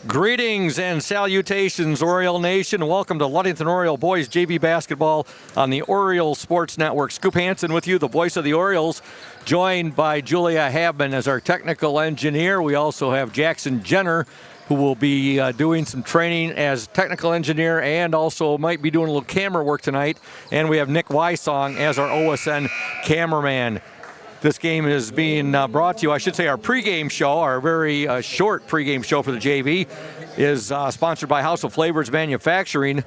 Greetings and salutations, Oriole Nation. Welcome to Ludington Oriole Boys JV Basketball on the Oriole Sports Network. Scoop Hansen with you, the voice of the Orioles, joined by Julia Habman as our technical engineer. We also have Jackson Jenner, who will be doing some training as technical engineer and also might be doing a little camera work tonight. And we have Nick Wysong as our OSN cameraman. This game is being brought to you, I should say our pregame show, our very short pregame show for the JV, is sponsored by House of Flavors Manufacturing.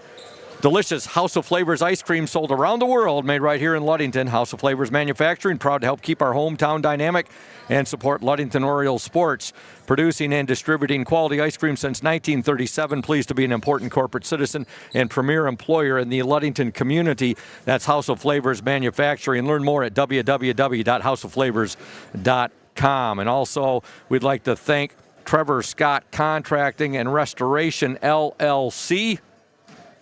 Delicious House of Flavors ice cream sold around the world, made right here in Ludington. House of Flavors Manufacturing, proud to help keep our hometown dynamic and support Ludington Orioles sports. Producing and distributing quality ice cream since 1937. Pleased to be an important corporate citizen and premier employer in the Ludington community. That's House of Flavors Manufacturing. Learn more at www.houseofflavors.com. And also, we'd like to thank Trevor Scott Contracting and Restoration, LLC.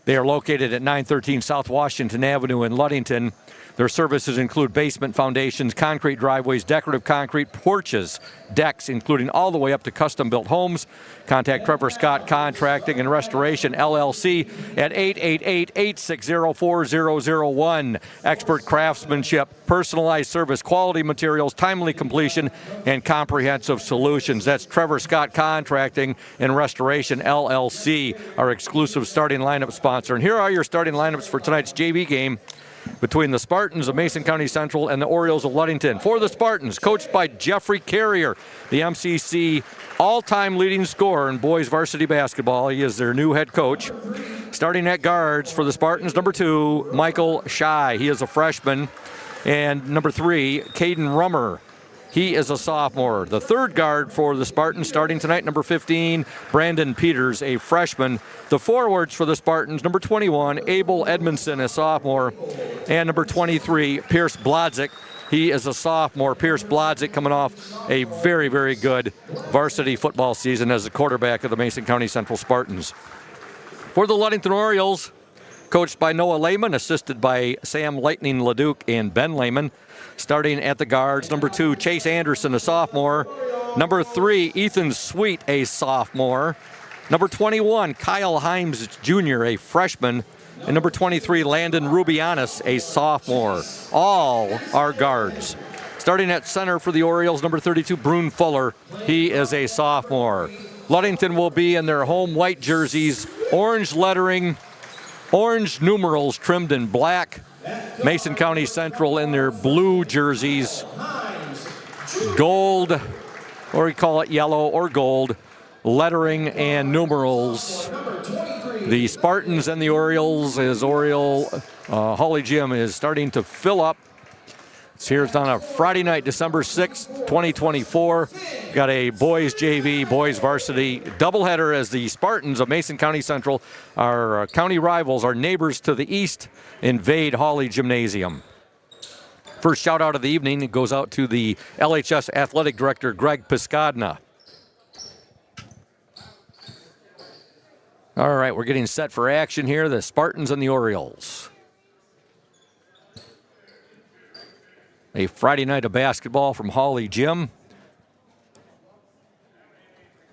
They are located at 913 South Washington Avenue in Ludington. Their services include basement foundations, concrete driveways, decorative concrete, porches, decks, including all the way up to custom-built homes. Contact Trevor Scott Contracting and Restoration, LLC at 888-860-4001. Expert craftsmanship, personalized service, quality materials, timely completion, and comprehensive solutions. That's Trevor Scott Contracting and Restoration, LLC, our exclusive starting lineup sponsor. And here are your starting lineups for tonight's JV game between the Spartans of Mason County Central and the Orioles of Ludington. For the Spartans, coached by Jeffrey Carrier, the MCC all-time leading scorer in boys varsity basketball. He is their new head coach. Starting at guards for the Spartans, number 2, Michael Shy. He is a freshman. And number 3, Caden Rummer. He is a sophomore. The third guard for the Spartans starting tonight, number 15, Brandon Peters, a freshman. The forwards for the Spartans, number 21, Abel Edmondson, a sophomore. And number 23, Pierce Blodzik. He is a sophomore. Pierce Blodzik coming off a very, very good varsity football season as the quarterback of the Mason County Central Spartans. For the Ludington Orioles, coached by Noah Lehman, assisted by Sam Lightning Leduc and Ben Lehman. Starting at the guards, number 2, Chase Anderson, a sophomore. Number 3, Ethan Sweet, a sophomore. Number 21, Kyle Himes Jr., a freshman. And number 23, Landon Rubianis, a sophomore. All are guards. Starting at center for the Orioles, number 32, Brune Fuller. He is a sophomore. Ludington will be in their home white jerseys, orange lettering, orange numerals trimmed in black. Mason County Central in their blue jerseys, gold, or we call it yellow or gold, lettering and numerals. The Spartans and the Orioles, as Hawley Gym is starting to fill up. It's here on a Friday night, December 6th, 2024. Got a boys JV, boys varsity doubleheader as the Spartans of Mason County Central, our county rivals, our neighbors to the east, invade Hawley Gymnasium. First shout out of the evening goes out to the LHS Athletic Director, Greg Piscadna. All right, we're getting set for action here, the Spartans and the Orioles. A Friday night of basketball from Hawley Gym.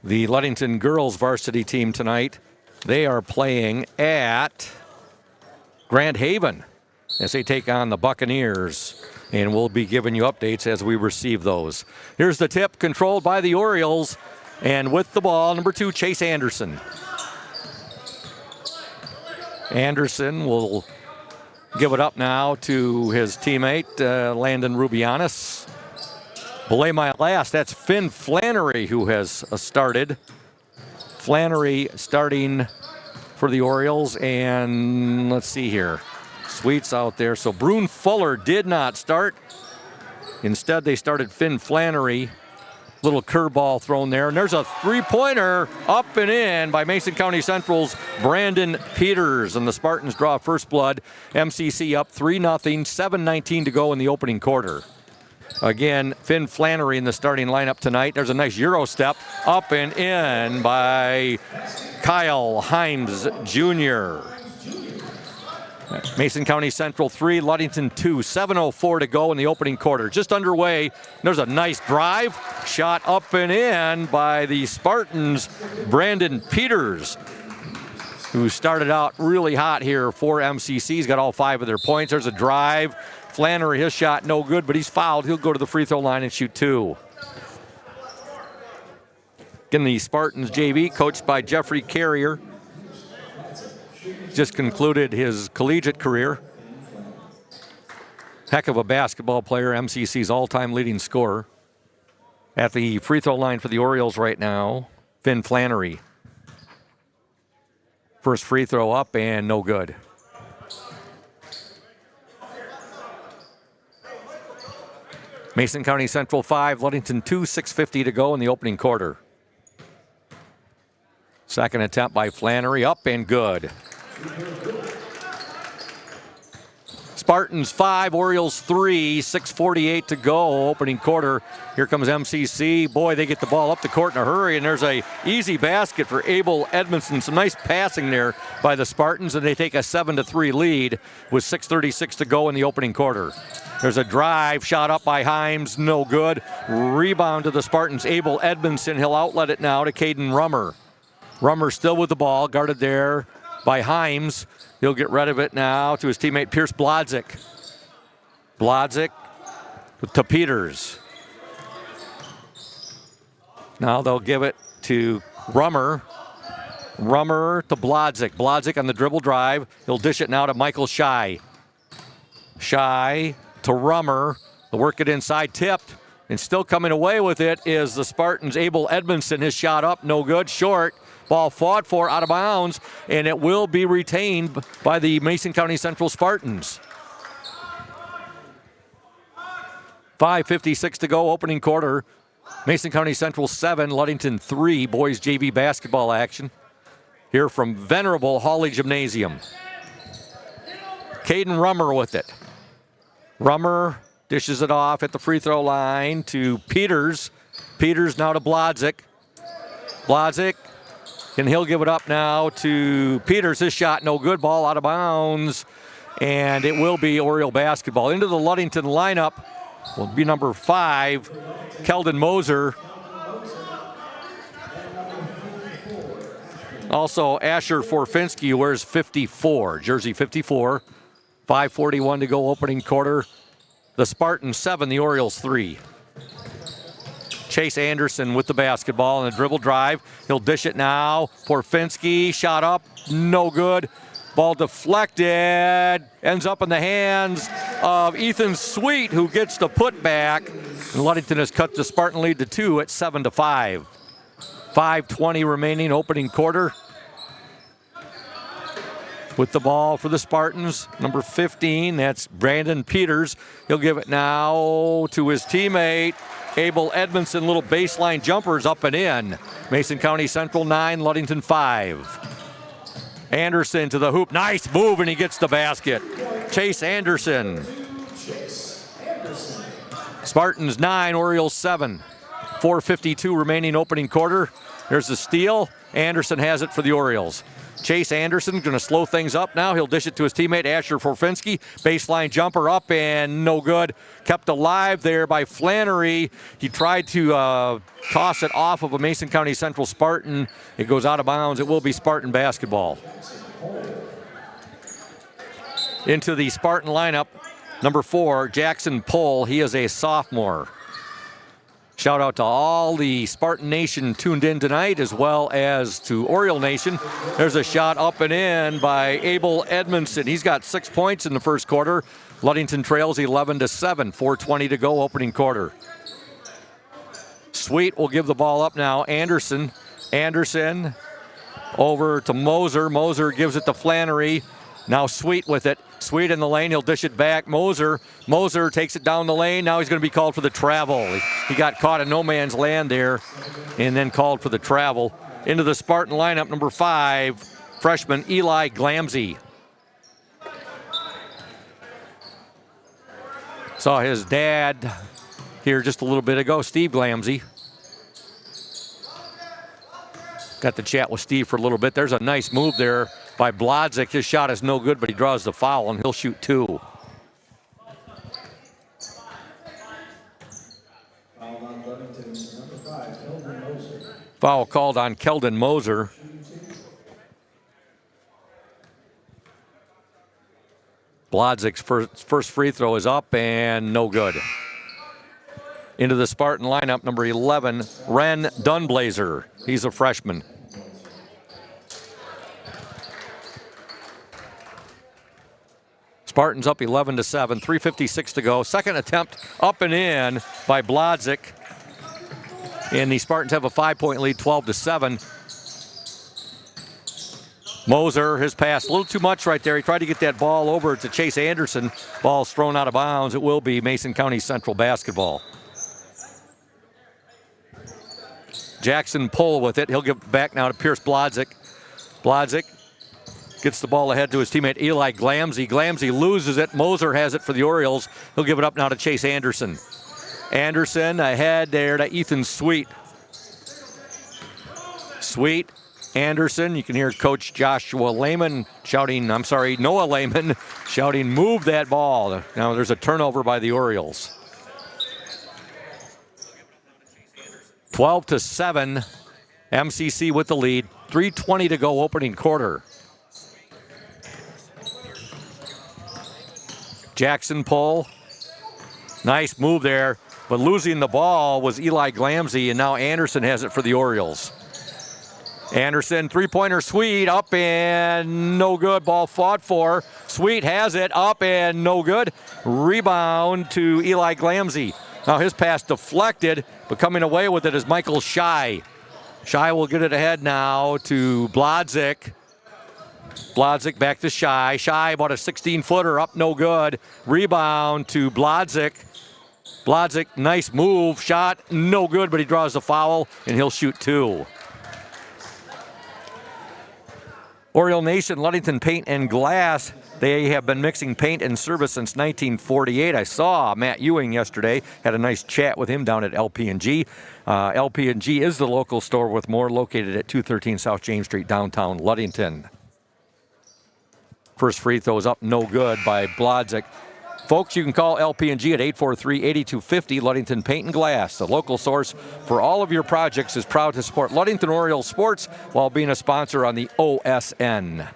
The Ludington girls varsity team tonight, they are playing at Grand Haven as they take on the Buccaneers. And we'll be giving you updates as we receive those. Here's the tip, controlled by the Orioles. And with the ball, number 2, Chase Anderson. Anderson will give it up now to his teammate, Landon Rubianis. Belay my last, that's Finn Flannery who has started. Flannery starting for the Orioles, and let's see here. Sweet's out there, so Brune Fuller did not start. Instead, they started Finn Flannery. Little curveball thrown there, and there's a three-pointer up and in by Mason County Central's Brandon Peters, and the Spartans draw first blood. MCC up 3-0, 7:19 to go in the opening quarter. Again, Finn Flannery in the starting lineup tonight. There's a nice Euro step up and in by Kyle Himes Jr. Mason County Central 3, Ludington 2, 7:04 to go in the opening quarter. Just underway. There's a nice drive. Shot up and in by the Spartans, Brandon Peters, who started out really hot here for MCC. He's got all 5 of their points. There's a drive. Flannery, his shot no good, but he's fouled. He'll go to the free throw line and shoot 2. Again, the Spartans JV, coached by Jeffrey Carrier. Just concluded his collegiate career. Heck of a basketball player, MCC's all-time leading scorer. At the free throw line for the Orioles right now, Finn Flannery. First free throw up and no good. Mason County Central 5, Ludington 2, 6:50 to go in the opening quarter. Second attempt by Flannery, up and good. Spartans 5, Orioles 3, 6:48 to go, opening quarter. Here comes MCC. Boy, they get the ball up the court in a hurry, and there's a easy basket for Abel Edmondson. Some nice passing there by the Spartans, and they take a 7-3 lead with 6:36 to go in the opening quarter. There's a drive, shot up by Himes, no good. Rebound to the Spartans, Abel Edmondson. He'll outlet it now to Caden Rummer. Rummer still with the ball, guarded there by Himes. He'll get rid of it now to his teammate Pierce Blodzik. Blodzik to Peters. Now they'll give it to Rummer. Rummer to Blodzik. Blodzik on the dribble drive. He'll dish it now to Michael Shy. Shy to Rummer. They'll work it inside, tipped. And still coming away with it is the Spartans' Abel Edmondson. His shot up, no good, short. Ball fought for, out of bounds, and it will be retained by the Mason County Central Spartans. 5:56 to go, opening quarter. Mason County Central 7, Ludington 3, boys JV basketball action. Here from venerable Hawley Gymnasium. Caden Rummer with it. Rummer dishes it off at the free throw line to Peters. Peters now to Blodzik. Blodzik. And he'll give it up now to Peters. His shot no good. Ball out of bounds. And it will be Oriole basketball. Into the Ludington lineup will be number 5, Keldon Moser. Also Asher Forfinski, who wears 54, jersey 54. 5:41 to go, opening quarter. The Spartans 7, the Orioles 3. Chase Anderson with the basketball and a dribble drive. He'll dish it now. Forfinski, shot up, no good. Ball deflected, ends up in the hands of Ethan Sweet, who gets the putback. And Ludington has cut the Spartan lead to 2 at 7-5. 5:20 remaining, opening quarter. With the ball for the Spartans, number 15, that's Brandon Peters. He'll give it now to his teammate, Abel Edmondson. Little baseline jumpers up and in. Mason County Central 9, Ludington 5. Anderson to the hoop. Nice move, and he gets the basket. Chase Anderson. Spartans 9, Orioles 7. 4:52 remaining, opening quarter. There's the steal. Anderson has it for the Orioles. Chase Anderson going to slow things up now. He'll dish it to his teammate, Asher Forfinski. Baseline jumper up and no good. Kept alive there by Flannery. He tried to toss it off of a Mason County Central Spartan. It goes out of bounds. It will be Spartan basketball. Into the Spartan lineup, number 4, Jackson Pohl. He is a sophomore. Shout out to all the Spartan Nation tuned in tonight, as well as to Oriole Nation. There's a shot up and in by Abel Edmondson. He's got 6 points in the first quarter. Ludington trails 11-7, 4:20 to go, opening quarter. Sweet will give the ball up now. Anderson over to Moser. Moser gives it to Flannery. Now Sweet with it. Sweet in the lane. He'll dish it back. Moser takes it down the lane. Now he's going to be called for the travel. He got caught in no man's land there and then called for the travel. Into the Spartan lineup, number 5, freshman Eli Glamsey. Saw his dad here just a little bit ago, Steve Glamsey. Got to chat with Steve for a little bit. There's a nice move there by Blodzik. His shot is no good, but he draws the foul, and he'll shoot 2. Foul called on Keldon Moser. Blodzik's first free throw is up and no good. Into the Spartan lineup, number 11, Ren Dunblazer. He's a freshman. Spartans up 11-7, 3:56 to go. Second attempt up and in by Blodzik. And the Spartans have a 5-point lead, 12-7. Moser, his pass, a little too much right there. He tried to get that ball over to Chase Anderson. Ball's thrown out of bounds. It will be Mason County Central basketball. Jackson Pohl with it. He'll give it back now to Pierce Blodzik. Blodzik gets the ball ahead to his teammate Eli Glamsey. Glamsey loses it. Moser has it for the Orioles. He'll give it up now to Chase Anderson. Anderson ahead there to Ethan Sweet. Sweet, Anderson. You can hear Coach Noah Lehman shouting, move that ball. Now there's a turnover by the Orioles. 12-7, MCC with the lead. 3:20 to go, opening quarter. Jackson Pohl, nice move there, but losing the ball was Eli Glamsey, and now Anderson has it for the Orioles. Anderson, three-pointer, Sweet, up and no good. Ball fought for. Sweet has it, up and no good. Rebound to Eli Glamsey. Now his pass deflected, but coming away with it is Michael Schei. Schei will get it ahead now to Blodzik. Blodzik back to Schei. Schei about a 16-footer, up no good. Rebound to Blodzik. Blodzik, nice move. Shot, no good, but he draws the foul, and he'll shoot 2. Oriole Nation, Ludington Paint and Glass. They have been mixing paint and service since 1948. I saw Matt Ewing yesterday. Had a nice chat with him down at LP&G. LP&G is the local store with more, located at 213 South James Street, downtown Ludington. First free throw is up, no good by Blodzik. Folks, you can call LP&G at 843-8250, Ludington Paint and Glass. The local source for all of your projects is proud to support Ludington Orioles sports while being a sponsor on the OSN.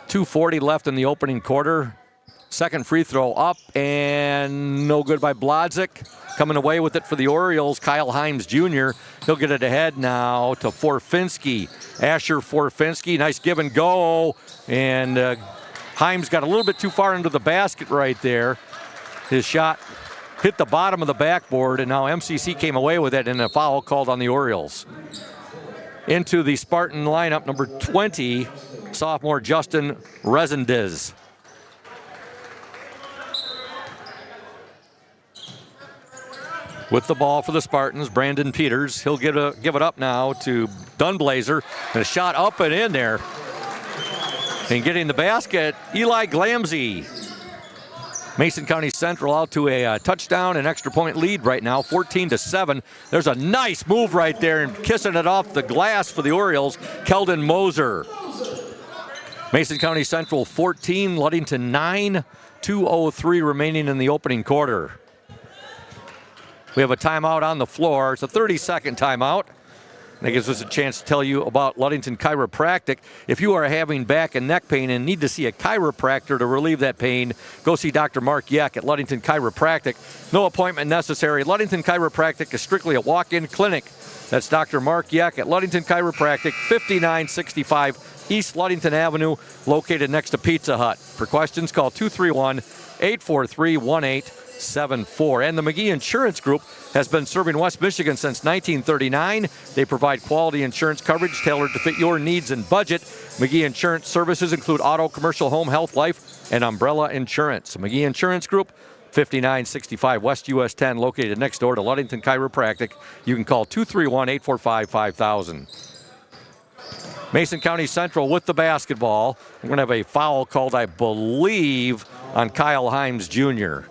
2:40 left in the opening quarter. Second free throw up and no good by Blodzik. Coming away with it for the Orioles, Kyle Himes Jr. He'll get it ahead now to Forfinski. Asher Forfinski, nice give and go. And Himes got a little bit too far into the basket right there. His shot hit the bottom of the backboard, and now MCC came away with it, and a foul called on the Orioles. Into the Spartan lineup, number 20, sophomore Justin Resendez. With the ball for the Spartans, Brandon Peters. He'll give it up now to Dunblazer. And a shot up and in there. And getting the basket, Eli Glamsey. Mason County Central out to a touchdown and extra point lead right now, 14-7. There's a nice move right there and kissing it off the glass for the Orioles, Keldon Moser. Mason County Central 14, Ludington 9, 2:03 remaining in the opening quarter. We have a timeout on the floor. It's a 30-second timeout. That gives us a chance to tell you about Ludington Chiropractic. If you are having back and neck pain and need to see a chiropractor to relieve that pain, go see Dr. Mark Yeck at Ludington Chiropractic. No appointment necessary. Ludington Chiropractic is strictly a walk-in clinic. That's Dr. Mark Yeck at Ludington Chiropractic, 5965 East Ludington Avenue, located next to Pizza Hut. For questions, call 231-843-1874. And the McGee Insurance Group has been serving West Michigan since 1939. They provide quality insurance coverage tailored to fit your needs and budget. McGee Insurance services include auto, commercial, home, health, life, and umbrella insurance. McGee Insurance Group, 5965 West US 10, located next door to Ludington Chiropractic. You can call 231-845-5000. Mason County Central with the basketball. We're going to have a foul called, I believe, on Kyle Himes Jr.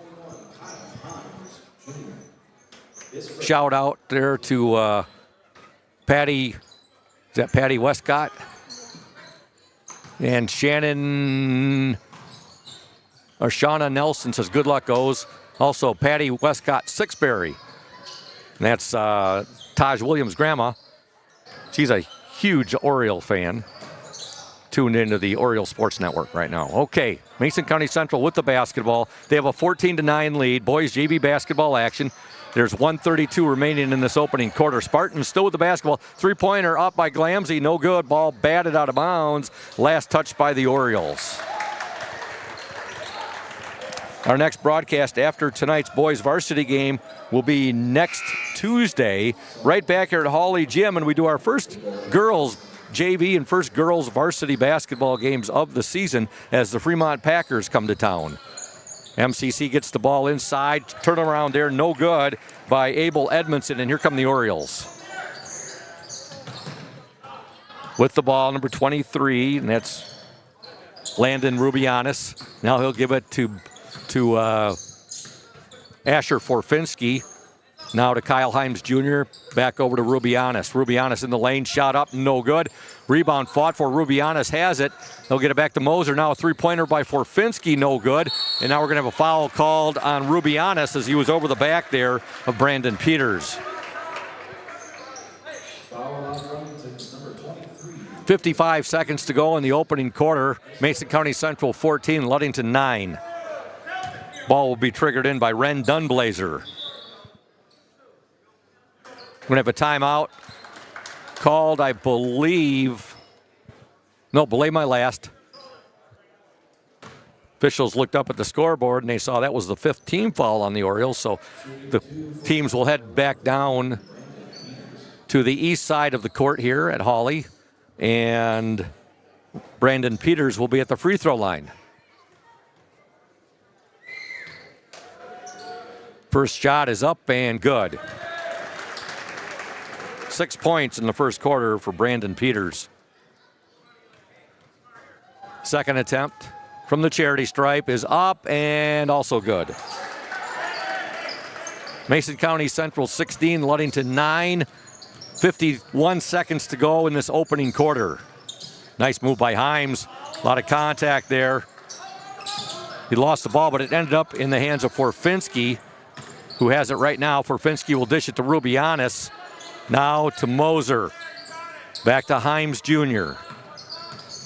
Shout out there to Patty Is that Patty Westcott? And Shauna Nelson says good luck goes. Also Patty Westcott Sixberry. And that's Taj Williams' grandma. She's a huge Oriole fan. Tuned into the Oriole Sports Network right now. Okay, Mason County Central with the basketball. They have a 14-9 lead. Boys JV basketball action. There's 1:32 remaining in this opening quarter. Spartans still with the basketball. Three-pointer up by Glamsey. No good. Ball batted out of bounds. Last touch by the Orioles. Our next broadcast after tonight's boys varsity game will be next Tuesday, right back here at Hawley Gym, and we do our first girls JV and first girls varsity basketball games of the season as the Fremont Packers come to town. MCC gets the ball inside, turnaround there, no good by Abel Edmondson, and here come the Orioles. With the ball, number 23, and that's Landon Rubianis. Now he'll give it to Asher Forfinski. Now to Kyle Himes Jr. Back over to Rubianis. Rubianis in the lane, shot up, no good. Rebound fought for. Rubianis has it. They'll get it back to Moser. Now a three-pointer by Forfinski, no good. And now we're going to have a foul called on Rubianis as he was over the back there of Brandon Peters. 55 seconds to go in the opening quarter. Mason County Central 14, Ludington 9. Ball will be triggered in by Ren Dunblazer. We're going to have a timeout called, I believe. No, belay my last. Officials looked up at the scoreboard and they saw that was the 5th team foul on the Orioles. So the teams will head back down to the east side of the court here at Hawley. And Brandon Peters will be at the free throw line. First shot is up and good. 6 points in the first quarter for Brandon Peters. Second attempt from the charity stripe is up and also good. Mason County Central 16, Ludington 9. 51 seconds to go in this opening quarter. Nice move by Himes. A lot of contact there. He lost the ball, but it ended up in the hands of Forfinski, who has it right now. Forfinski will dish it to Rubianis. Now to Moser. Back to Himes Jr.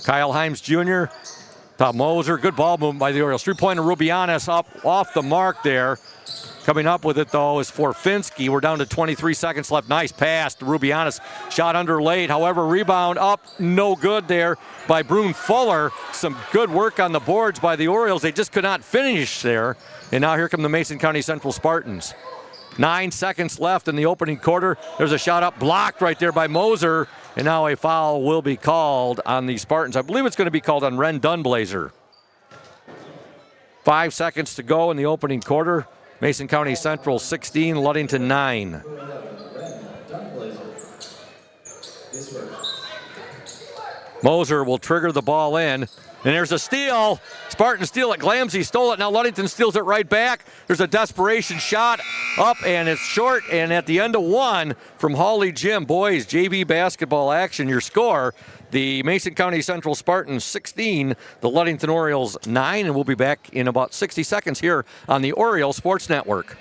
Kyle Himes Jr. to Moser. Good ball movement by the Orioles. Three-pointer Rubianis up off the mark there. Coming up with it, though, is Forfinski. We're down to 23 seconds left. Nice pass to Rubianis. Shot under late. However, rebound up. No good there by Brune Fuller. Some good work on the boards by the Orioles. They just could not finish there. And now here come the Mason County Central Spartans. 9 seconds left in the opening quarter. There's a shot up blocked right there by Moser. And now a foul will be called on the Spartans. I believe it's going to be called on Ren Dunblazer. 5 seconds to go in the opening quarter. Mason County Central 16, Ludington 9. Moser will trigger the ball in. And there's a steal. Spartans steal it. Glamsey stole it. Now Ludington steals it right back. There's a desperation shot up, and it's short. And at the end of one from Hawley Gym, boys, JV basketball action, your score, the Mason County Central Spartans 16, the Ludington Orioles 9. And we'll be back in about 60 seconds here on the Oriole Sports Network.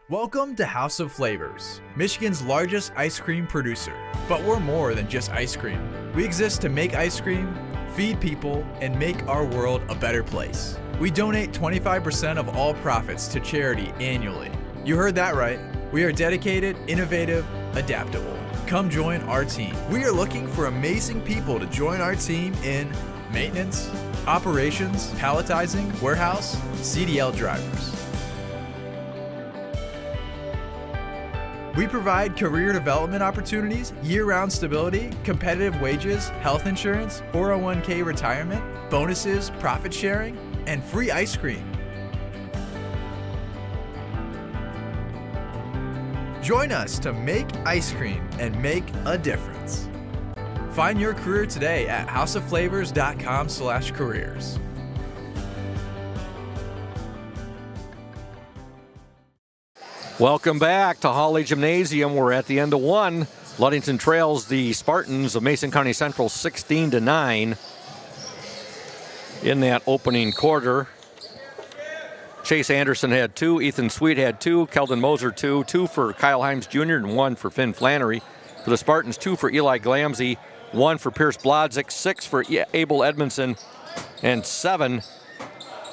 Welcome to House of Flavors, Michigan's largest ice cream producer. But we're more than just ice cream. We exist to make ice cream, feed people, and make our world a better place. We donate 25% of all profits to charity annually. You heard that right. We are dedicated, innovative, adaptable. Come join our team. We are looking for amazing people to join our team in maintenance, operations, palletizing, warehouse, CDL drivers. We provide career development opportunities, year-round stability, competitive wages, health insurance, 401k retirement, bonuses, profit sharing, and free ice cream. Join us to make ice cream and make a difference. Find your career today at houseofflavors.com/careers. Welcome back to Hawley Gymnasium. We're at the end of one Ludington trails the Spartans of Mason County Central 16-9 in that opening quarter. Chase Anderson had 2, Ethan Sweet had 2, Keldon Moser 2, 2 for Kyle Himes Jr. and 1 for Finn Flannery. For the Spartans, 2 for Eli Glamsey, 1 for Pierce Blodzik, 6 for Abel Edmondson, and 7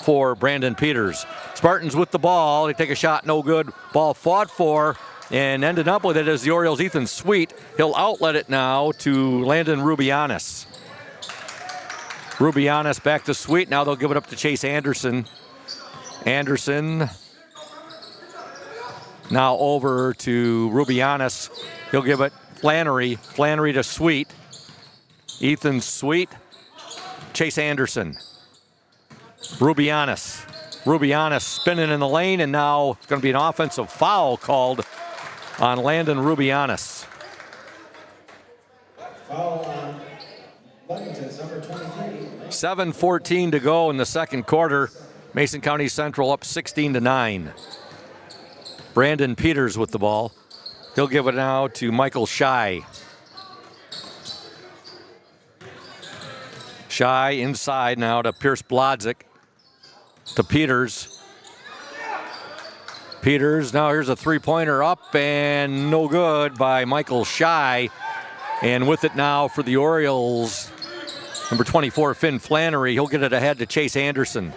for Brandon Peters. Spartans with the ball. They take a shot, no good. Ball fought for, and ended up with it as the Orioles' Ethan Sweet. He'll outlet it now to Landon Rubianis. Rubianis back to Sweet. Now they'll give it up to Chase Anderson. Anderson now over to Rubianis. He'll give it Flannery. Flannery to Sweet. Ethan Sweet. Chase Anderson. Rubianis. Rubianis spinning in the lane, and now it's going to be an offensive foul called on Landon Rubianis. Foul on Ludington's number 23. 7:14 to go in the second quarter. Mason County Central up 16-9. Brandon Peters with the ball. He'll give it now to Michael Shy. Shy inside now to Pierce Blodzik. To Peters. Peters, now here's a three-pointer up and no good by Michael Shy. And with it now for the Orioles, number 24, Finn Flannery. He'll get it ahead to Chase Anderson.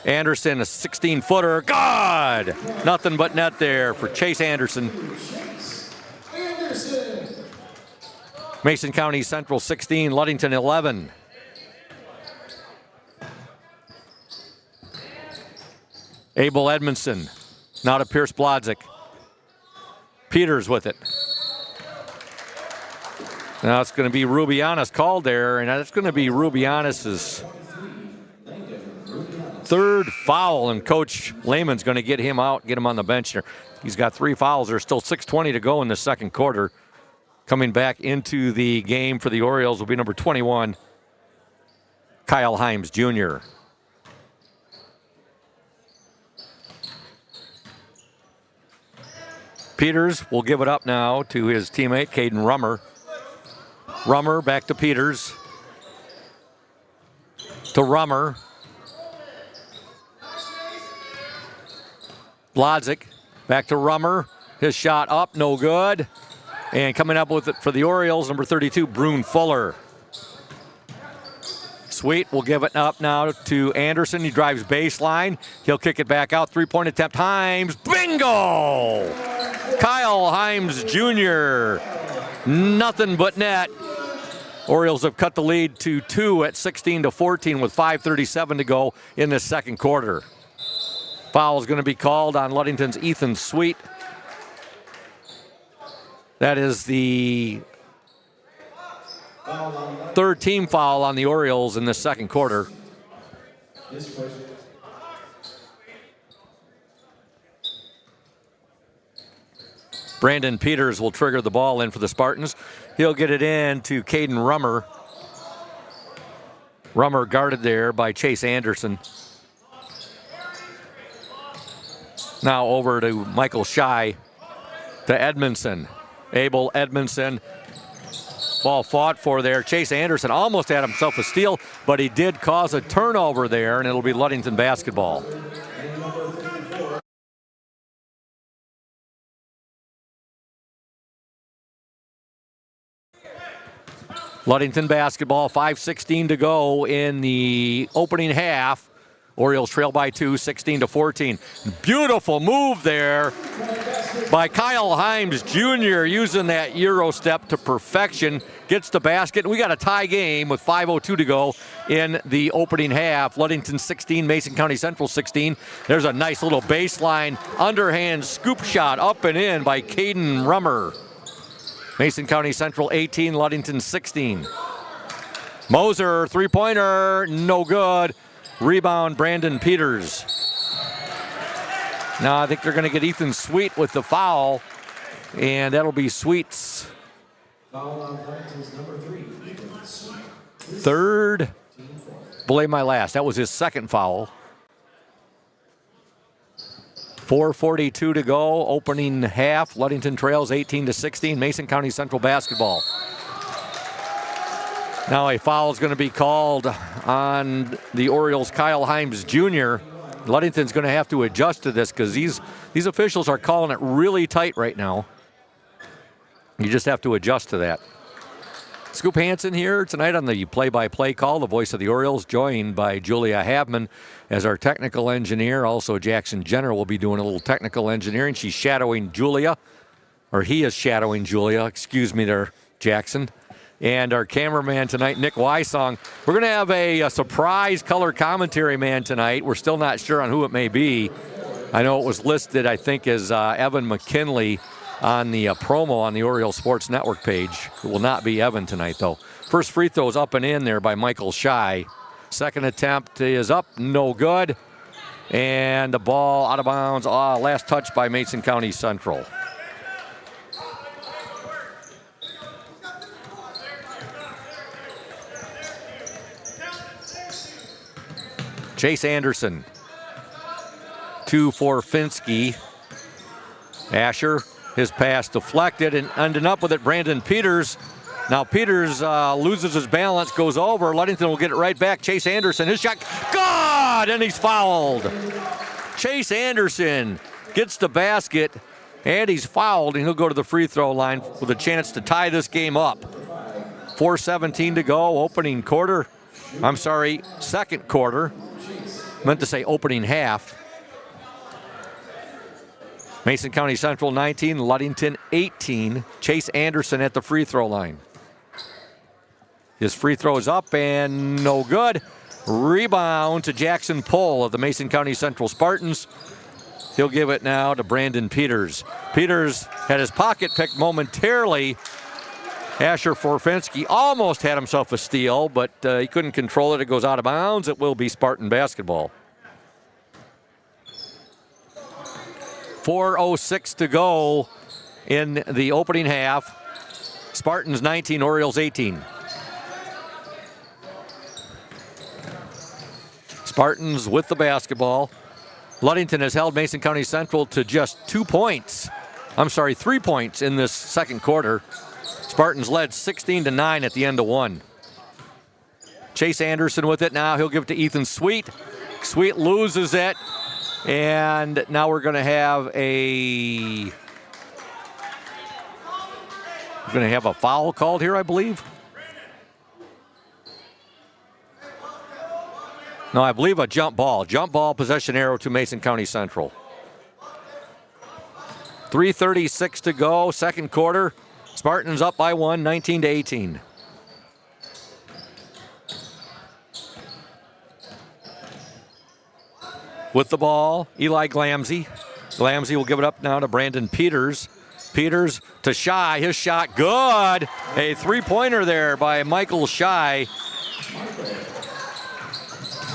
Anderson, a 16-footer. Good! Nothing but net there for Chase Anderson. Mason County Central 16, Ludington 11. Abel Edmondson, now to Pierce Blodzik. Peters with it. Now it's going to be Rubianis called there, and that's going to be Rubianis's third foul, and Coach Lehman's going to get him out, get him on the bench here. He's got 3 fouls. There's still 6:20 to go in the second quarter. Coming back into the game for the Orioles will be number 21, Kyle Himes Jr. Peters will give it up now to his teammate, Caden Rummer. Rummer back to Peters. To Rummer. Blodzik back to Rummer. His shot up, no good. And coming up with it for the Orioles, number 32, Brune Fuller. Sweet will give it up now to Anderson. He drives baseline. He'll kick it back out. 3-point attempt. Himes. Bingo! Kyle Himes Jr. Nothing but net. Orioles have cut the lead to 2 at 16-14 with 5:37 to go in the second quarter. Foul is going to be called on Ludington's Ethan Sweet. That is the third team foul on the Orioles in the second quarter. Brandon Peters will trigger the ball in for the Spartans. He'll get it in to Caden Rummer. Rummer guarded there by Chase Anderson. Now over to Michael Shy, to Edmondson. Abel Edmondson. Ball fought for there. Chase Anderson almost had himself a steal, but he did cause a turnover there, and it'll be Ludington basketball. Ludington basketball, 5:16 to go in the opening half. Orioles trail by 2, 16-14. Beautiful move there by Kyle Himes Jr. using that Euro step to perfection. Gets the basket. We got a tie game with 5:02 to go in the opening half. Ludington 16, Mason County Central 16. There's a nice little baseline underhand scoop shot up and in by Caden Rummer. Mason County Central 18, Ludington 16. Moser, three-pointer, no good. Rebound, Brandon Peters. Now I think they're going to get Ethan Sweet with the foul, and that'll be Sweet's third. Belay my last. That was his second foul. 4:42 to go, opening half. Ludington trails 18-16, Mason County Central basketball. Now a foul is going to be called on the Orioles' Kyle Himes Jr. Ludington's going to have to adjust to this because these officials are calling it really tight right now. You just have to adjust to that. Scoop Hansen here tonight on the play-by-play call, the voice of the Orioles, joined by Julia Habman as our technical engineer. Also, Jackson Jenner will be doing a little technical engineering. She's shadowing Julia, or he is shadowing Julia. Excuse me there, Jackson. And our cameraman tonight, Nick Wysong. We're going to have a surprise color commentary man tonight. We're still not sure on who it may be. I know it was listed, I think, as Evan McKinley on the promo on the Orioles Sports Network page. It will not be Evan tonight, though. First free throw is up and in there by Michael Shy. Second attempt is up, no good. And the ball out of bounds. Last touch by Mason County Central. Chase Anderson to Forfinski. Asher, his pass deflected and ended up with it. Brandon Peters. Now Peters loses his balance, goes over. Ludington will get it right back. Chase Anderson, his shot, good, and he's fouled. Chase Anderson gets the basket, and he's fouled, and he'll go to the free throw line with a chance to tie this game up. 4:17 to go, opening quarter. I'm sorry, second quarter. Meant to say opening half. Mason County Central 19, Ludington 18. Chase Anderson at the free throw line. His free throw is up and no good. Rebound to Jackson Pohl of the Mason County Central Spartans. He'll give it now to Brandon Peters. Peters had his pocket picked momentarily. Asher Forfinski almost had himself a steal, but he couldn't control it. It goes out of bounds. It will be Spartan basketball. 4:06 to go in the opening half. Spartans 19, Orioles 18. Spartans with the basketball. Ludington has held Mason County Central to just 3 points in this second quarter. Spartans led 16-9 at the end of one. Chase Anderson with it now. He'll give it to Ethan Sweet. Sweet loses it. And now we're going to have a foul called here, I believe. No, I believe a jump ball. Jump ball, possession arrow to Mason County Central. 3:36 to go, second quarter. Spartans up by one, 19-18. With the ball, Eli Glamsey. Glamsey will give it up now to Brandon Peters. Peters to Shy. His shot, good. A three-pointer there by Michael Shy.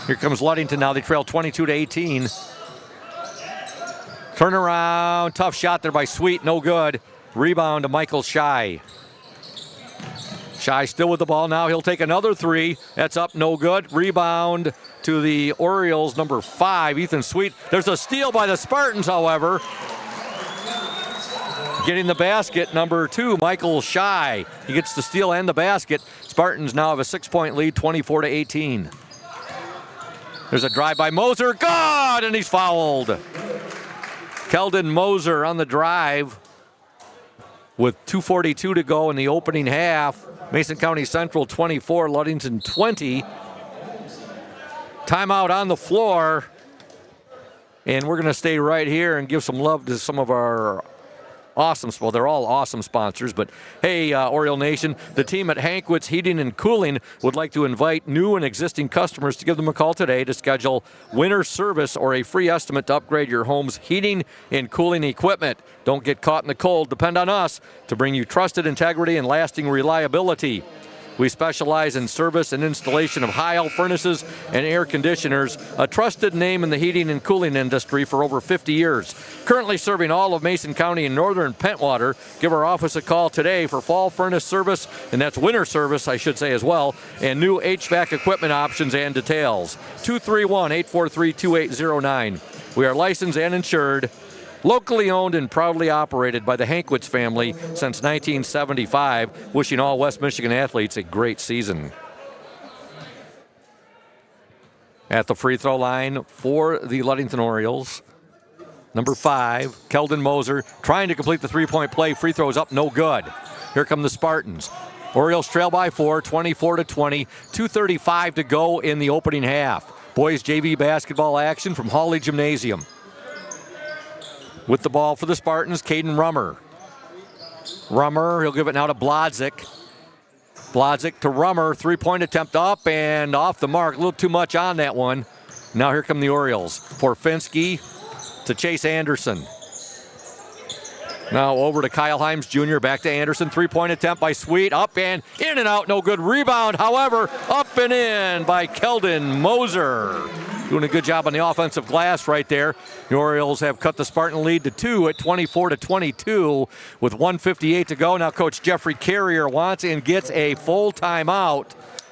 Here comes Ludington now. They trail 22-18. Turnaround, tough shot there by Sweet, no good. Rebound to Michael Shy. Shy still with the ball now. He'll take another three. That's up, no good. Rebound to the Orioles, number 5, Ethan Sweet. There's a steal by the Spartans, however. Getting the basket, number 2, Michael Shy. He gets the steal and the basket. Spartans now have a 6-point lead, 24-18. There's a drive by Moser. Good! And he's fouled. Keldon Moser on the drive with 2:42 to go in the opening half. Mason County Central 24, Ludington 20. Timeout on the floor. And we're going to stay right here and give some love to some of our awesome, well, they're all awesome sponsors, but hey, Oriole Nation, the team at Hankwitz Heating and Cooling would like to invite new and existing customers to give them a call today to schedule winter service or a free estimate to upgrade your home's heating and cooling equipment. Don't get caught in the cold. Depend on us to bring you trusted integrity and lasting reliability. We specialize in service and installation of Heil furnaces and air conditioners, a trusted name in the heating and cooling industry for over 50 years. Currently serving all of Mason County and northern Pentwater. Give our office a call today for fall furnace service, and that's winter service, I should say as well, and new HVAC equipment options and details. 231-843-2809. We are licensed and insured Locally owned and proudly operated by the Hankwitz family since 1975. Wishing all West Michigan athletes a great season. At the free throw line for the Ludington Orioles, number 5, Keldon Moser, trying to complete the three-point play. Free throw is up, no good. Here come the Spartans. Orioles trail by 4, 24-20, 2:35 to go in the opening half. Boys JV basketball action from Hawley Gymnasium. With the ball for the Spartans, Caden Rummer. Rummer, he'll give it now to Blodzik. Blodzik to Rummer, three-point attempt up and off the mark. A little too much on that one. Now here come the Orioles. Forfinski to Chase Anderson. Now over to Kyle Himes Jr., back to Anderson. Three-point attempt by Sweet, up and in and out, no good. Rebound, however, up and in by Keldon Moser. Doing a good job on the offensive glass right there. The Orioles have cut the Spartan lead to 2 at 24-22 with 1:58 to go. Now Coach Jeffrey Carrier wants and gets a full timeout.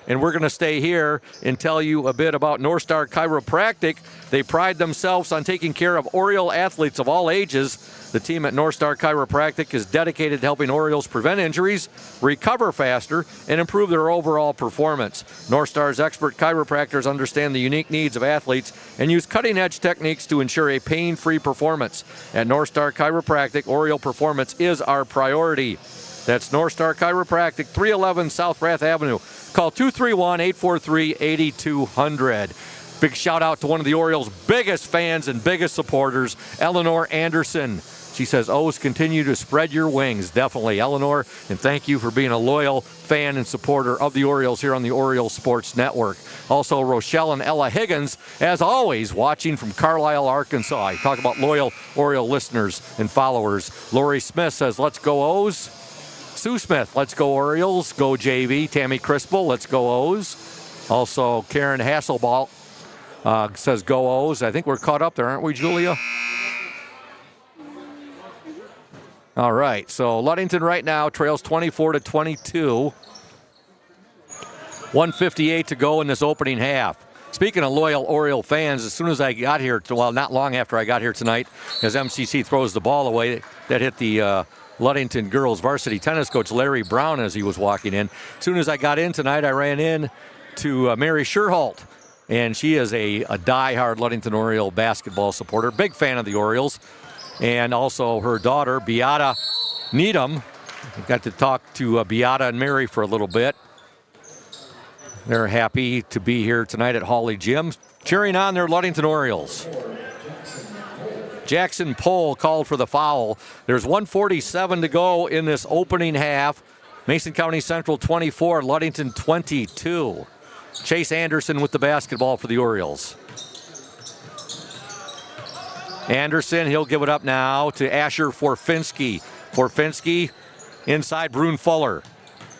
And we're going to stay here and tell you a bit about North Star Chiropractic. They pride themselves on taking care of Oriole athletes of all ages. The team at North Star Chiropractic is dedicated to helping Orioles prevent injuries, recover faster, and improve their overall performance. North Star's expert chiropractors understand the unique needs of athletes and use cutting-edge techniques to ensure a pain-free performance. At North Star Chiropractic, Oriole performance is our priority. That's North Star Chiropractic, 311 South Rath Avenue. Call 231-843-8200. Big shout out to one of the Orioles' biggest fans and biggest supporters, Eleanor Anderson. She says, O's continue to spread your wings. Definitely, Eleanor, and thank you for being a loyal fan and supporter of the Orioles here on the Orioles Sports Network. Also, Rochelle and Ella Higgins, as always, watching from Carlisle, Arkansas. I talk about loyal Oriole listeners and followers. Lori Smith says, let's go O's. Sue Smith, let's go Orioles, go JV. Tammy Crispel, let's go O's. Also, Karen Hasselbalt says go O's. I think we're caught up there, aren't we, Julia? All right, so Ludington right now trails 24-22. 1:58 to go in this opening half. Speaking of loyal Oriole fans, as soon as I got here, well, not long after I got here tonight, as MCC throws the ball away, that hit the Ludington girls varsity tennis coach Larry Brown as he was walking in. As soon as I got in tonight, I ran in to Mary Sherholt, and she is a die-hard Ludington Oriole basketball supporter, big fan of the Orioles, and also her daughter, Beata Needham. I got to talk to Beata and Mary for a little bit. They're happy to be here tonight at Hawley Gym, cheering on their Ludington Orioles. Jackson Pohl called for the foul. There's 1:47 to go in this opening half. Mason County Central 24, Ludington 22. Chase Anderson with the basketball for the Orioles. Anderson, he'll give it up now to Asher Forfinski. Forfinski inside Brune Fuller.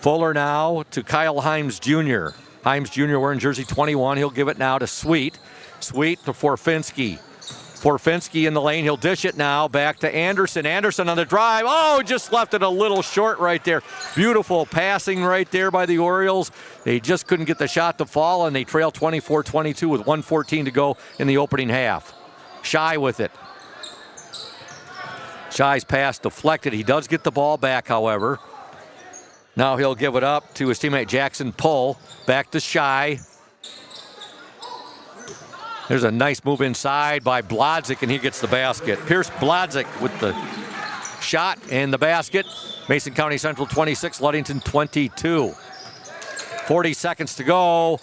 Fuller now to Kyle Himes Jr. Himes Jr. wearing jersey 21. He'll give it now to Sweet. Sweet to Forfinski. Forfinski in the lane. He'll dish it now back to Anderson. Anderson on the drive. Oh, just left it a little short right there. Beautiful passing right there by the Orioles. They just couldn't get the shot to fall, and they trail 24-22 with 1:14 to go in the opening half. Shy with it. Shy's pass deflected. He does get the ball back, however. Now he'll give it up to his teammate Jackson Pohl. Back to Shy. There's a nice move inside by Blodzik, and he gets the basket. Pierce Blodzik with the shot and the basket. Mason County Central 26, Ludington 22. 40 seconds to go.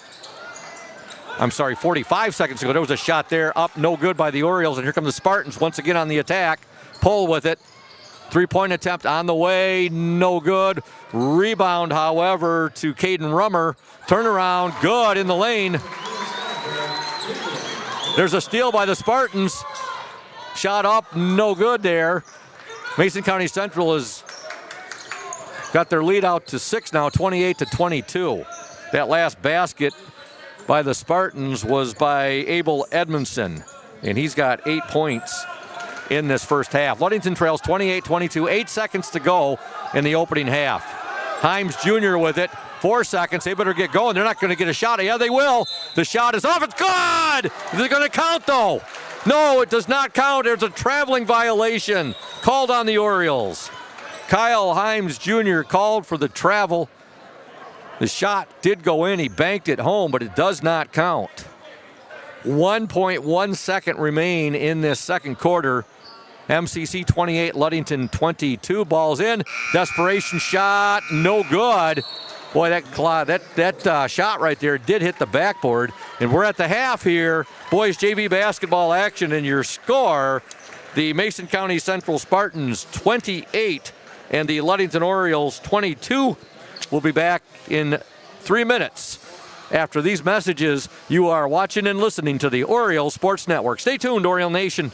I'm sorry, 45 seconds to go. There was a shot there, up, no good by the Orioles, and here come the Spartans once again on the attack. Pohl with it. Three-point attempt on the way, no good. Rebound, however, to Caden Rummer. Turnaround, good in the lane. There's a steal by the Spartans. Shot up, no good there. Mason County Central has got their lead out to 6 now, 28-22. That last basket by the Spartans was by Abel Edmondson, and he's got 8 points in this first half. Ludington trails 28-22, 8 seconds to go in the opening half. Himes Jr. with it. 4 seconds, they better get going. They're not going to get a shot. Yeah, they will. The shot is off, it's good! They're going to count, though. No, it does not count. There's a traveling violation called on the Orioles. Kyle Himes Jr. called for the travel. The shot did go in. He banked it home, but it does not count. 1.1 second remain in this second quarter. MCC 28, Ludington 22. Ball's in. Desperation shot, no good. Boy, that shot right there did hit the backboard. And we're at the half here. Boys JV basketball action, and your score, the Mason County Central Spartans 28 and the Ludington Orioles 22. We'll be back in 3 minutes. After these messages, you are watching and listening to the Orioles Sports Network. Stay tuned, Oriole Nation.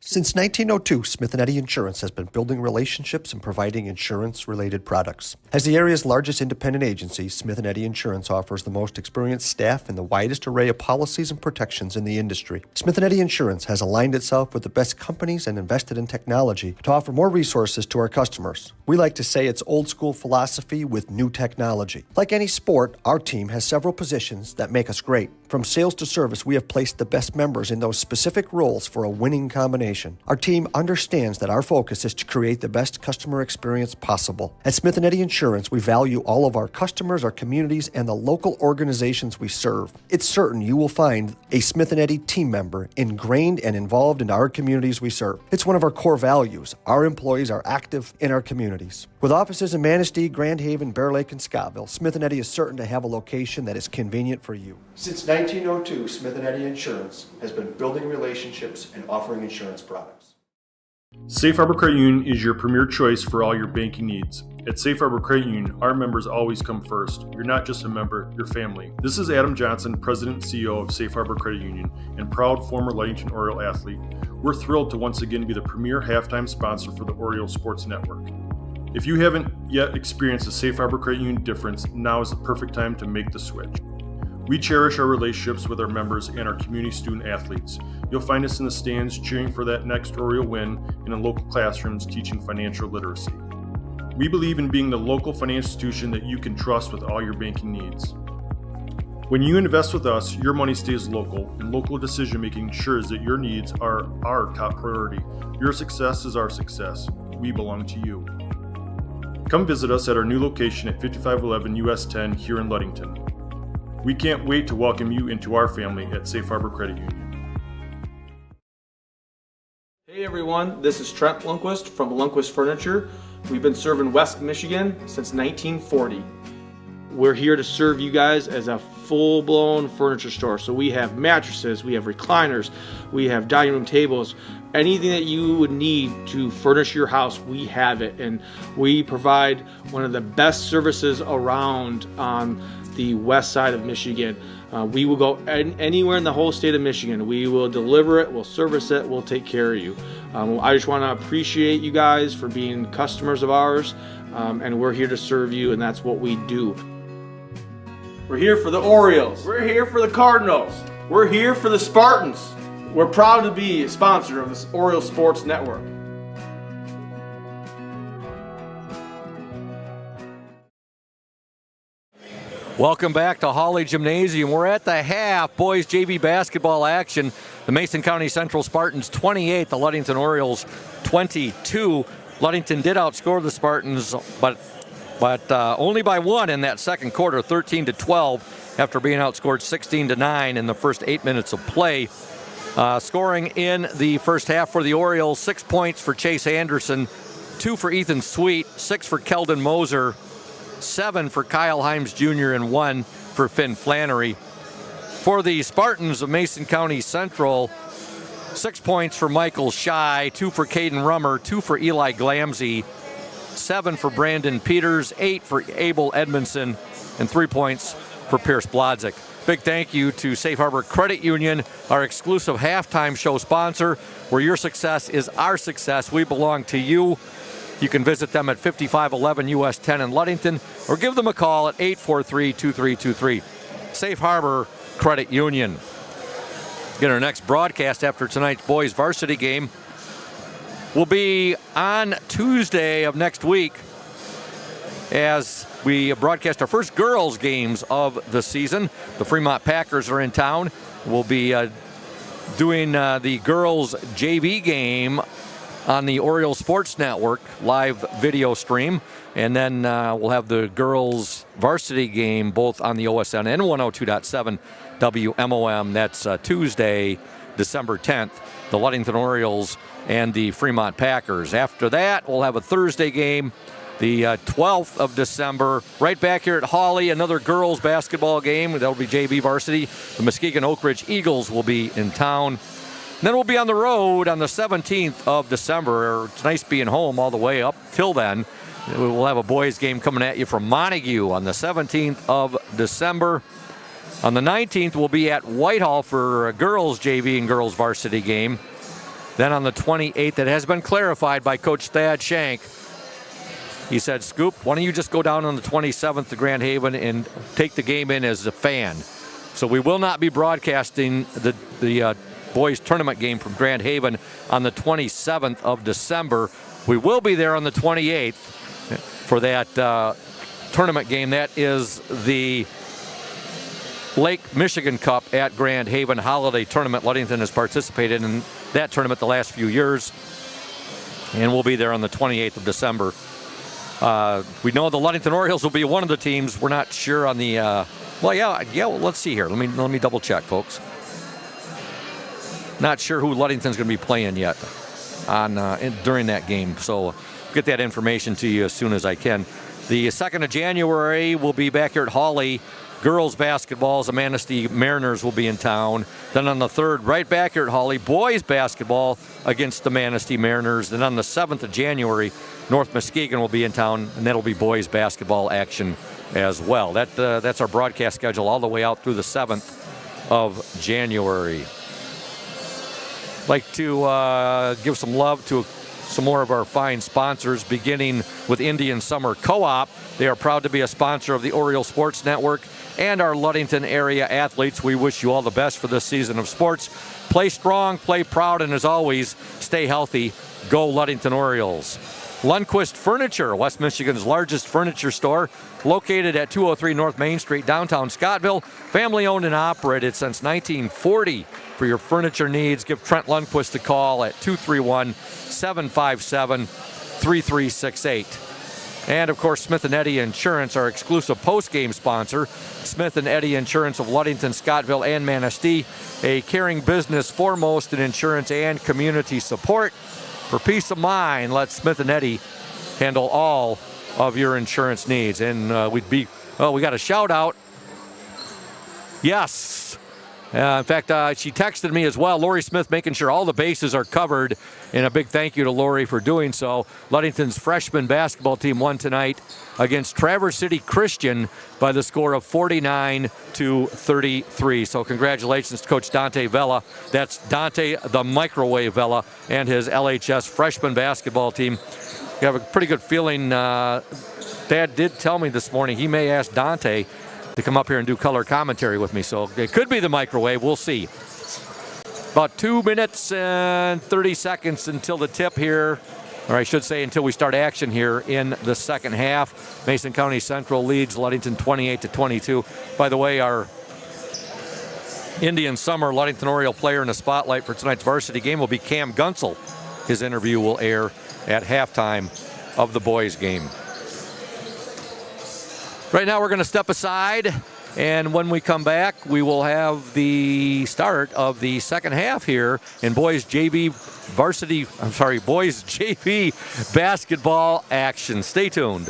Since 1902, Smith & Eddy Insurance has been building relationships and providing insurance-related products. As the area's largest independent agency, Smith & Eddy Insurance offers the most experienced staff and the widest array of policies and protections in the industry. Smith & Eddy Insurance has aligned itself with the best companies and invested in technology to offer more resources to our customers. We like to say it's old-school philosophy with new technology. Like any sport, our team has several positions that make us great. From sales to service, we have placed the best members in those specific roles for a winning combination. Our team understands that our focus is to create the best customer experience possible. At Smith & Eddy Insurance, we value all of our customers, our communities, and the local organizations we serve. It's certain you will find a Smith & Eddy team member ingrained and involved in our communities we serve. It's one of our core values. Our employees are active in our communities. With offices in Manistee, Grand Haven, Bear Lake, and Scottville, Smith & Eddy is certain to have a location that is convenient for you. Since 1902, Smith & Eddy Insurance has been building relationships and offering insurance products. Safe Harbor Credit Union is your premier choice for all your banking needs. At Safe Harbor Credit Union, our members always come first. You're not just a member, you're family. This is Adam Johnson, President and CEO of Safe Harbor Credit Union and proud former Ludington Oriole athlete. We're thrilled to once again be the premier halftime sponsor for the Oriole Sports Network. If you haven't yet experienced the Safe Harbor Credit Union difference, now is the perfect time to make the switch. We cherish our relationships with our members and our community student athletes. You'll find us in the stands cheering for that next Oriole win and in local classrooms teaching financial literacy. We believe in being the local financial institution that you can trust with all your banking needs. When you invest with us, your money stays local, and local decision-making ensures that your needs are our top priority. Your success is our success. We belong to you. Come visit us at our new location at 5511 US 10 here in Ludington. We can't wait to welcome you into our family at Safe Harbor Credit Union. Hey everyone, this is Trent Lundquist from Lundquist Furniture. We've been serving West Michigan since 1940. We're here to serve you guys as a full-blown furniture store. So we have mattresses, we have recliners, we have dining room tables, anything that you would need to furnish your house, we have it. And we provide one of the best services around on the west side of Michigan. We will go anywhere in the whole state of Michigan. We will deliver it, we'll service it, we'll take care of you. I just want to appreciate you guys for being customers of ours, and we're here to serve you, and that's what we do. We're here for the Orioles. We're here for the Cardinals. We're here for the Spartans. We're proud to be a sponsor of this Oriole Sports Network. Welcome back to Hawley Gymnasium. We're at the half. Boys JV basketball action. The Mason County Central Spartans 28, the Ludington Orioles 22. Ludington did outscore the Spartans, but only by one in that second quarter, 13-12, after being outscored 16-9 in the first 8 minutes of play. Scoring in the first half for the Orioles, 6 points for Chase Anderson, 2 for Ethan Sweet, 6 for Keldon Moser, 7 for Kyle Himes Jr., and 1 for Finn Flannery. For the Spartans of Mason County Central, 6 points for Michael Shy, 2 for Caden Rummer, 2 for Eli Glamsey, 7 for Brandon Peters, 8 for Abel Edmondson, and 3 points for Pierce Blodzik. Big thank you to Safe Harbor Credit Union, our exclusive halftime show sponsor, where your success is our success. We belong to you. You can visit them at 5511 US 10 in Ludington, or give them a call at 843-2323. Safe Harbor Credit Union. Get our next broadcast after tonight's boys varsity game will be on Tuesday of next week, as we broadcast our first girls games of the season. The Fremont Packers are in town. We'll be doing the girls JV game on the Oriole Sports Network live video stream. And then we'll have the girls varsity game both on the OSN and 102.7 WMOM. That's Tuesday, December 10th, the Ludington Orioles and the Fremont Packers. After that, we'll have a Thursday game, the 12th of December, right back here at Hawley, another girls basketball game. That'll be JV Varsity. The Muskegon Oak Ridge Eagles will be in town. And then we'll be on the road on the 17th of December. It's nice being home all the way up till then. We'll have a boys game coming at you from Montague on the 17th of December. On the 19th, we'll be at Whitehall for a girls JV and girls varsity game. Then on the 28th, it has been clarified by Coach Thad Shank. He said, Scoop, why don't you just go down on the 27th to Grand Haven and take the game in as a fan? So we will not be broadcasting the boys tournament game from Grand Haven on the 27th of December. We will be there on the 28th for that tournament game. That is the Lake Michigan Cup at Grand Haven Holiday Tournament. Ludington has participated in that tournament the last few years, and we'll be there on the 28th of December. We know the Ludington Orioles will be one of the teams. We're not sure on the. Well, let's see here. Let me double check, folks. Not sure who Ludington's going to be playing yet during that game. So get that information to you as soon as I can. The 2nd of January, we'll be back here at Hawley. Girls basketball, the Manistee Mariners will be in town. Then on the 3rd, right back here at Hawley, boys basketball against the Manistee Mariners. Then on the 7th of January, North Muskegon will be in town, and that'll be boys basketball action as well. That's our broadcast schedule all the way out through the 7th of January. Like to give some love to some more of our fine sponsors, beginning with Indian Summer Co-op. They are proud to be a sponsor of the Oriole Sports Network and our Ludington area athletes. We wish you all the best for this season of sports. Play strong, play proud, and as always, stay healthy. Go Ludington Orioles. Lundquist Furniture, West Michigan's largest furniture store, located at 203 North Main Street, downtown Scottville. Family owned and operated since 1940. For your furniture needs, give Trent Lundquist a call at 231-757-3368. And, of course, Smith & Eddy Insurance, our exclusive post-game sponsor. Smith & Eddy Insurance of Ludington, Scottville, and Manistee, a caring business foremost in insurance and community support. For peace of mind, let Smith & Eddy handle all of your insurance needs. And we got a shout-out. Yes. In fact, she texted me as well. Lori Smith making sure all the bases are covered. And a big thank you to Lori for doing so. Ludington's freshman basketball team won tonight against Traverse City Christian by the score of 49-33. So congratulations to Coach Dante Vella. That's Dante the Microwave Vella and his LHS freshman basketball team. You have a pretty good feeling. Dad did tell me this morning he may ask Dante to come up here and do color commentary with me. So it could be the microwave. We'll see. About 2 minutes and 30 seconds until the tip here, or I should say until we start action here in the second half. Mason County Central leads Ludington 28-22. By the way, our Indian Summer Ludington Oriole player in the spotlight for tonight's varsity game will be Cam Gunsel. His interview will air at halftime of the boys' game. Right now we're going to step aside, and when we come back, we will have the start of the second half here in boys JV basketball action. Stay tuned.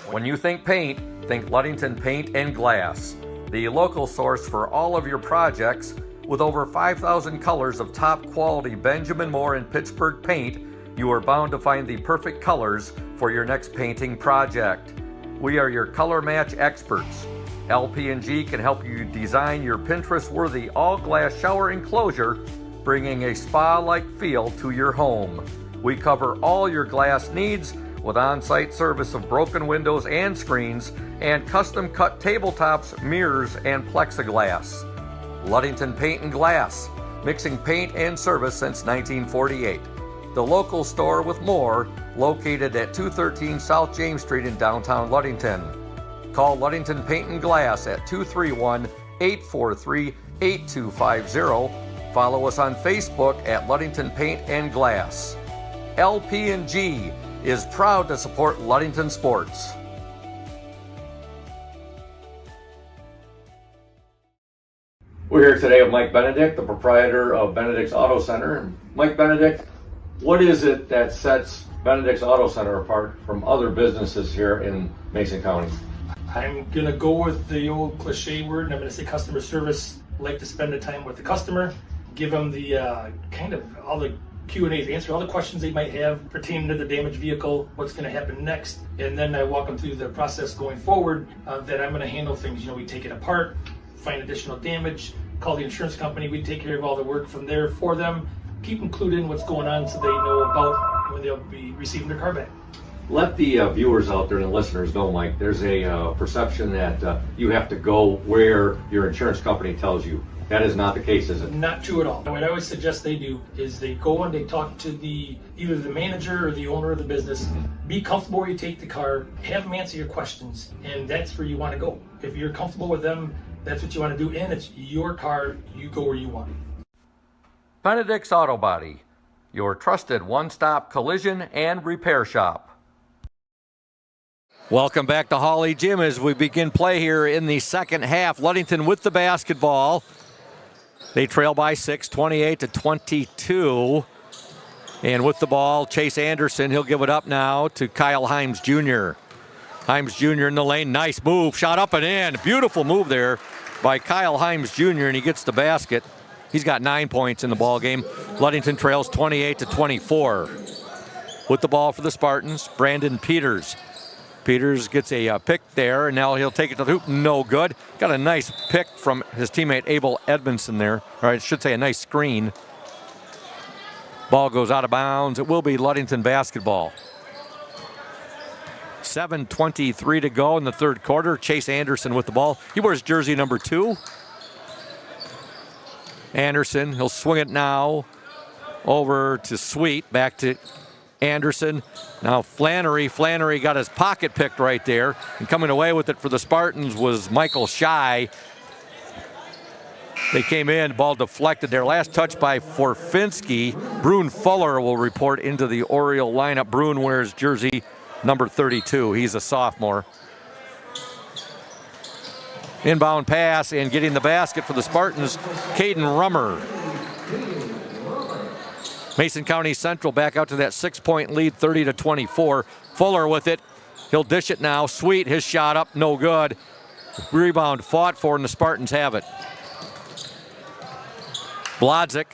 When you think paint, think Ludington Paint and Glass, the local source for all of your projects. With over 5,000 colors of top quality Benjamin Moore and Pittsburgh paint, you are bound to find the perfect colors for your next painting project. We are your color match experts. LP&G can help you design your Pinterest-worthy all-glass shower enclosure, bringing a spa-like feel to your home. We cover all your glass needs with on-site service of broken windows and screens and custom-cut tabletops, mirrors, and plexiglass. Ludington Paint and Glass, mixing paint and service since 1948. The local store with more, located at 213 South James Street in downtown Ludington. Call Ludington Paint and Glass at 231-843-8250. follow us on Facebook at Ludington Paint and Glass. LP&G is proud to support Ludington sports. We're here today with Mike Benedict, the proprietor of Benedict's Auto Center. Mike Benedict, what is it that sets Benedict's Auto Center apart from other businesses here in Mason County? I'm gonna go with the old cliche word, and I'm gonna say customer service. Like to spend the time with the customer, give them the kind of all the Q&As, answer all the questions they might have pertaining to the damaged vehicle, what's gonna happen next, and then I walk them through the process going forward that I'm gonna handle things. You know, we take it apart, find additional damage, call the insurance company, we take care of all the work from there for them, keep them clued in what's going on so they know about when they'll be receiving their car back. Let the viewers out there and the listeners know, Mike, there's a perception that you have to go where your insurance company tells you. That is not the case, is it? Not true at all. What I always suggest they do is they go and they talk to either the manager or the owner of the business. Be comfortable where you take the car, have them answer your questions, and that's where you want to go. If you're comfortable with them, that's what you want to do, and it's your car, you go where you want. Benedict's Auto Body, your trusted one-stop collision and repair shop. Welcome back to Hawley Gym as we begin play here in the second half. Ludington with the basketball. They trail by 6, 28-22. And with the ball, Chase Anderson, he'll give it up now to Kyle Himes Jr. Himes Jr. in the lane, nice move, shot up and in. Beautiful move there by Kyle Himes Jr. and he gets the basket. He's got 9 points in the ball game. Ludington trails 28-24. With the ball for the Spartans, Brandon Peters. Peters gets a pick there, and now he'll take it to the hoop. No good. Got a nice pick from his teammate Abel Edmondson there. Or I should say a nice screen. Ball goes out of bounds. It will be Ludington basketball. 7:23 to go in the third quarter. Chase Anderson with the ball. He wears jersey number 2. Anderson, he'll swing it now over to Sweet. Back to Anderson. Now Flannery got his pocket picked right there. And coming away with it for the Spartans was Michael Shy. They came in, ball deflected there. Last touch by Forfinski. Brune Fuller will report into the Oriole lineup. Brune wears jersey number 32. He's a sophomore. Inbound pass and getting the basket for the Spartans, Caden Rummer. Mason County Central back out to that 6-point lead, 30-24. Fuller with it. He'll dish it now. Sweet, his shot up, no good. Rebound fought for, and the Spartans have it. Blodzik,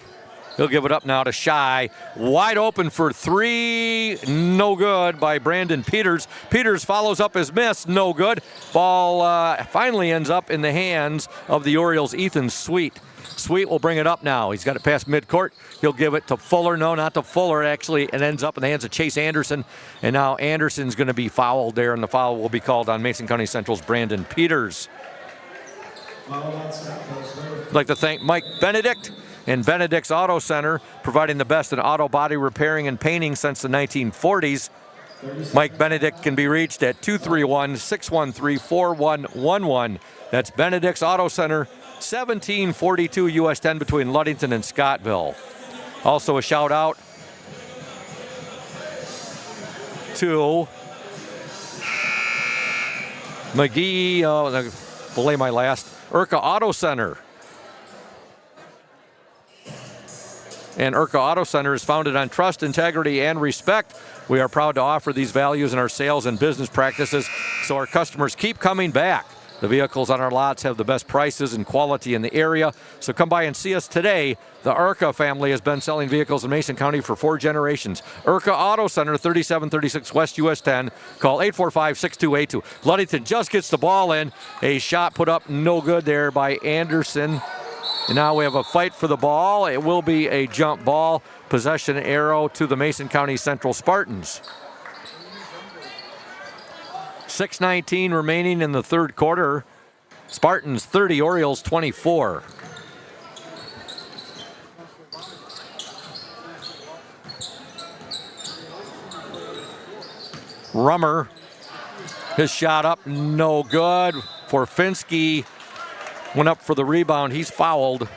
he'll give it up now to Shy. Wide open for 3, no good by Brandon Peters. Peters follows up his miss, no good. Ball finally ends up in the hands of the Orioles' Ethan Sweet. Sweet will bring it up now. He's got it past midcourt. He'll give it to Fuller. No, not to Fuller. Actually, it ends up in the hands of Chase Anderson. And now Anderson's going to be fouled there, and the foul will be called on Mason County Central's Brandon Peters. I'd like to thank Mike Benedict and Benedict's Auto Center, providing the best in auto body repairing and painting since the 1940s. Mike Benedict can be reached at 231-613-4111. That's Benedict's Auto Center, 1742 US 10 between Ludington and Scottville. Also a shout out to McGee, belay my last, Urca Auto Center. And Urca Auto Center is founded on trust, integrity, and respect. We are proud to offer these values in our sales and business practices so our customers keep coming back. The vehicles on our lots have the best prices and quality in the area, so come by and see us today. The Urca family has been selling vehicles in Mason County for 4 generations. Urca Auto Center, 3736 West US 10. Call 845-6282. Ludington just gets the ball in. A shot put up, no good there by Anderson. And now we have a fight for the ball. It will be a jump ball. Possession arrow to the Mason County Central Spartans. 6:19 remaining in the third quarter. Spartans 30, Orioles 24. Rummer, his shot up, no good. Forfinski went up for the rebound. He's fouled.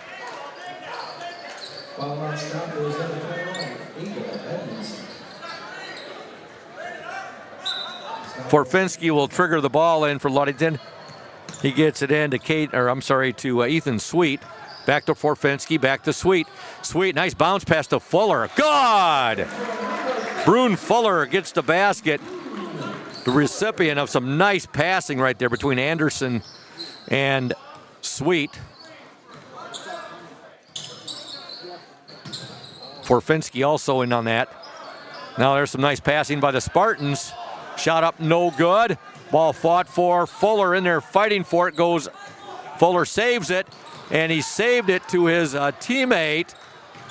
Foul on Scott goes number 21, Abel Edmondson. Forfinski will trigger the ball in for Ludington. He gets it in to Ethan Sweet. Back to Forfinski, back to Sweet. Sweet, nice bounce pass to Fuller. Good! Brune Fuller gets the basket. The recipient of some nice passing right there between Anderson and Sweet. Forfinski also in on that. Now there's some nice passing by the Spartans. Shot up, no good. Ball fought for. Fuller in there fighting for it. Goes. Fuller saves it, and he saved it to his teammate,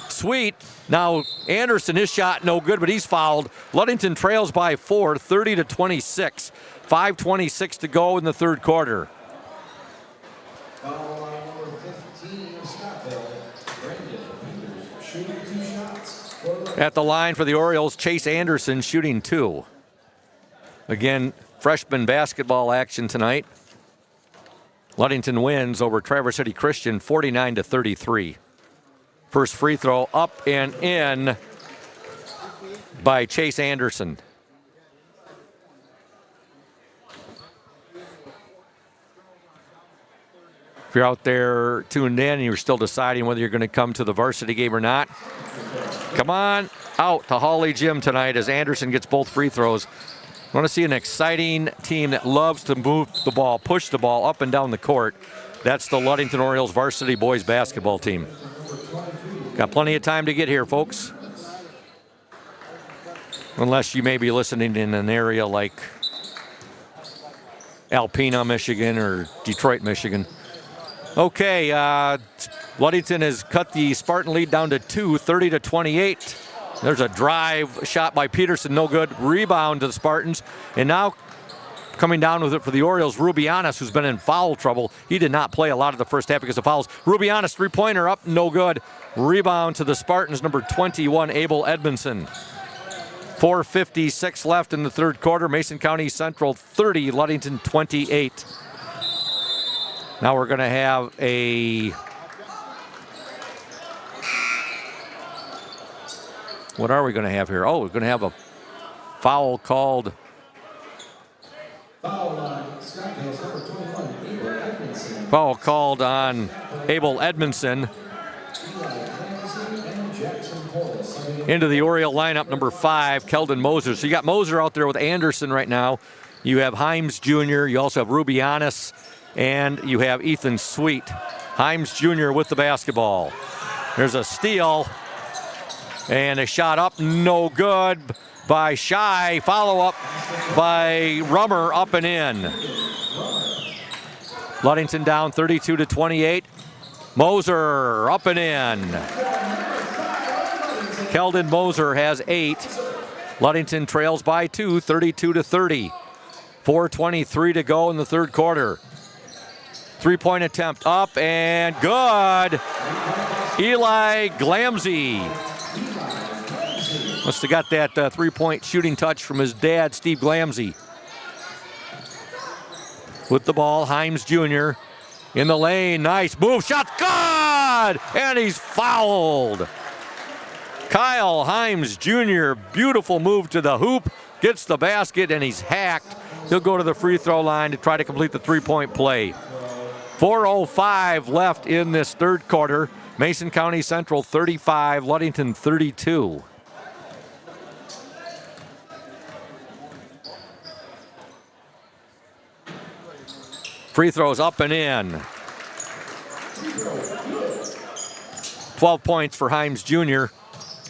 Sweet. Now Anderson, his shot no good, but he's fouled. Ludington trails by 4, 30-26. 5:26 to go in the third quarter. Foul on number 15, Scottville, Brandon Peters, shooting 2 shots. At the line for the Orioles, Chase Anderson shooting 2. Again, freshman basketball action tonight. Ludington wins over Traverse City Christian 49-33. First free throw up and in by Chase Anderson. If you're out there tuned in and you're still deciding whether you're going to come to the varsity game or not, come on out to Hawley Gym tonight as Anderson gets both free throws. I want to see an exciting team that loves to move the ball, push the ball up and down the court. That's the Ludington Orioles varsity boys basketball team. Got plenty of time to get here, folks. Unless you may be listening in an area like Alpena, Michigan, or Detroit, Michigan. Okay, Ludington has cut the Spartan lead down to 2, 30-28. There's a drive shot by Peterson, no good. Rebound to the Spartans. And now coming down with it for the Orioles, Rubianis, who's been in foul trouble. He did not play a lot of the first half because of fouls. Rubianis, three-pointer up, no good. Rebound to the Spartans, number 21, Abel Edmondson. 4:56 left in the third quarter. Mason County Central 30, Ludington 28. Now we're going to have a... What are we going to have here? Oh, we're going to have a foul called. Foul on Scottville's number 21, Abel Edmondson. Foul called on Abel Edmondson. Into the Oriole lineup, number 5, Keldon Moser. So you got Moser out there with Anderson right now. You have Himes Jr., you also have Rubianis, and you have Ethan Sweet. Himes Jr. with the basketball. There's a steal, and a shot up, no good by Shy. Follow-up by Rummer, up and in. Ludington down 32-28. Moser, up and in. Keldon Moser has 8. Ludington trails by 2, 32-30. 4:23 to go in the third quarter. Three-point attempt up and good. Eli Glamsey must have got that three-point shooting touch from his dad, Steve Glamsey. With the ball, Himes Jr. in the lane. Nice move. Shot good! And he's fouled. Kyle Himes Jr., beautiful move to the hoop, gets the basket, and he's hacked. He'll go to the free throw line to try to complete the three-point play. 4:05 left in this third quarter. Mason County Central 35, Ludington 32. Free throws up and in. 12 points for Himes Jr.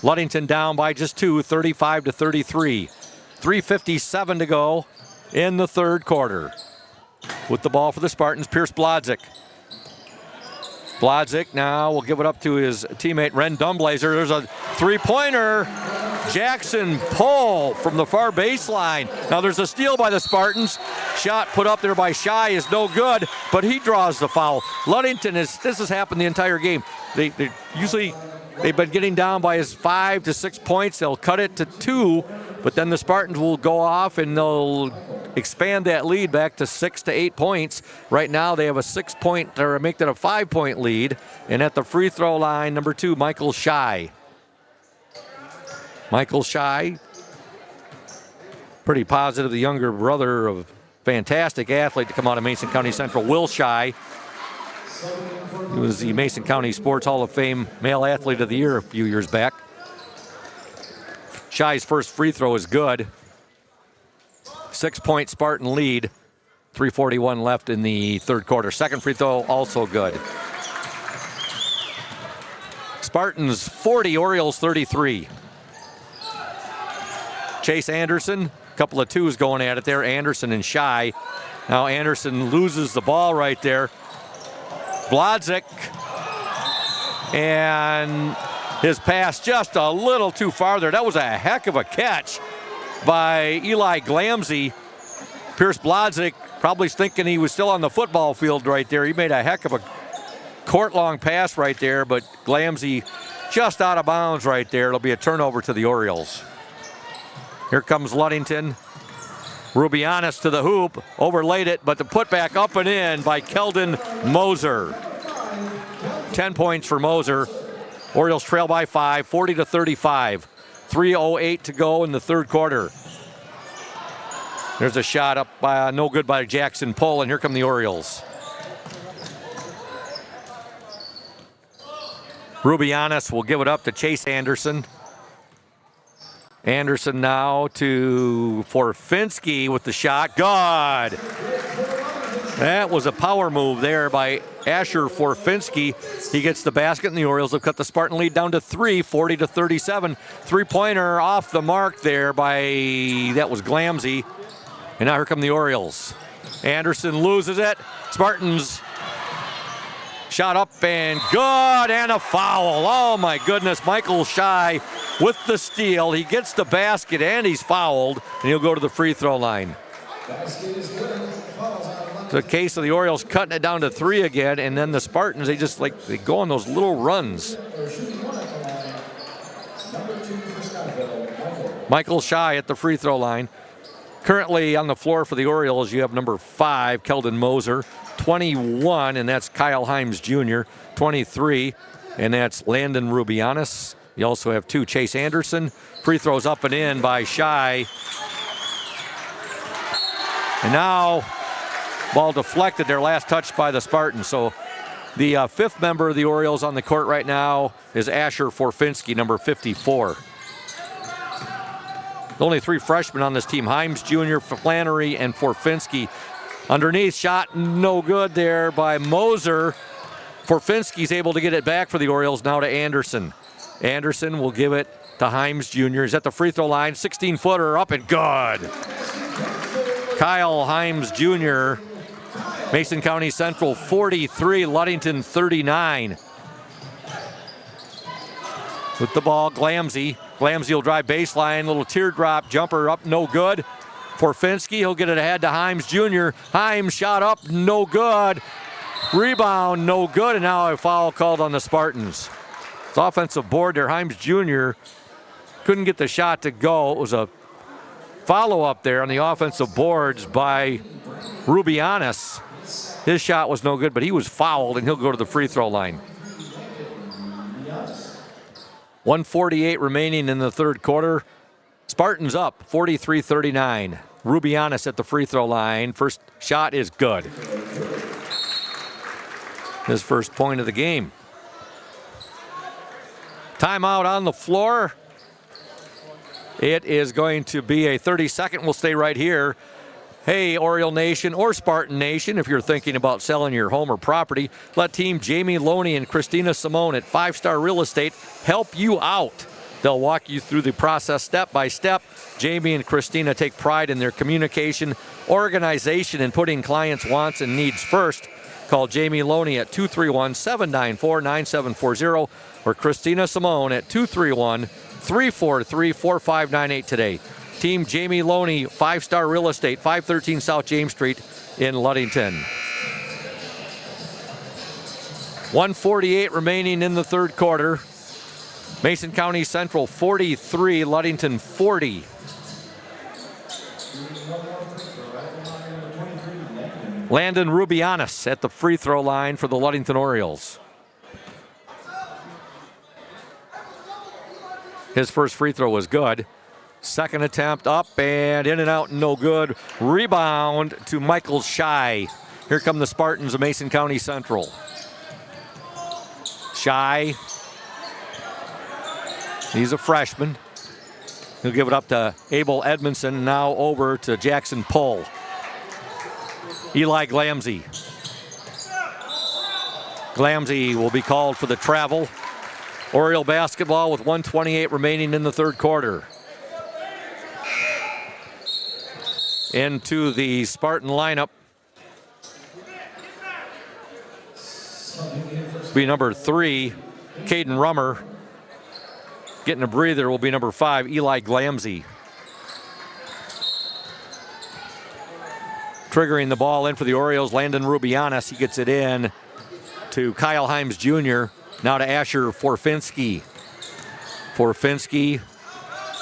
Ludington down by just 2, 35-33. 3:57 to go in the third quarter. With the ball for the Spartans, Pierce Blodzik. Blodzik now will give it up to his teammate, Ren Dumblazer. There's a three-pointer. Jackson Pohl from the far baseline. Now there's a steal by the Spartans. Shot put up there by Shy is no good, but he draws the foul. Ludington, this has happened the entire game. They've been getting down by 5 to 6 points. They'll cut it to 2. But then the Spartans will go off and they'll expand that lead back to 6 to 8 points. Right now they have a 6-point, or make that a 5-point lead. And at the free throw line, number 2, Michael Shy. Michael Shy, pretty positive, the younger brother of fantastic athlete to come out of Mason County Central, Will Shy. He was the Mason County Sports Hall of Fame Male Athlete of the Year a few years back. Shy's first free throw is good. 6-point Spartan lead. 3:41 left in the third quarter. Second free throw also good. Spartans 40, Orioles 33. Chase Anderson, a couple of twos going at it there, Anderson and Shy. Now Anderson loses the ball right there. Blodzik, and his pass just a little too far there. That was a heck of a catch by Eli Glamsey. Pierce Blodzik probably thinking he was still on the football field right there. He made a heck of a court-long pass right there, but Glamsey just out of bounds right there. It'll be a turnover to the Orioles. Here comes Ludington. Rubianis to the hoop, overlaid it, but the putback up and in by Keldon Moser. 10 points for Moser. Orioles trail by 5, 40 to 35. 3:08 to go in the third quarter. There's a shot up by no good by Jackson Pohl, and here come the Orioles. Rubianis will give it up to Chase Anderson. Anderson now to Forfinski with the shot. Good. That was a power move there by Asher Forfinski. He gets the basket, and the Orioles have cut the Spartan lead down to 3, 40 to 37. Three-pointer off the mark there by, that was Glamsey. And now here come the Orioles. Anderson loses it. Spartans shot up and good, and a foul. Oh my goodness, Michael Shy with the steal. He gets the basket and he's fouled, and he'll go to the free throw line. It's a case of the Orioles cutting it down to 3 again, and then the Spartans, they go on those little runs. Michael Shy at the free throw line. Currently on the floor for the Orioles, you have number 5, Keldon Moser. 21, and that's Kyle Himes Jr. 23, and that's Landon Rubianis. You also have 2, Chase Anderson. Free throws up and in by Shy. And now, ball deflected, their last touch by the Spartans. So the 5th member of the Orioles on the court right now is Asher Forfinski, number 54. Only 3 freshmen on this team, Himes Jr., Flannery, and Forfinski. Underneath, shot no good there by Moser. Forfinski's able to get it back for the Orioles now to Anderson. Anderson will give it to Himes Jr. He's at the free throw line, 16-footer up and good. Kyle Himes Jr., Mason County Central 43, Ludington 39. With the ball, Glamsey. Glamsey will drive baseline, little teardrop jumper up, no good. Forfinski, he'll get it ahead to Himes Jr. Himes shot up, no good. Rebound, no good, and now a foul called on the Spartans. It's offensive board there. Himes Jr. couldn't get the shot to go. It was a follow-up there on the offensive boards by Rubianis. His shot was no good, but he was fouled, and he'll go to the free throw line. 1:48 remaining in the third quarter. Spartans up 43-39. Rubianis at the free throw line. First shot is good. His first point of the game. Timeout on the floor. It is going to be a 30-second. We'll stay right here. Hey, Oriole Nation or Spartan Nation, if you're thinking about selling your home or property, let Team Jamie Loney and Christina Simone at 5 Star Real Estate help you out. They'll walk you through the process step by step. Jamie and Christina take pride in their communication, organization, and putting clients' wants and needs first. Call Jamie Loney at 231-794-9740 or Christina Simone at 231-343-4598 today. Team Jamie Loney, 5 Star Real Estate, 513 South James Street in Ludington. 1:48 remaining in the third quarter. Mason County Central 43, Ludington 40. Landon Rubianis at the free throw line for the Ludington Orioles. His first free throw was good. Second attempt up and in and out, no good. Rebound to Michael Shy. Here come the Spartans of Mason County Central. Shy. He's a freshman. He'll give it up to Abel Edmondson, now over to Jackson Pohl. Eli Glamsey. Glamsey will be called for the travel. Oriole basketball with 1:28 remaining in the third quarter. Into the Spartan lineup. Be number 3, Caden Rummer. Getting a breather will be number 5, Eli Glamsey. Triggering the ball in for the Orioles, Landon Rubianis. He gets it in to Kyle Himes Jr. Now to Asher Forfinski. Forfinski.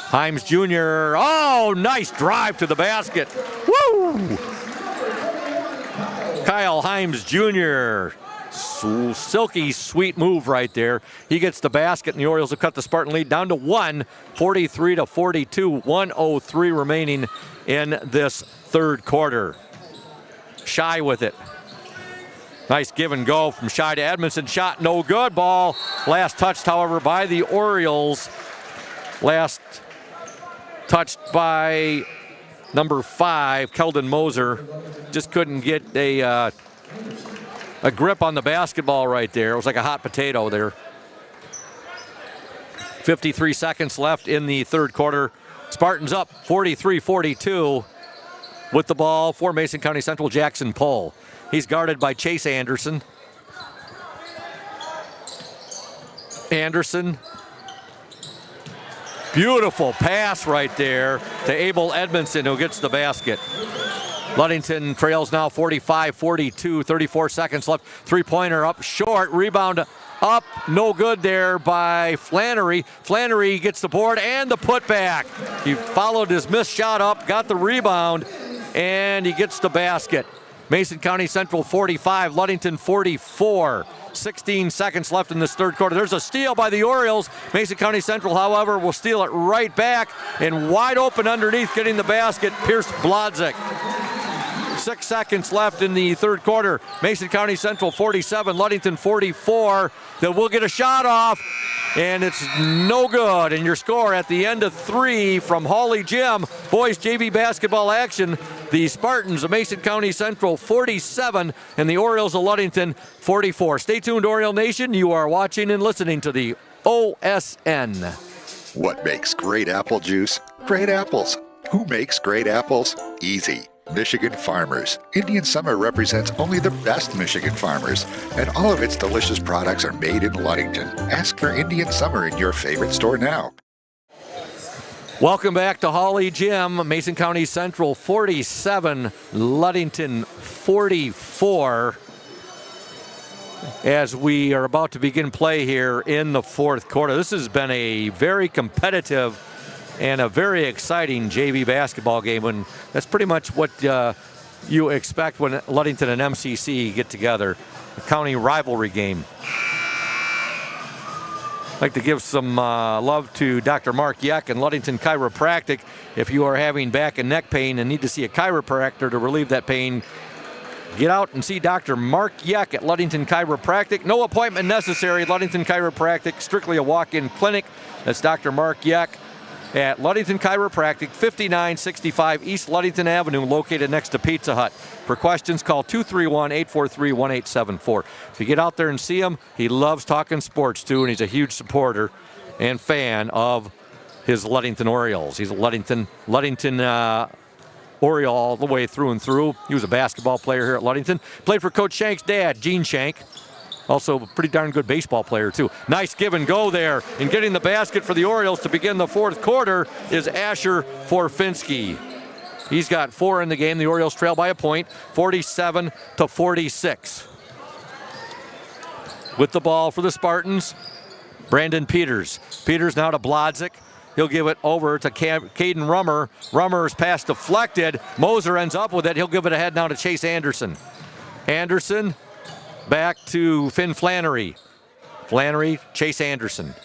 Himes Jr. Oh, nice drive to the basket. Woo! Kyle Himes Jr. Silky sweet move right there. He gets the basket, and the Orioles have cut the Spartan lead down to 1, 43-42. 1:03 remaining in this third quarter. Shy with it. Nice give and go from Shy to Edmondson. Shot no good. Ball last touched, however, by the Orioles. Last touched by number 5, Keldon Moser. Just couldn't get a grip on the basketball right there. It was like a hot potato there. 53 seconds left in the third quarter. Spartans up 43-42 with the ball for Mason County Central, Jackson Pohl. He's guarded by Chase Anderson. Anderson. Beautiful pass right there to Abel Edmondson, who gets the basket. Ludington trails now 45-42, 34 seconds left. Three-pointer up short, rebound up, no good there by Flannery. Flannery gets the board and the putback. He followed his missed shot up, got the rebound, and he gets the basket. Mason County Central 45, Ludington 44. 16 seconds left in this third quarter. There's a steal by the Orioles. Mason County Central, however, will steal it right back, and wide open underneath getting the basket, Pierce Blodzik. 6 seconds left in the third quarter. Mason County Central 47, Ludington 44. That will get a shot off, and it's no good. And your score at the end of 3 from Hawley Gym. Boys JV basketball action. The Spartans of Mason County Central 47 and the Orioles of Ludington 44. Stay tuned, Oriole Nation. You are watching and listening to the OSN. What makes great apple juice? Great apples. Who makes great apples? Easy. Michigan Farmers. Indian Summer represents only the best Michigan farmers, and all of its delicious products are made in Ludington. Ask for Indian Summer in your favorite store now. Welcome back to Hawley Gym. Mason County Central 47, Ludington 44. As we are about to begin play here in the fourth quarter. This has been a very competitive and a very exciting JV basketball game, and that's pretty much what you expect when Ludington and MCC get together, a county rivalry game. I'd like to give some love to Dr. Mark Yeck and Ludington Chiropractic. If you are having back and neck pain and need to see a chiropractor to relieve that pain, get out and see Dr. Mark Yeck at Ludington Chiropractic. No appointment necessary. Ludington Chiropractic, strictly a walk-in clinic. That's Dr. Mark Yeck at Ludington Chiropractic, 5965 East Ludington Avenue, located next to Pizza Hut. For questions, call 231-843-1874. If you get out there and see him, he loves talking sports too, and he's a huge supporter and fan of his Ludington Orioles. He's a Ludington Oriole all the way through and through. He was a basketball player here at Ludington. Played for Coach Shank's dad, Gene Shank. Also a pretty darn good baseball player, too. Nice give and go there. And getting the basket for the Orioles to begin the fourth quarter is Asher Forfinski. He's got 4 in the game. The Orioles trail by a point, 47-46. With the ball for the Spartans, Brandon Peters. Peters now to Blodzik. He'll give it over to Caden Rummer. Rummer's pass deflected. Moser ends up with it. He'll give it ahead now to Chase Anderson. Anderson back to Finn Flannery. Flannery, Chase Anderson.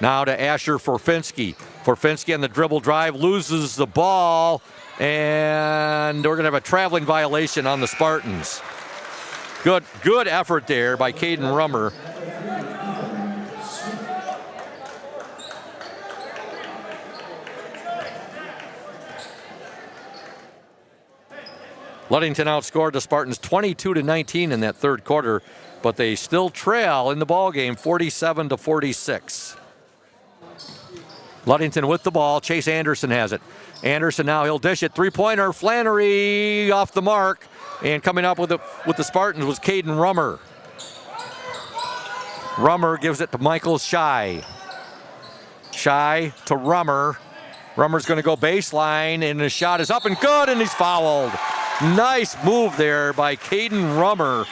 Now to Asher Forfinski. Forfinski on the dribble drive loses the ball, and we're going to have a traveling violation on the Spartans. Good effort there by Caden Rummer. Ludington outscored the Spartans 22-19 in that third quarter, but they still trail in the ballgame 47-46. Ludington with the ball. Chase Anderson has it. Anderson now, he'll dish it. Three-pointer. Flannery off the mark. And coming up with the Spartans was Caden Rummer. Rummer gives it to Michael Shy. Shy to Rummer. Rummer's going to go baseline, and the shot is up and good, and he's fouled. Nice move there by Caden Rummer.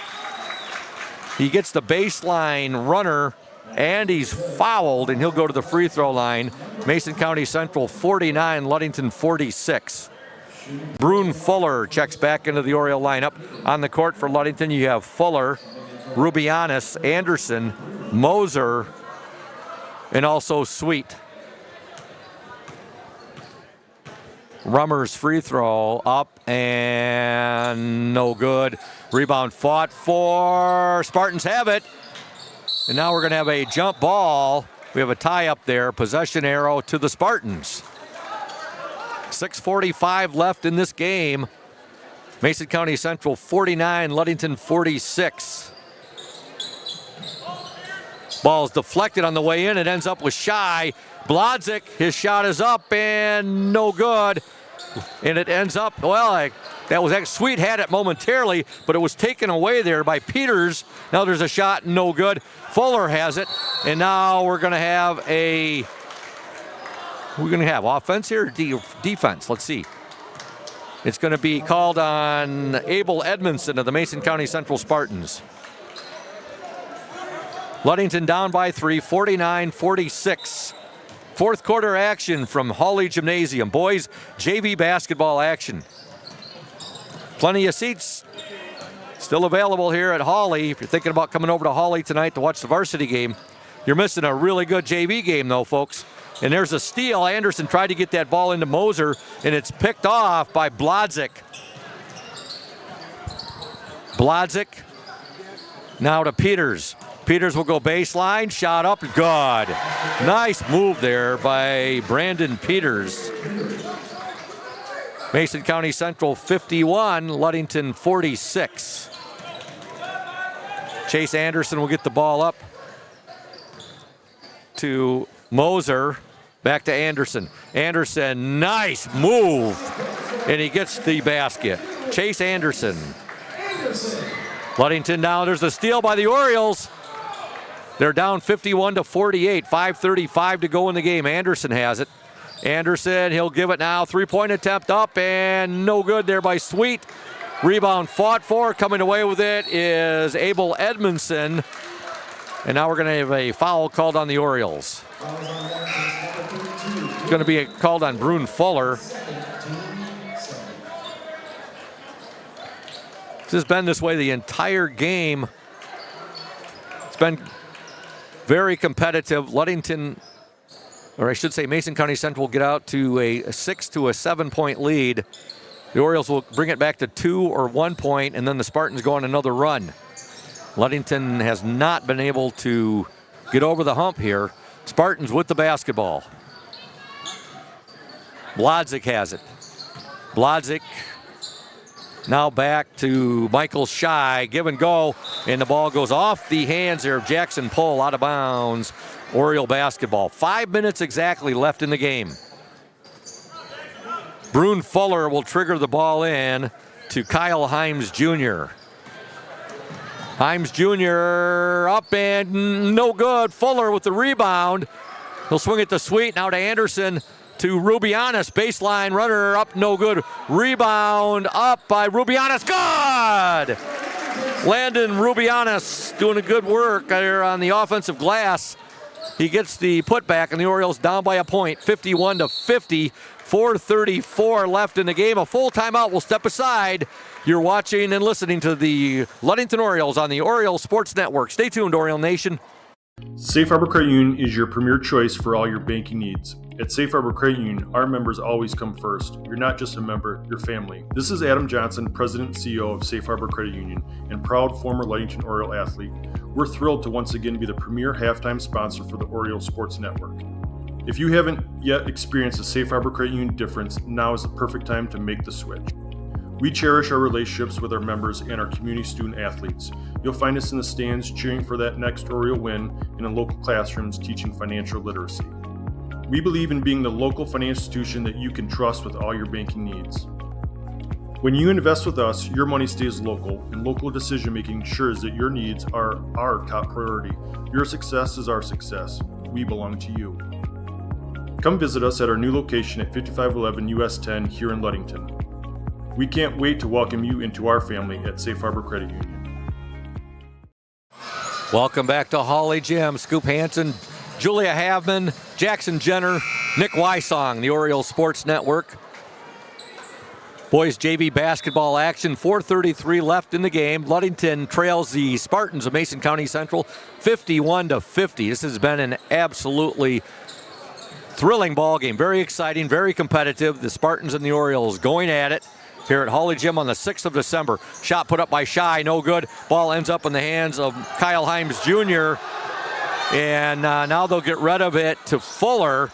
He gets the baseline runner, and he's fouled, and he'll go to the free throw line. Mason County Central 49, Ludington 46. Brune Fuller checks back into the Oriole lineup. On the court for Ludington, you have Fuller, Rubianis, Anderson, Moser, and also Sweet. Rummer's free throw up and no good. Rebound fought for. Spartans have it. And now we're going to have a jump ball. We have a tie up there. Possession arrow to the Spartans. 6:45 left in this game. Mason County Central 49, Ludington 46. Ball's deflected on the way in. It ends up with Shy. Blodzik, his shot is up and no good. And it ends up, that was Sweet had it momentarily, but it was taken away there by Peters. Now there's a shot, no good. Fuller has it, and now we're going to have offense here or defense? Let's see. It's going to be called on Abel Edmondson of the Mason County Central Spartans. Ludington down by 3, 49-46. Fourth quarter action from Hawley Gymnasium. Boys, JV basketball action. Plenty of seats still available here at Hawley. If you're thinking about coming over to Hawley tonight to watch the varsity game, you're missing a really good JV game though, folks. And there's a steal. Anderson tried to get that ball into Moser, and it's picked off by Blodzik. Blodzik now to Peters. Peters will go baseline, shot up, good. Nice move there by Brandon Peters. Mason County Central 51, Ludington 46. Chase Anderson will get the ball up to Moser, back to Anderson. Anderson, nice move, and he gets the basket. Chase Anderson. Ludington now, there's a steal by the Orioles. They're down 51-48, 5:35 to go in the game. Anderson has it. Anderson, he'll give it now. Three-point attempt up and no good there by Sweet. Rebound fought for. Coming away with it is Abel Edmondson. And now we're going to have a foul called on the Orioles. It's going to be called on Brune Fuller. This has been this way the entire game. It's been very competitive. Ludington, or I should say Mason County Central will get out to a 6 to a 7-point lead. The Orioles will bring it back to 2 or 1 point, and then the Spartans go on another run. Ludington has not been able to get over the hump here. Spartans with the basketball. Blodzik has it. Blodzik now back to Michael Shy. Give and go, and the ball goes off the hands there of Jackson Pohl, out of bounds. Oriole basketball. 5 minutes exactly left in the game. Brune Fuller will trigger the ball in to Kyle Himes Jr. Himes Jr. up and no good. Fuller with the rebound. He'll swing it to Sweet. Now to Anderson. To Rubianis, baseline runner up, no good. Rebound up by Rubianis, good! Landon Rubianis doing a good work there on the offensive glass. He gets the putback, and the Orioles down by a point, 51-50. 4:34 left in the game. A full timeout will step aside. You're watching and listening to the Ludington Orioles on the Oriole Sports Network. Stay tuned, Oriole Nation. Safe Harbor Credit Union is your premier choice for all your banking needs. At Safe Harbor Credit Union, our members always come first. You're not just a member, you're family. This is Adam Johnson, President and CEO of Safe Harbor Credit Union and proud former Ludington Oriole athlete. We're thrilled to once again be the premier halftime sponsor for the Oriole Sports Network. If you haven't yet experienced the Safe Harbor Credit Union difference, now is the perfect time to make the switch. We cherish our relationships with our members and our community student athletes. You'll find us in the stands cheering for that next Oriole win and in local classrooms teaching financial literacy. We believe in being the local financial institution that you can trust with all your banking needs. When you invest with us, your money stays local, and local decision-making ensures that your needs are our top priority. Your success is our success. We belong to you. Come visit us at our new location at 5511 US 10 here in Ludington. We can't wait to welcome you into our family at Safe Harbor Credit Union. Welcome back to Hawley Gym. Scoop Hansen, Julia Havman, Jackson Jenner, Nick Wysong, the Oriole Sports Network. Boys JV basketball action, 4:33 left in the game. Ludington trails the Spartans of Mason County Central 51-50. This has been an absolutely thrilling ball game. Very exciting, very competitive. The Spartans and the Orioles going at it here at Hawley Gym on the 6th of December. Shot put up by Shy, no good. Ball ends up in the hands of Kyle Himes Jr. And now they'll get rid of it to Fuller,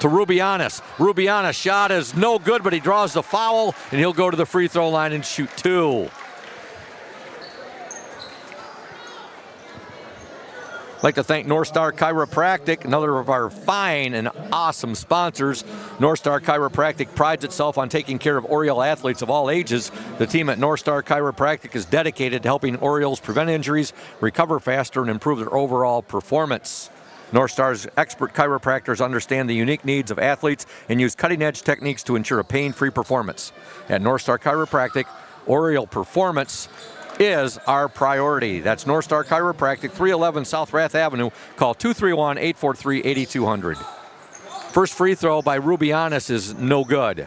to Rubianis. Rubianis' shot is no good, but he draws the foul, and he'll go to the free throw line and shoot two. I'd like to thank North Star Chiropractic, another of our fine and awesome sponsors. North Star Chiropractic prides itself on taking care of Oriole athletes of all ages. The team at North Star Chiropractic is dedicated to helping Orioles prevent injuries, recover faster, and improve their overall performance. North Star's expert chiropractors understand the unique needs of athletes and use cutting-edge techniques to ensure a pain-free performance. At North Star Chiropractic, Oriole performance is our priority. That's North Star Chiropractic, 311 South Rath Avenue. Call 231-843-8200. First free throw by Rubianis is no good.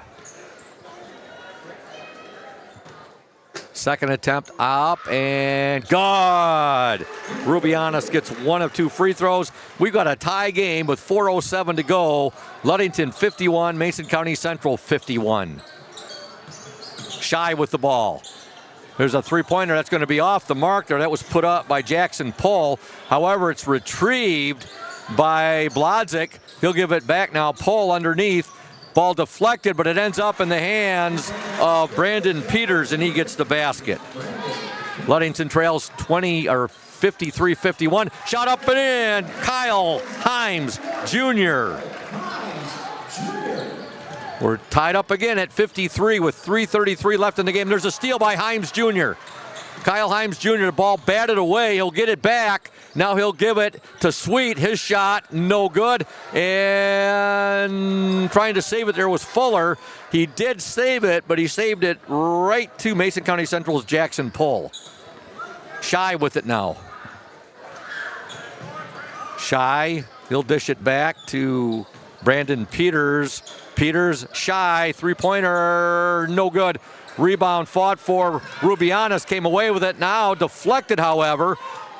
Second attempt up and good. Rubianis gets one of two free throws. We've got a tie game with 4:07 to go. Ludington 51, Mason County Central 51. Shy with the ball. There's a three-pointer that's going to be off the mark there. That was put up by Jackson Pohl. However, it's retrieved by Blodzik. He'll give it back now. Pohl underneath. Ball deflected, but it ends up in the hands of Brandon Peters, and he gets the basket. Ludington trails 53-51. Shot up and in. Kyle Himes Jr. We're tied up again at 53 with 3:33 left in the game. There's a steal by Himes Jr. Kyle Himes Jr., the ball batted away. He'll get it back. Now he'll give it to Sweet. His shot, no good. And trying to save it there was Fuller. He did save it, but he saved it right to Mason County Central's Jackson Pohl. Shy with it now. Shy, he'll dish it back to Brandon Peters. Peters, Shy, three-pointer, no good. Rebound fought for. Rubianis came away with it now, deflected, however.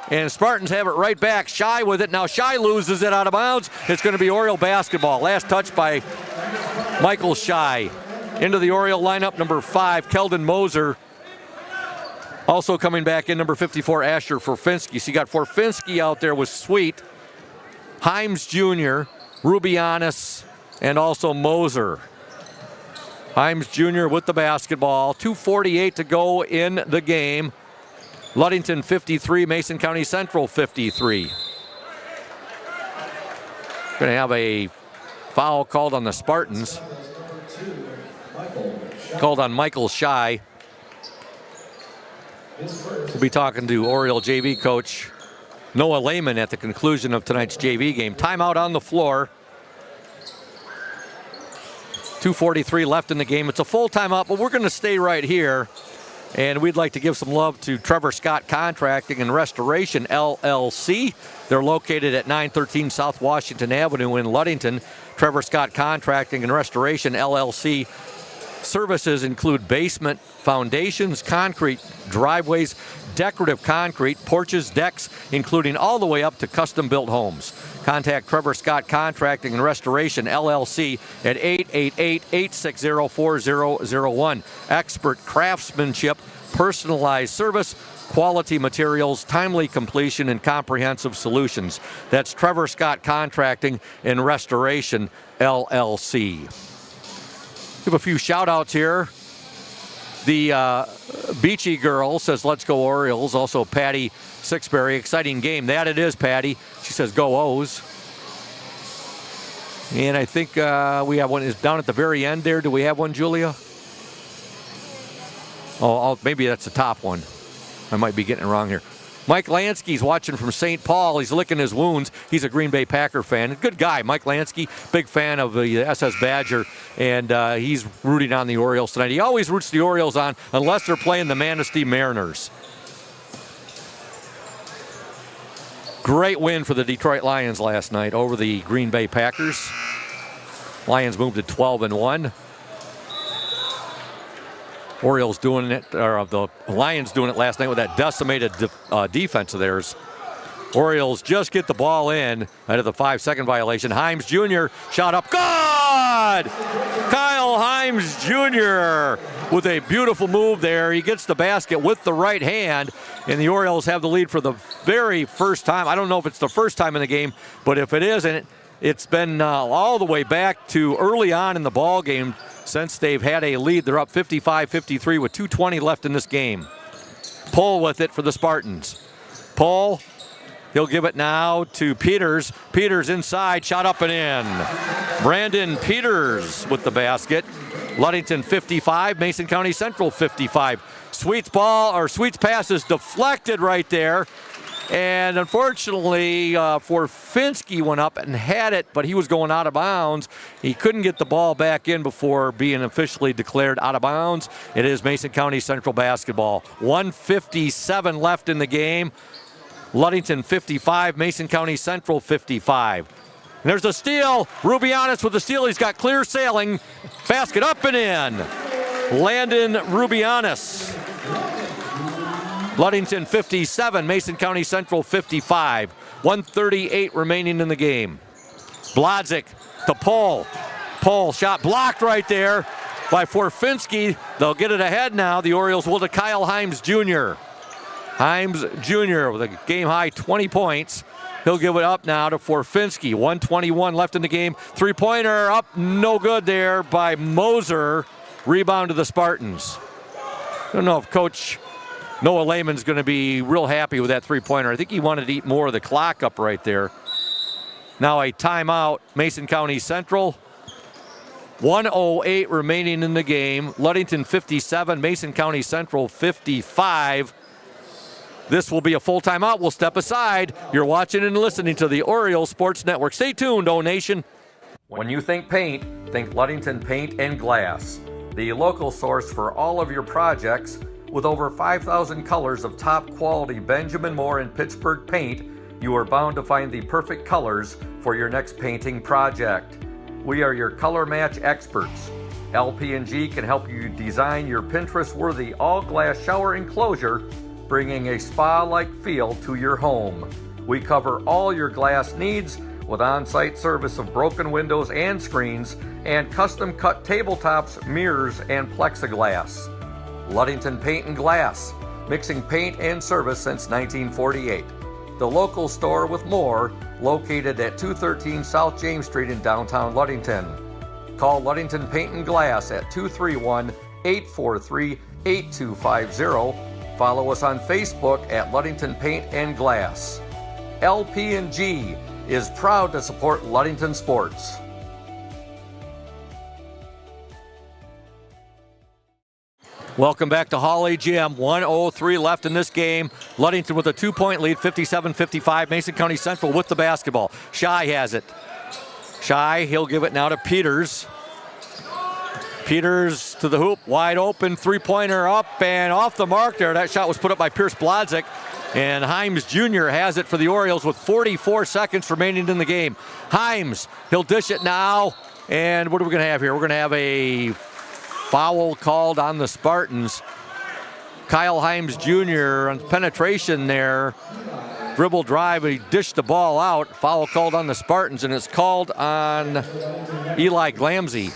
And Spartans have it right back. Shy with it. Now Shy loses it out of bounds. It's going to be Oriole basketball. Last touch by Michael Shy. Into the Oriole lineup, number 5, Keldon Moser. Also coming back in, number 54, Asher Forfinski. So you got Forfinski out there with Sweet, Himes Jr., Rubianis, and also Moser. Himes Jr. with the basketball. 2:48 to go in the game. Ludington 53, Mason County Central 53. Going to have a foul called on the Spartans. Called on Michael Shy. We'll be talking to Oriole JV coach Noah Lehman at the conclusion of tonight's JV game. Timeout on the floor. 2:43 left in the game. It's a full timeout, but we're going to stay right here And we'd like to give some love to Trevor Scott Contracting and Restoration, LLC. They're located at 913 South Washington Avenue in Ludington. Trevor Scott Contracting and Restoration, LLC. Services include basement foundations, concrete driveways, decorative concrete, porches, decks, including all the way up to custom-built homes. Contact Trevor Scott Contracting and Restoration, LLC at 888-860-4001. Expert craftsmanship, personalized service, quality materials, timely completion, and comprehensive solutions. That's Trevor Scott Contracting and Restoration, LLC. Give a few shout-outs here. The Beachy girl says, let's go Orioles. Also, Patty Sixberry, exciting game. That it is, Patty. She says, go O's. And I think we have one is down at the very end there. Do we have one, Julia? Oh, maybe that's the top one. I might be getting it wrong here. Mike Lansky's watching from St. Paul. He's licking his wounds. He's a Green Bay Packer fan. Good guy, Mike Lansky. Big fan of the SS Badger, and he's rooting on the Orioles tonight. He always roots the Orioles on unless they're playing the Manistee Mariners. Great win for the Detroit Lions last night over the Green Bay Packers. Lions moved to 12-1. Orioles doing it, or the Lions doing it last night with that decimated defense of theirs. Orioles just get the ball in out of the 5-second violation. Himes Jr. shot up. Good! Kyle Himes Jr. with a beautiful move there. He gets the basket with the right hand, and the Orioles have the lead for the very first time. I don't know if it's the first time in the game, but if it isn't, it's been all the way back to early on in the ball game since they've had a lead. They're up 55-53 with 2:20 left in this game. Pohl with it for the Spartans. Pohl, he'll give it now to Peters. Peters inside, shot up and in. Brandon Peters with the basket. Ludington 55, Mason County Central 55. Sweet's pass is deflected right there. And unfortunately, Forfinski went up and had it, but he was going out of bounds. He couldn't get the ball back in before being officially declared out of bounds. It is Mason County Central basketball. 1:57 left in the game. Ludington 55, Mason County Central 55. And there's a steal. Rubianis with the steal. He's got clear sailing. Basket up and in. Landon Rubianis. Ludington 57, Mason County Central 55. 1:38 remaining in the game. Blodzik to Pohl. Pohl shot blocked right there by Forfinski. They'll get it ahead now. The Orioles will to Kyle Himes Jr. Himes Jr. with a game-high 20 points. He'll give it up now to Forfinski. 1:21 left in the game. Three-pointer up, no good there by Moser. Rebound to the Spartans. I don't know if Coach Noah Lehman's going to be real happy with that three-pointer. I think he wanted to eat more of the clock up right there. Now a timeout, Mason County Central. 1:08 remaining in the game. Ludington 57, Mason County Central 55. This will be a full timeout. We'll step aside. You're watching and listening to the Orioles Sports Network. Stay tuned, O Nation. When you think paint, think Ludington Paint and Glass. The local source for all of your projects. With over 5,000 colors of top quality Benjamin Moore and Pittsburgh paint, you are bound to find the perfect colors for your next painting project. We are your color match experts. LP&G can help you design your Pinterest-worthy all-glass shower enclosure, bringing a spa-like feel to your home. We cover all your glass needs with on-site service of broken windows and screens and custom-cut tabletops, mirrors, and plexiglass. Ludington Paint and Glass, mixing paint and service since 1948. The local store with more, located at 213 South James Street in downtown Ludington. Call Ludington Paint and Glass at 231-843-8250. Follow us on Facebook at Ludington Paint and Glass. LP&G is proud to support Ludington sports. Welcome back to Hawley Gym. 1:03 left in this game. Ludington with a 2-point lead, 57-55. Mason County Central with the basketball. Shy has it. Shy, he'll give it now to Peters. Peters to the hoop, wide open, three-pointer up and off the mark there. That shot was put up by Pierce Blodzik, and Himes Jr. has it for the Orioles with 44 seconds remaining in the game. Himes, he'll dish it now, and what are we going to have here? We're going to have a foul called on the Spartans. Kyle Himes Jr. on penetration there. Dribble drive, he dished the ball out. Foul called on the Spartans, and it's called on Eli Glamsey.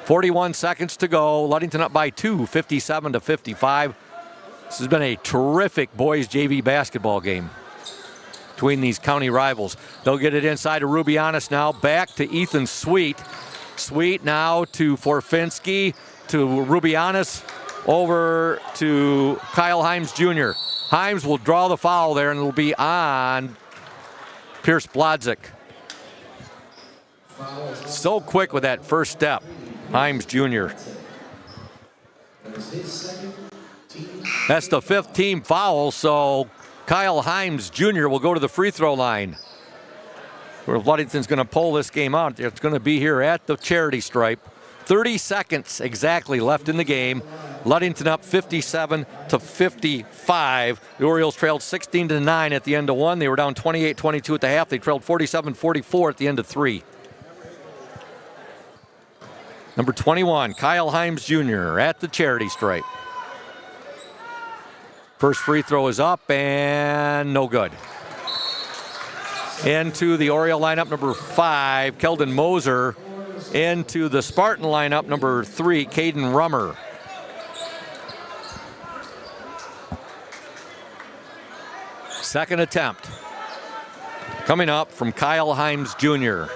41 seconds to go. Ludington up by 2, 57-55. This has been a terrific boys JV basketball game between these county rivals. They'll get it inside to Rubianis now. Back to Ethan Sweet. Sweet now to Forfinski, to Rubianis, over to Kyle Himes Jr. Himes will draw the foul there, and it'll be on Pierce Blodzik. So quick with that first step, Himes Jr. That's the 5th team foul, so Kyle Himes Jr. will go to the free throw line. Where Ludington's going to pull this game out. It's going to be here at the charity stripe. 30 seconds exactly left in the game. Ludington up 57-55. The Orioles trailed 16-9 at the end of 1. They were down 28-22 at the half. They trailed 47-44 at the end of 3. Number 21, Kyle Himes Jr. at the charity stripe. First free throw is up and no good. Into the Oriole lineup, number 5, Keldon Moser. Into the Spartan lineup, number 3, Caden Rummer. Second attempt coming up from Kyle Himes Jr.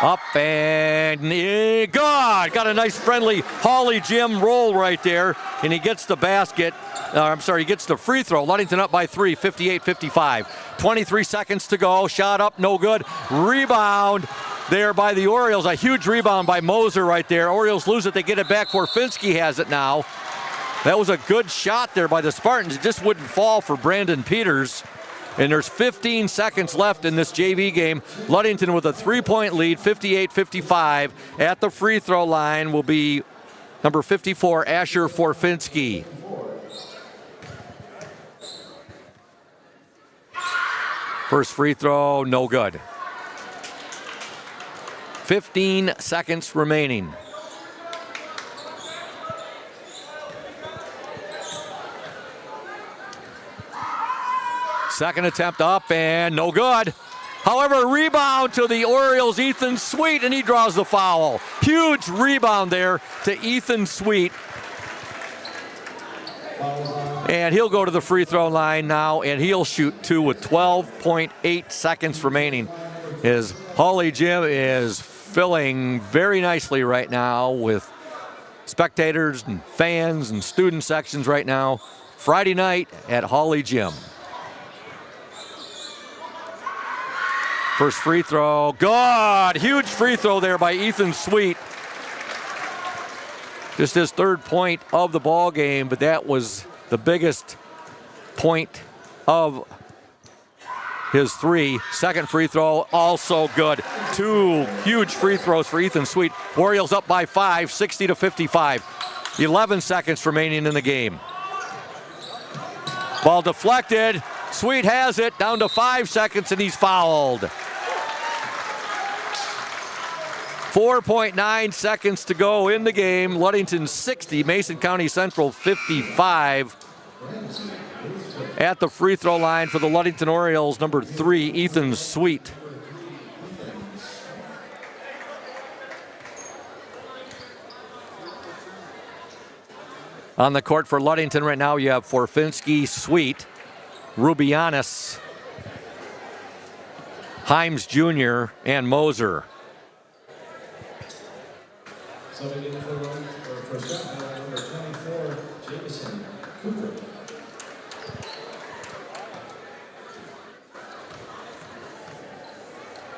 Up and good. Got a nice friendly Hawley Gym roll right there, and he gets the basket. He gets the free throw. Ludington up by 3, 58-55. 23 seconds to go. Shot up, no good. Rebound there by the Orioles. A huge rebound by Moser right there. Orioles lose it. They get it back. Forfinski has it now. That was a good shot there by the Spartans. It just wouldn't fall for Brandon Peters. And there's 15 seconds left in this JV game. Ludington with a 3-point lead, 58-55. At the free throw line will be number 54, Asher Forfinski. First free throw, no good. 15 seconds remaining. Second attempt up and no good. However, rebound to the Orioles, Ethan Sweet, and he draws the foul. Huge rebound there to Ethan Sweet. And he'll go to the free throw line now, and he'll shoot 2 with 12.8 seconds remaining. His Hawley Gym is filling very nicely right now with spectators and fans and student sections right now. Friday night at Hawley Gym. First free throw, good! Huge free throw there by Ethan Sweet. Just his 3rd point of the ball game, but that was the biggest point of his 3. Second free throw, also good. 2 huge free throws for Ethan Sweet. Orioles up by 5, 60-55. 11 seconds remaining in the game. Ball deflected. Sweet has it, down to 5 seconds, and he's fouled. 4.9 seconds to go in the game. Ludington 60, Mason County Central 55. At the free throw line for the Ludington Orioles, number 3, Ethan Sweet. On the court for Ludington right now, you have Forfinski, Sweet, Rubianis, Himes Jr., and Moser. Subbing in for first up, number 24, Jameson Cooper.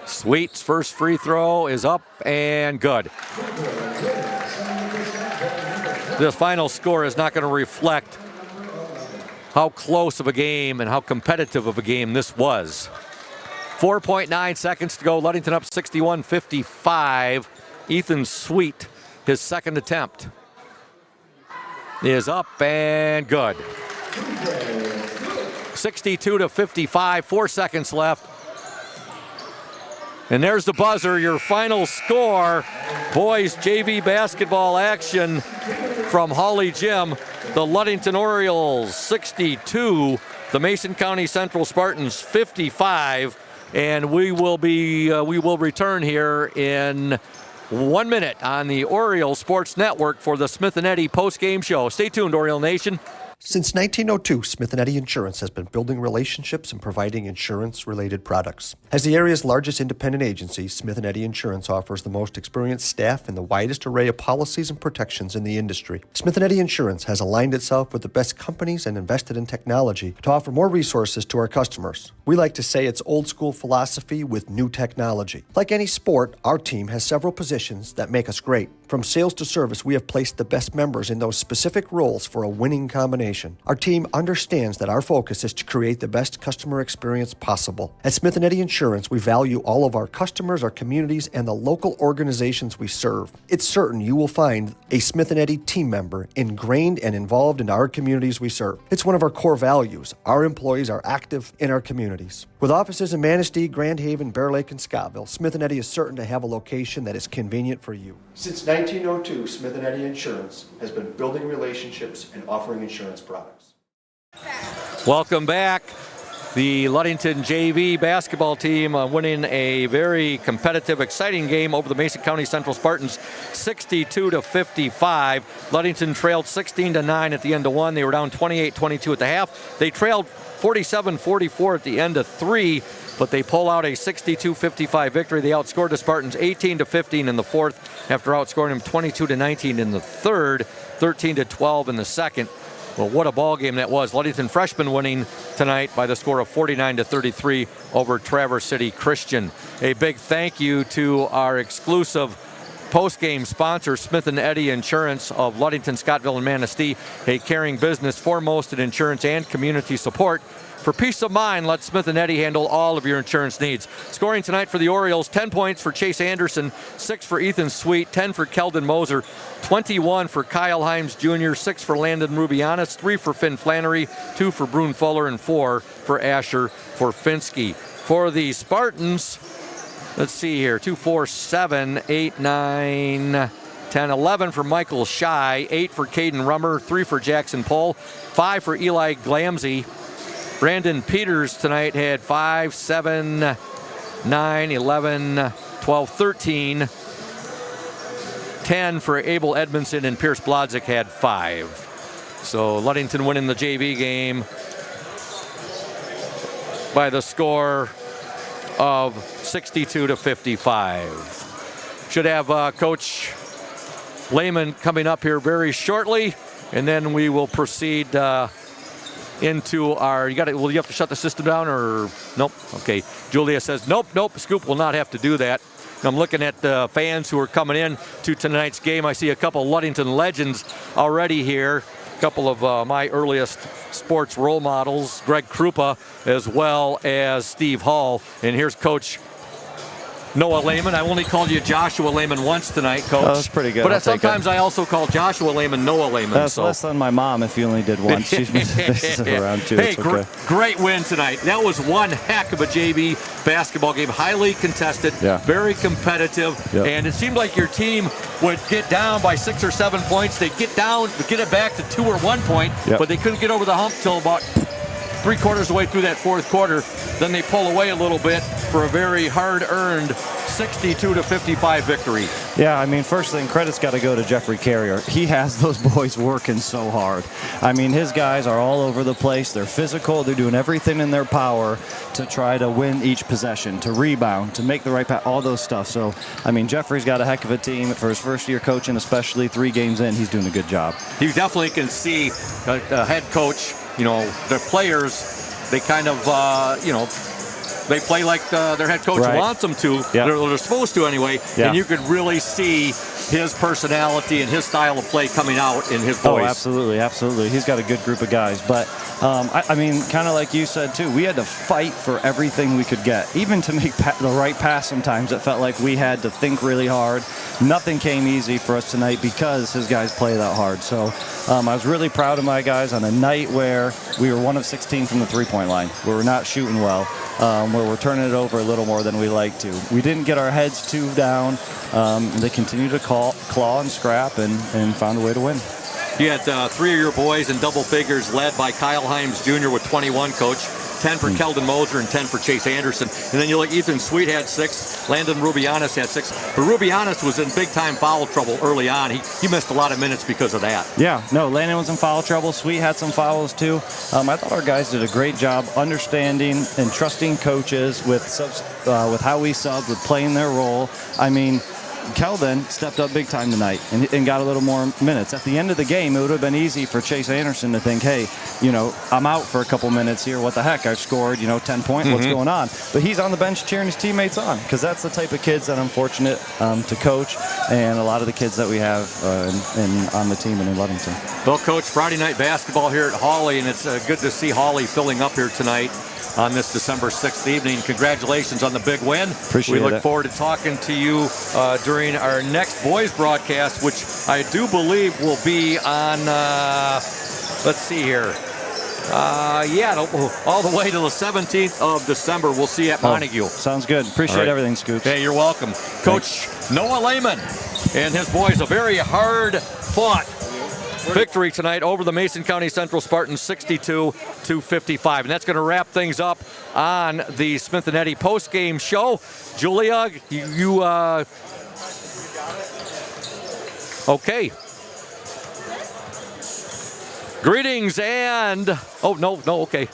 Sweet's first free throw is up and good. This final score is not going to reflect how close of a game and how competitive of a game this was. 4.9 seconds to go. Ludington up 61-55. Ethan Sweet, his second attempt, is up and good. 62-55, 4 seconds left. And there's the buzzer, your final score. Boys JV basketball action from Hawley Gym. The Ludington Orioles 62, the Mason County Central Spartans 55. And we will return here in 1 minute on the Oriole Sports Network for the Smith & Eddy post-game show. Stay tuned, Oriole Nation. Since 1902, Smith & Eddy Insurance has been building relationships and providing insurance-related products. As the area's largest independent agency, Smith & Eddy Insurance offers the most experienced staff and the widest array of policies and protections in the industry. Smith & Eddy Insurance has aligned itself with the best companies and invested in technology to offer more resources to our customers. We like to say it's old-school philosophy with new technology. Like any sport, our team has several positions that make us great. From sales to service, we have placed the best members in those specific roles for a winning combination. Our team understands that our focus is to create the best customer experience possible. At Smith & Eddy Insurance, we value all of our customers, our communities, and the local organizations we serve. It's certain you will find a Smith & Eddy team member ingrained and involved in our communities we serve. It's one of our core values. Our employees are active in our communities. With offices in Manistee, Grand Haven, Bear Lake, and Scottville, Smith & Eddy is certain to have a location that is convenient for you. Since 1902, Smith & Eddy Insurance has been building relationships and offering insurance products. Welcome back. The Ludington JV basketball team winning a very competitive, exciting game over the Mason County Central Spartans, 62-55. Ludington trailed 16-9 at the end of one. They were down 28-22 at the half. They trailed 47-44 at the end of three, but they pull out a 62-55 victory. They outscored the Spartans 18-15 in the fourth after outscoring them 22-19 in the third, 13-12 in the second. Well, what a ball game that was. Ludington freshmen winning tonight by the score of 49-33 over Traverse City Christian. A big thank you to our exclusive post-game sponsor, Smith & Eddy Insurance of Ludington, Scottville, and Manistee, a caring business foremost in insurance and community support. For peace of mind, let Smith & Eddy handle all of your insurance needs. Scoring tonight for the Orioles, 10 points for Chase Anderson, 6 for Ethan Sweet, 10 for Keldon Moser, 21 for Kyle Himes Jr., 6 for Landon Rubianis, 3 for Finn Flannery, 2 for Brune Fuller, and 4 for Asher Forfinski. For the Spartans, let's see here, 2, 4, 7, 8, 9, 10, 11 for Michael Shy, 8 for Caden Rummer, 3 for Jackson Pohl, 5 for Eli Glamsey. Brandon Peters tonight had 5, 7, 9, 11, 12, 13, 10 for Abel Edmondson, and Pierce Blodzik had 5. So Ludington winning the JV game by the score of 62-55. Should have Coach Lehman coming up here very shortly, and then we will proceed into our, will you have to shut the system down or nope? Okay, Julia says nope, Scoop will not have to do that. I'm looking at the fans who are coming in to tonight's game. I see a couple Ludington legends already here, a couple of my earliest sports role models, Greg Krupa as well as Steve Hall. And here's Coach Noah Lehman. I only called you Joshua Lehman once tonight, Coach. Oh, that's pretty good. But sometimes I also call Joshua Lehman Noah Lehman. That's less than my mom if you only did once. She's been around too. Hey, okay. Great win tonight. That was one heck of a JV basketball game. Highly contested, very competitive, and it seemed like your team would get down by 6 or 7 points. They'd get it back to 2 or 1 point, but they couldn't get over the hump till about 3/4 of the way through that fourth quarter. Then they pull away a little bit for a very hard-earned 62-55 victory. Yeah, I mean, first thing, credit's got to go to Jeffrey Carrier. He has those boys working so hard. I mean, his guys are all over the place. They're physical. They're doing everything in their power to try to win each possession, to rebound, to make the right pass, all those stuff. So, I mean, Jeffrey's got a heck of a team. For his first year coaching, especially 3 games in, he's doing a good job. You definitely can see a head coach, the players, they kind of, they play like their head coach wants them to. They're supposed to anyway. And you could really see his personality and his style of play coming out in his voice. Oh, absolutely. He's got a good group of guys. But I mean, kind of like you said, too, we had to fight for everything we could get. Even to make the right pass sometimes, it felt like we had to think really hard. Nothing came easy for us tonight because his guys play that hard. So I was really proud of my guys on a night where we were 1 of 16 from the three-point line. We were not shooting well, where we're turning it over a little more than we like to. We didn't get our heads too down. They continued to claw and scrap and found a way to win. You had 3 of your boys in double figures, led by Kyle Himes Jr. with 21, Coach. 10 for Keldon Moser and 10 for Chase Anderson. And then you look, Ethan Sweet had 6. Landon Rubianis had 6. But Rubianis was in big-time foul trouble early on. He missed a lot of minutes because of that. Yeah, no, Landon was in foul trouble. Sweet had some fouls, too. I thought our guys did a great job understanding and trusting coaches with how we subbed, with playing their role. I mean, Keldon stepped up big time tonight and got a little more minutes. At the end of the game, it would have been easy for Chase Anderson to think, hey, I'm out for a couple minutes here. What the heck? I've scored, 10 points. What's going on? But he's on the bench cheering his teammates on, because that's the type of kids that I'm fortunate to coach, and a lot of the kids that we have on the team and in Ludington. Well, Coach, Friday night basketball here at Hawley, and it's good to see Hawley filling up here tonight on this December 6th evening. Congratulations on the big win. Appreciate it. We look forward to talking to you during our next boys broadcast, which I do believe will be on, let's see here. All the way to the 17th of December. We'll see you at Montague. Sounds good. Appreciate everything, Scoops. Hey, you're welcome. Coach Noah Lehman and his boys, a very hard-fought victory tonight over the Mason County Central Spartans, 62-55. And that's going to wrap things up on the Smith and Eddy post-game show. Julia, you okay. Greetings and, okay.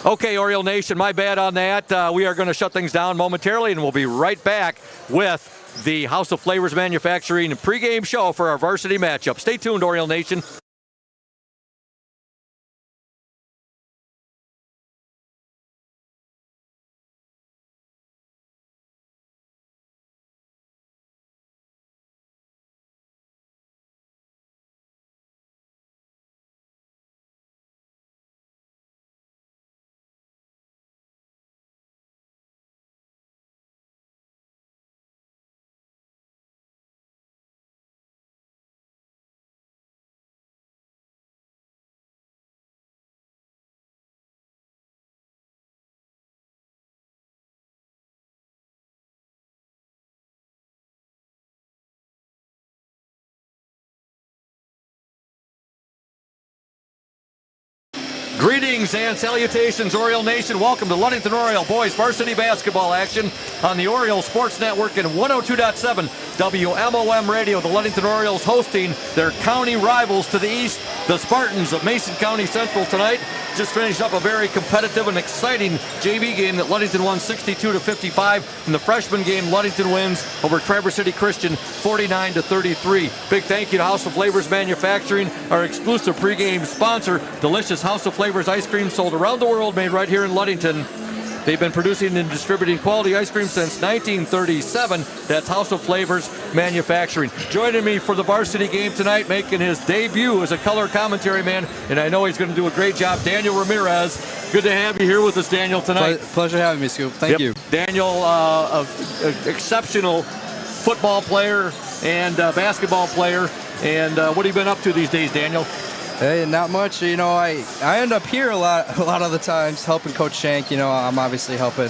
Okay, Oriole Nation, my bad on that. We are going to shut things down momentarily, and we'll be right back with the House of Flavors Manufacturing pregame show for our varsity matchup. Stay tuned, Oriole Nation. Greetings and salutations, Oriole Nation. Welcome to Ludington Oriole boys varsity basketball action on the Oriole Sports Network and 102.7 WMOM Radio. The Ludington Orioles hosting their county rivals to the east, the Spartans of Mason County Central tonight. Just finished up a very competitive and exciting JV game that Ludington won 62-55. In the freshman game, Ludington wins over Traverse City Christian 49-33. Big thank you to House of Flavors Manufacturing, our exclusive pregame sponsor. Delicious House of Flavors ice cream sold around the world, made right here in Ludington. They've been producing and distributing quality ice cream since 1937. That's House of Flavors Manufacturing. Joining me for the varsity game tonight, making his debut as a color commentary man, and I know he's going to do a great job, Daniel Ramirez. Good to have you here with us, Daniel, tonight. Pleasure having me, Scoop. Thank you. Daniel, an exceptional football player and basketball player. And what have you been up to these days, Daniel? Hey, not much. I end up here a lot of the times helping Coach Shank. I'm obviously helping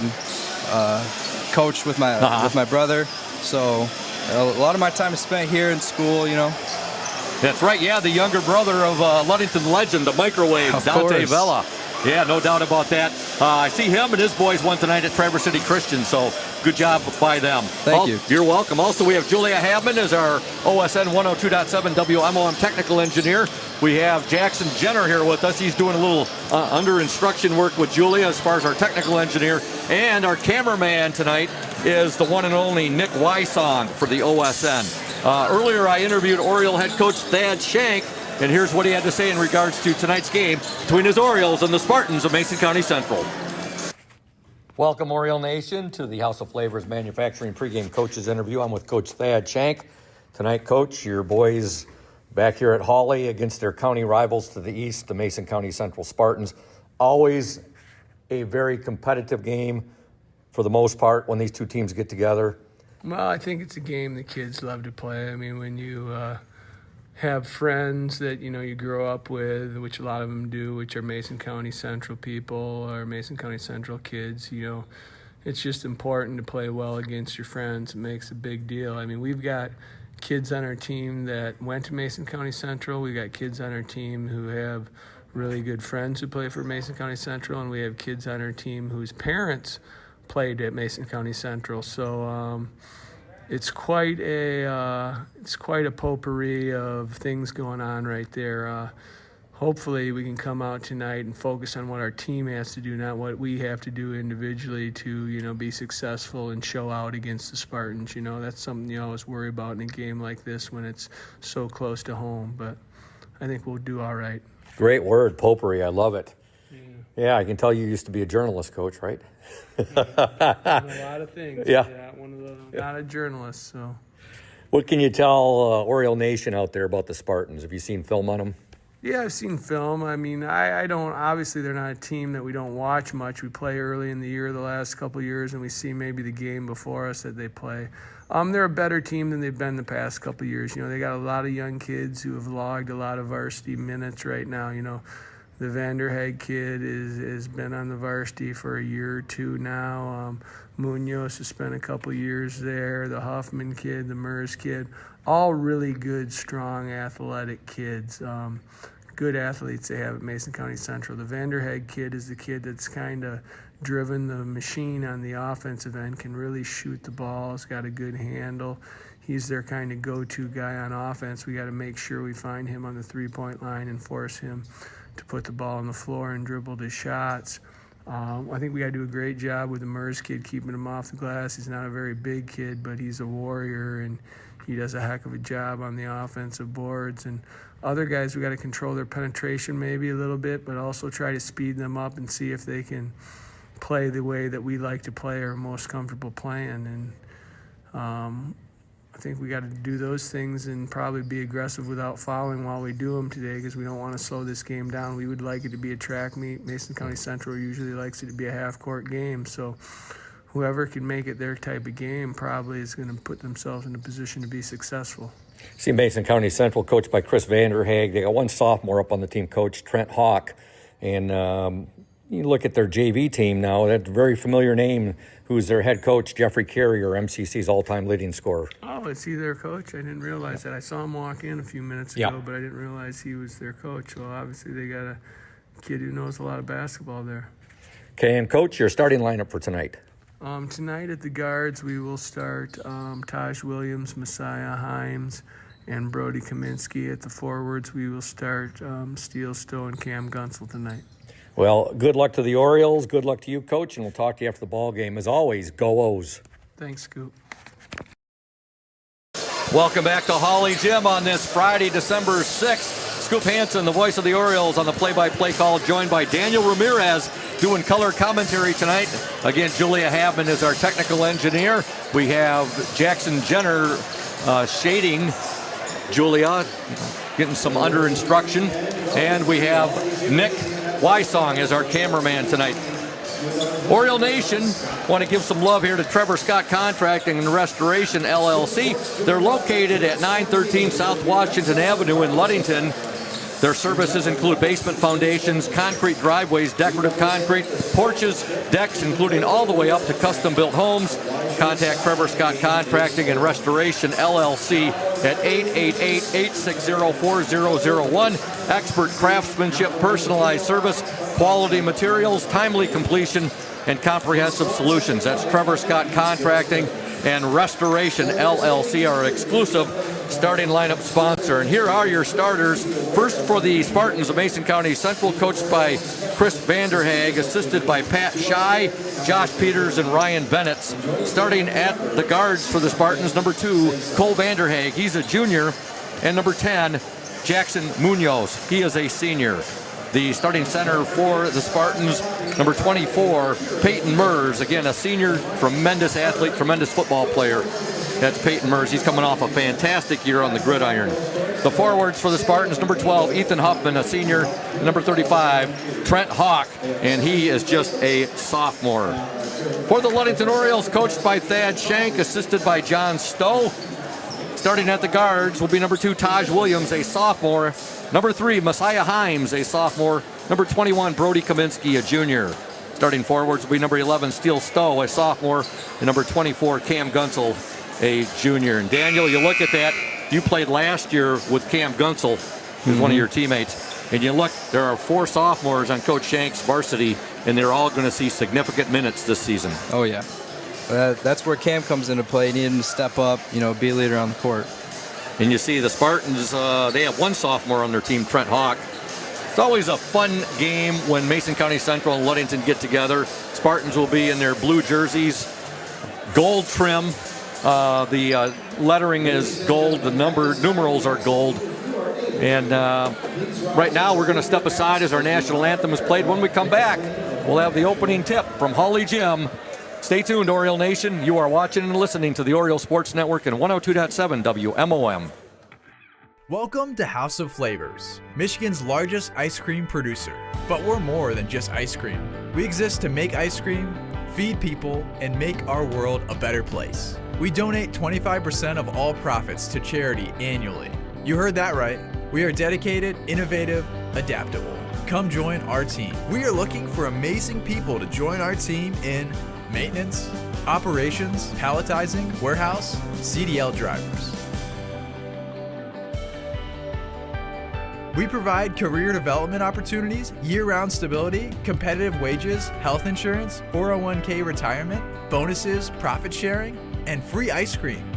coach with my brother. So a lot of my time is spent here in school. That's right. Yeah, the younger brother of Ludington legend, the microwave, Dante Vella. Yeah, no doubt about that. I see him and his boys won tonight at Traverse City Christian, so good job by them. Thank you. You're welcome. Also, we have Julia Habman as our OSN 102.7 WMOM technical engineer. We have Jackson Jenner here with us. He's doing a little under instruction work with Julia as far as our technical engineer. And our cameraman tonight is the one and only Nick Wysong for the OSN. Earlier, I interviewed Oriole head coach Thad Shank, and here's what he had to say in regards to tonight's game between his Orioles and the Spartans of Mason County Central. Welcome, Oriole Nation, to the House of Flavors Manufacturing pregame coaches interview. I'm with Coach Thad Shank. Tonight, Coach, your boys back here at Hawley against their county rivals to the east, the Mason County Central Spartans. Always a very competitive game for the most part when these two teams get together. Well, I think it's a game the kids love to play. I mean, when you have friends that, you grow up with, which a lot of them do, which are Mason County Central people or Mason County Central kids, it's just important to play well against your friends. It makes a big deal. I mean, we've got kids on our team that went to Mason County Central. We've got kids on our team who have really good friends who play for Mason County Central, and we have kids on our team whose parents played at Mason County Central. So it's quite a potpourri of things going on right there. Hopefully we can come out tonight and focus on what our team has to do, not what we have to do individually to, be successful and show out against the Spartans. That's something you always worry about in a game like this when it's so close to home. But I think we'll do all right. Great word, potpourri. I love it. Yeah, I can tell you used to be a journalist, Coach, right? A lot of things. Yeah. Not a journalist, so. What can you tell Oriole Nation out there about the Spartans? Have you seen film on them? Yeah, I've seen film. I mean, I don't, obviously they're not a team that we don't watch much. We play early in the year the last couple of years, and we see maybe the game before us that they play. They're a better team than they've been the past couple of years. They got a lot of young kids who have logged a lot of varsity minutes right now. The Vanderhag kid has been on the varsity for a year or two now. Munoz has spent a couple years there. The Huffman kid, the Mers kid, all really good, strong, athletic kids. Good athletes they have at Mason County Central. The Vanderhag kid is the kid that's kind of driven the machine on the offensive end, can really shoot the ball, has got a good handle. He's their kind of go-to guy on offense. We got to make sure we find him on the three-point line and force him to put the ball on the floor and dribble his shots. I think we got to do a great job with the Mers kid, keeping him off the glass. He's not a very big kid, but he's a warrior, and he does a heck of a job on the offensive boards. And other guys, we got to control their penetration maybe a little bit, but also try to speed them up and see if they can play the way that we like to play or are most comfortable playing. And I think we got to do those things and probably be aggressive without fouling while we do them today, because we don't want to slow this game down. We would like it to be a track meet. Mason County Central usually likes it to be a half-court game, so whoever can make it their type of game probably is going to put themselves in a position to be successful. See Mason County Central coached by Chris Vanderhag. They got one sophomore up on the team, Coach Trent Hawk. And you look at their JV team now, that's a very familiar name, who's their head coach, Jeffrey Carrier, MCC's all-time leading scorer. Oh, is he their coach? I didn't realize that. I saw him walk in a few minutes ago, but I didn't realize he was their coach. Well, obviously they got a kid who knows a lot of basketball there. Okay, and Coach, your starting lineup for tonight. Tonight at the guards, we will start Taj Williams, Messiah Himes, and Brody Kaminsky. At the forwards, we will start Steele Stowe and Cam Gunsel tonight. Well, good luck to the Orioles. Good luck to you, Coach, and we'll talk to you after the ball game. As always, go O's. Thanks, Scoop. Welcome back to Hawley Gym on this Friday, December 6th. Scoop Hansen, the voice of the Orioles, on the play-by-play call, joined by Daniel Ramirez doing color commentary tonight. Again, Julia Havman is our technical engineer. We have Jackson Jenner shading Julia, getting some under instruction. And we have Nick Wysong as our cameraman tonight. Oriole Nation want to give some love here to Trevor Scott Contracting and Restoration, LLC. They're located at 913 South Washington Avenue in Ludington. Their services include basement foundations, concrete driveways, decorative concrete, porches, decks, including all the way up to custom-built homes. Contact Trevor Scott Contracting and Restoration, LLC at 888-860-4001. Expert craftsmanship, personalized service, quality materials, timely completion, and comprehensive solutions. That's Trevor Scott Contracting and Restoration, LLC, our exclusive starting lineup sponsor. And here are your starters. First for the Spartans of Mason County Central, coached by Chris Vanderhag, assisted by Pat Shy, Josh Peters, and Ryan Bennett. Starting at the guards for the Spartans, number 2, Cole Vanderhag. He's a junior. And number 10, Jackson Munoz. He is a senior. The starting center for the Spartans, number 24, Peyton Mers. Again, a senior, tremendous athlete, tremendous football player. That's Peyton Mers. He's coming off a fantastic year on the gridiron. The forwards for the Spartans, number 12, Ethan Huffman, a senior. Number 35, Trent Hawk, and he is just a sophomore. For the Ludington Orioles, coached by Thad Shank, assisted by John Stowe. Starting at the guards will be number 2, Taj Williams, a sophomore. Number 3, Messiah Himes, a sophomore. Number 21, Brody Kaminsky, a junior. Starting forwards will be number 11, Steele Stowe, a sophomore. And number 24, Cam Gunsel, a junior. And Daniel, you look at that. You played last year with Cam Gunsel, who's one of your teammates. And you look, there are 4 sophomores on Coach Shank's varsity, and they're all going to see significant minutes this season. Oh, yeah. That's where Cam comes into play. Need him to step up, be a leader on the court. And you see the Spartans, they have 1 sophomore on their team, Trent Hawk. It's always a fun game when Mason County Central and Ludington get together. Spartans will be in their blue jerseys, gold trim. The lettering is gold. The numerals are gold. And right now we're going to step aside as our national anthem is played. When we come back, we'll have the opening tip from Hawley Gym. Stay tuned, Oriole Nation. You are watching and listening to the Oriole Sports Network and 102.7 WMOM. Welcome to House of Flavors, Michigan's largest ice cream producer. But we're more than just ice cream. We exist to make ice cream, feed people, and make our world a better place. We donate 25% of all profits to charity annually. You heard that right. We are dedicated, innovative, adaptable. Come join our team. We are looking for amazing people to join our team in maintenance, operations, palletizing, warehouse, CDL drivers. We provide career development opportunities, year-round stability, competitive wages, health insurance, 401k retirement, bonuses, profit sharing, and free ice cream.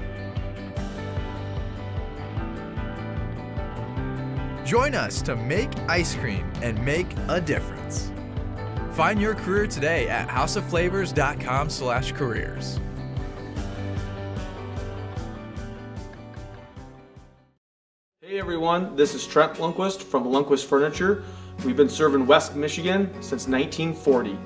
Join us to make ice cream and make a difference. Find your career today at houseofflavors.com/careers. Hey everyone, this is Trent Lundquist from Lundquist Furniture. We've been serving West Michigan since 1940.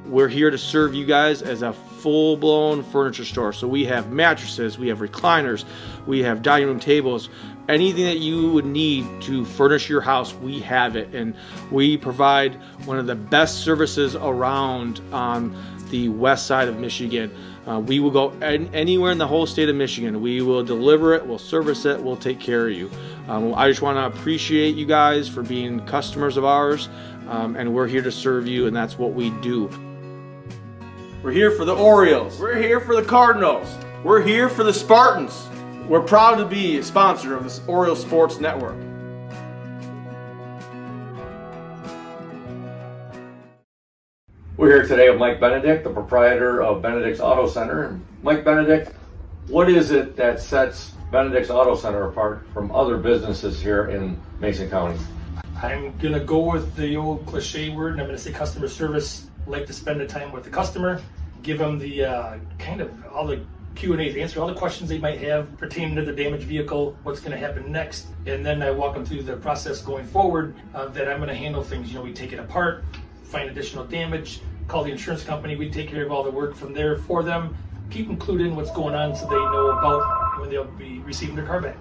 We're here to serve you guys as a full-blown furniture store. So we have mattresses, we have recliners, we have dining room tables, anything that you would need to furnish your house, we have it. And we provide one of the best services around on the west side of Michigan. We will go anywhere in the whole state of Michigan. We will deliver it, we'll service it, we'll take care of you. I just want to appreciate you guys for being customers of ours, and we're here to serve you, and that's what we do. We're here for the Orioles. We're here for the Cardinals. We're here for the Spartans. We're proud to be a sponsor of this Oriole Sports Network. We're here today with Mike Benedict, the proprietor of Benedict's Auto Center. Mike Benedict, what is it that sets Benedict's Auto Center apart from other businesses here in Mason County? I'm going to go with the old cliche word, and I'm going to say customer service. Like to spend the time with the customer, give them the kind of all the Q&As, answer all the questions they might have pertaining to the damaged vehicle, what's going to happen next, and then I walk them through the process going forward that I'm going to handle things. We take it apart, find additional damage, call the insurance company, we take care of all the work from there for them, keep them clued in what's going on so they know about when they'll be receiving their car back.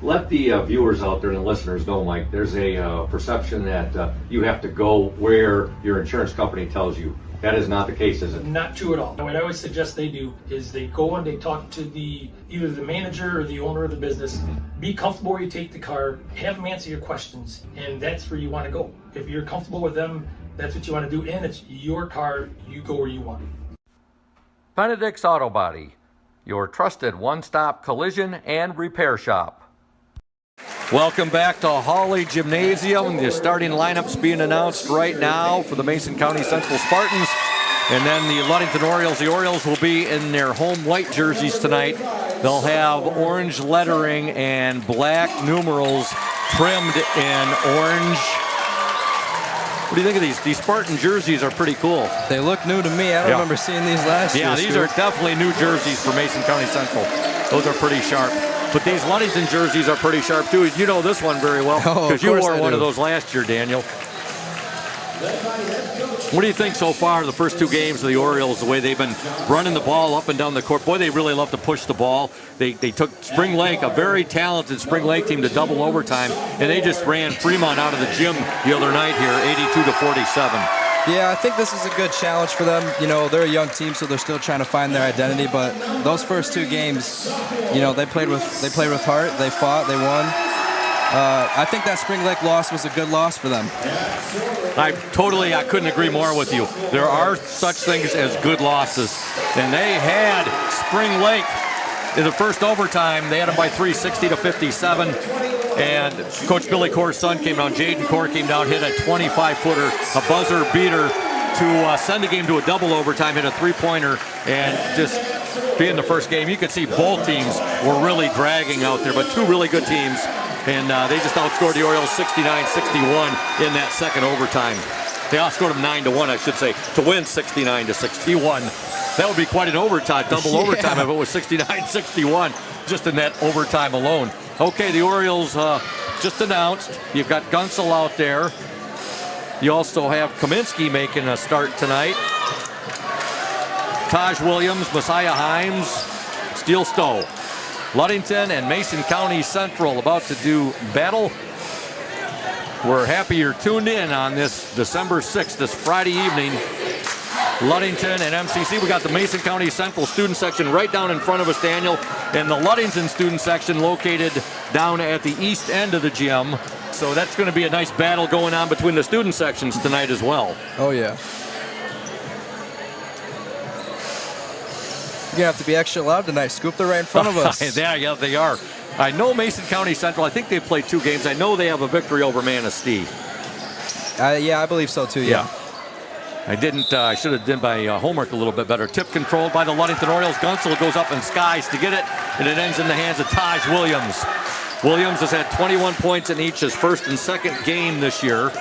Let the viewers out there and the listeners know, Mike, there's a perception that you have to go where your insurance company tells you. That is not the case, is it? Not true at all. What I always suggest they do is they go and they talk to either the manager or the owner of the business. Be comfortable where you take the car, have them answer your questions, and that's where you want to go. If you're comfortable with them, that's what you want to do, and it's your car, you go where you want. Benedict's Auto Body, your trusted one-stop collision and repair shop. Welcome back to Hawley Gymnasium. The starting lineup's being announced right now for the Mason County Central Spartans. And then the Ludington Orioles. The Orioles will be in their home white jerseys tonight. They'll have orange lettering and black numerals trimmed in orange. What do you think of these? These Spartan jerseys are pretty cool. They look new to me. I don't remember seeing these last year. Yeah, these are definitely new jerseys for Mason County Central. Those are pretty sharp. But these Ludington jerseys are pretty sharp too. You know this one very well because you wore one of those last year, Daniel. What do you think so far, the first 2 games of the Orioles, the way they've been running the ball up and down the court? Boy, they really love to push the ball. They took Spring Lake, a very talented Spring Lake team, to double overtime, and they just ran Fremont out of the gym the other night here, 82-47. Yeah, I think this is a good challenge for them. You know, they're a young team, so they're still trying to find their identity. But those first 2 games, you know, they played with heart. They fought. They won. I think that Spring Lake loss was a good loss for them. I couldn't agree more with you. There are such things as good losses, and they had Spring Lake in the first overtime. They had them by 3, 60-57. And Coach Billy Corr's son came down, Jaden Corr came down, hit a 25-footer, a buzzer beater to send the game to a double overtime, hit a 3-pointer, and just being the first game, you could see both teams were really dragging out there, but 2 really good teams, and they just outscored the Orioles 69-61 in that second overtime. They outscored them 9-1, I should say, to win 69-61. That would be quite an overtime, double overtime if it was 69-61, just in that overtime alone. Okay, the Orioles just announced. You've got Gunsel out there. You also have Kaminsky making a start tonight. Taj Williams, Messiah Himes, Steele Stowe. Ludington and Mason County Central about to do battle. We're happy you're tuned in on this December 6th, this Friday evening. Ludington and MCC. We got the Mason County Central student section right down in front of us, Daniel, and the Ludington student section located down at the east end of the gym. So that's going to be a nice battle going on between the student sections tonight as well. Oh, yeah. You're going to have to be extra loud tonight. Scoop, they're right in front of us. Yeah, they are. I know Mason County Central, I think they've played 2 games. I know they have a victory over Manistee. Yeah, I believe so, too, yeah. I should have done my homework a little bit better. Tip controlled by the Ludington Orioles. Gunsel goes up and skies to get it, and it ends in the hands of Taj Williams. Williams has had 21 points in each his first and second game this year.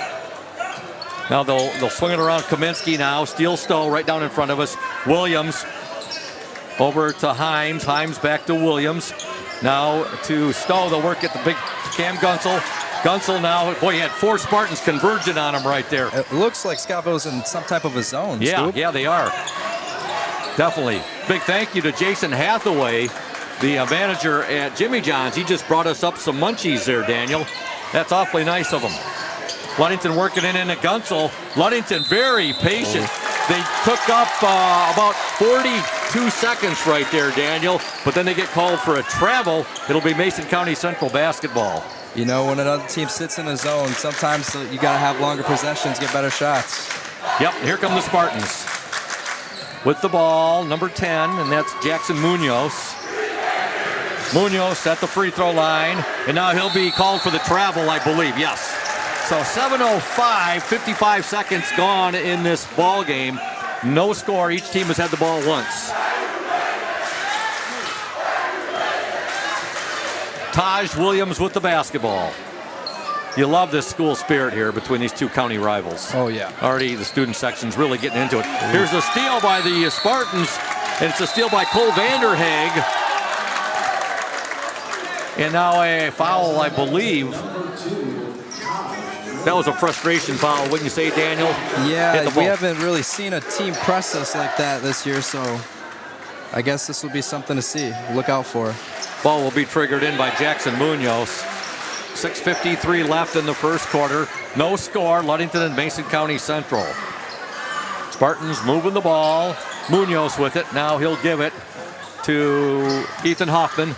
Now they'll swing it around Kaminsky now. Steele Stowe right down in front of us. Williams over to Himes. Himes back to Williams. Now to Stowe. They'll work at the big Cam Gunsel. Gunsel now, boy, he had 4 Spartans converging on him right there. It looks like Scottville's in some type of a zone. Yeah, Scoop. yeah, they are. Definitely. Big thank you to Jason Hathaway, the manager at Jimmy John's. He just brought us up some munchies there, Daniel. That's awfully nice of him. Ludington working it into Gunsel. Ludington very patient. They took up about 42 seconds right there, Daniel, but then they get called for a travel. It'll be Mason County Central basketball. You know, when another team sits in a zone, sometimes you got to have longer possessions, get better shots. Yep, here come the Spartans. With the ball, number 10, and that's Jackson Munoz. Munoz at the free throw line, and now he'll be called for the travel, I believe, yes. So 7:05, 55 seconds gone in this ball game. No score, each team has had the ball once. Taj Williams with the basketball. You love this school spirit here between these 2 county rivals. Oh, yeah. Already the student section's really getting into it. Here's a steal by the Spartans, and it's a steal by Cole Vanderhaeg. And now a foul, I believe. That was a frustration foul, wouldn't you say, Daniel? Yeah, we haven't really seen a team press us like that this year, so I guess this will be something to see. Look out for. Ball will be triggered in by Jackson Munoz. 6:53 left in the first quarter. No score, Ludington and Mason County Central. Spartans moving the ball. Munoz with it. Now he'll give it to Ethan Hoffman.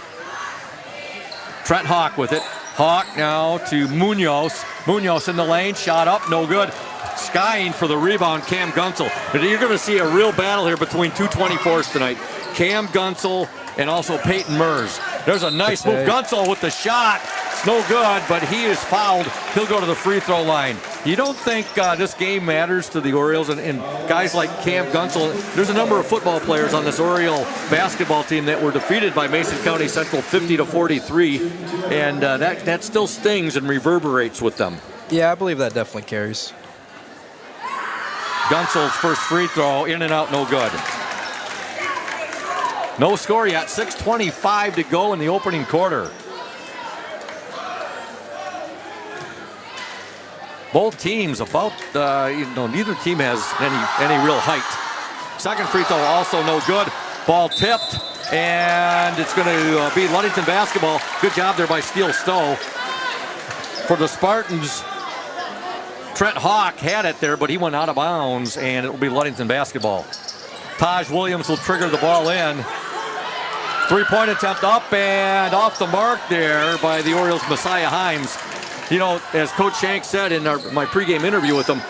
Trent Hawk with it. Hawk now to Munoz. Munoz in the lane. Shot up. No good. Skying for the rebound, Cam Gunsel. But you're going to see a real battle here between 2 24s tonight. Cam Gunsel and also Peyton Mers. There's a nice move. Gunsel with the shot. It's no good, but he is fouled. He'll go to the free throw line. You don't think this game matters to the Orioles and guys like Cam Gunsel? There's a number of football players on this Oriole basketball team that were defeated by Mason County Central 50-43, and that still stings and reverberates with them. Yeah, I believe that definitely carries. Gunsel's first free throw, in and out, no good. No score yet, 6:25 to go in the opening quarter. Both teams about, neither team has any real height. Second free throw also no good. Ball tipped, and it's going to be Ludington basketball. Good job there by Steele Stowe. For the Spartans, Trent Hawk had it there, but he went out of bounds, and it will be Ludington basketball. Taj Williams will trigger the ball in. Three-point attempt up and off the mark there by the Orioles' Messiah Himes. You know, as Coach Shank said in my pregame interview with them,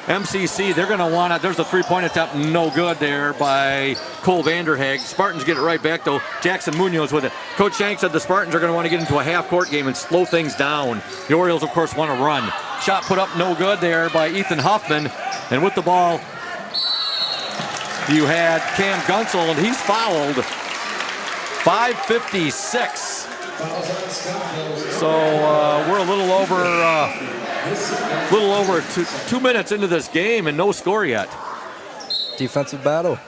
MCC, they're going to want it. There's a three-point attempt, no good there by Cole Vanderhaeg. Spartans get it right back, though. Jackson Munoz with it. Coach Shank said the Spartans are going to want to get into a half-court game and slow things down. The Orioles, of course, want to run. Shot put up, no good there by Ethan Huffman. And with the ball, you had Cam Gunsel, and he's fouled. 5:56. So we're a little over 2 minutes into this game and no score yet. Defensive battle.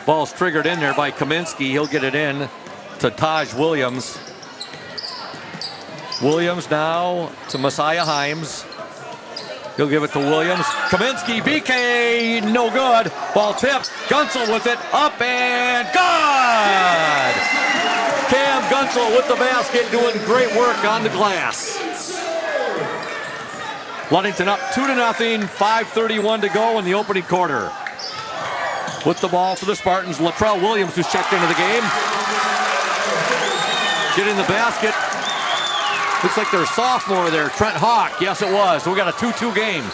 Ball's triggered in there by Kaminsky. He'll get it in to Taj Williams. Williams now to Messiah Himes. He'll give it to Williams. Kaminsky, BK, no good. Ball tipped. Gunsel with it. Up and good! Cam Gunsel with the basket, doing great work on the glass. Ludington up 2-0, 5:31 to go in the opening quarter. With the ball for the Spartans, Latrell Williams, who's checked into the game. Getting the basket. Looks like their sophomore there, Trent Hawk. Yes, it was. So we got a 2-2 game.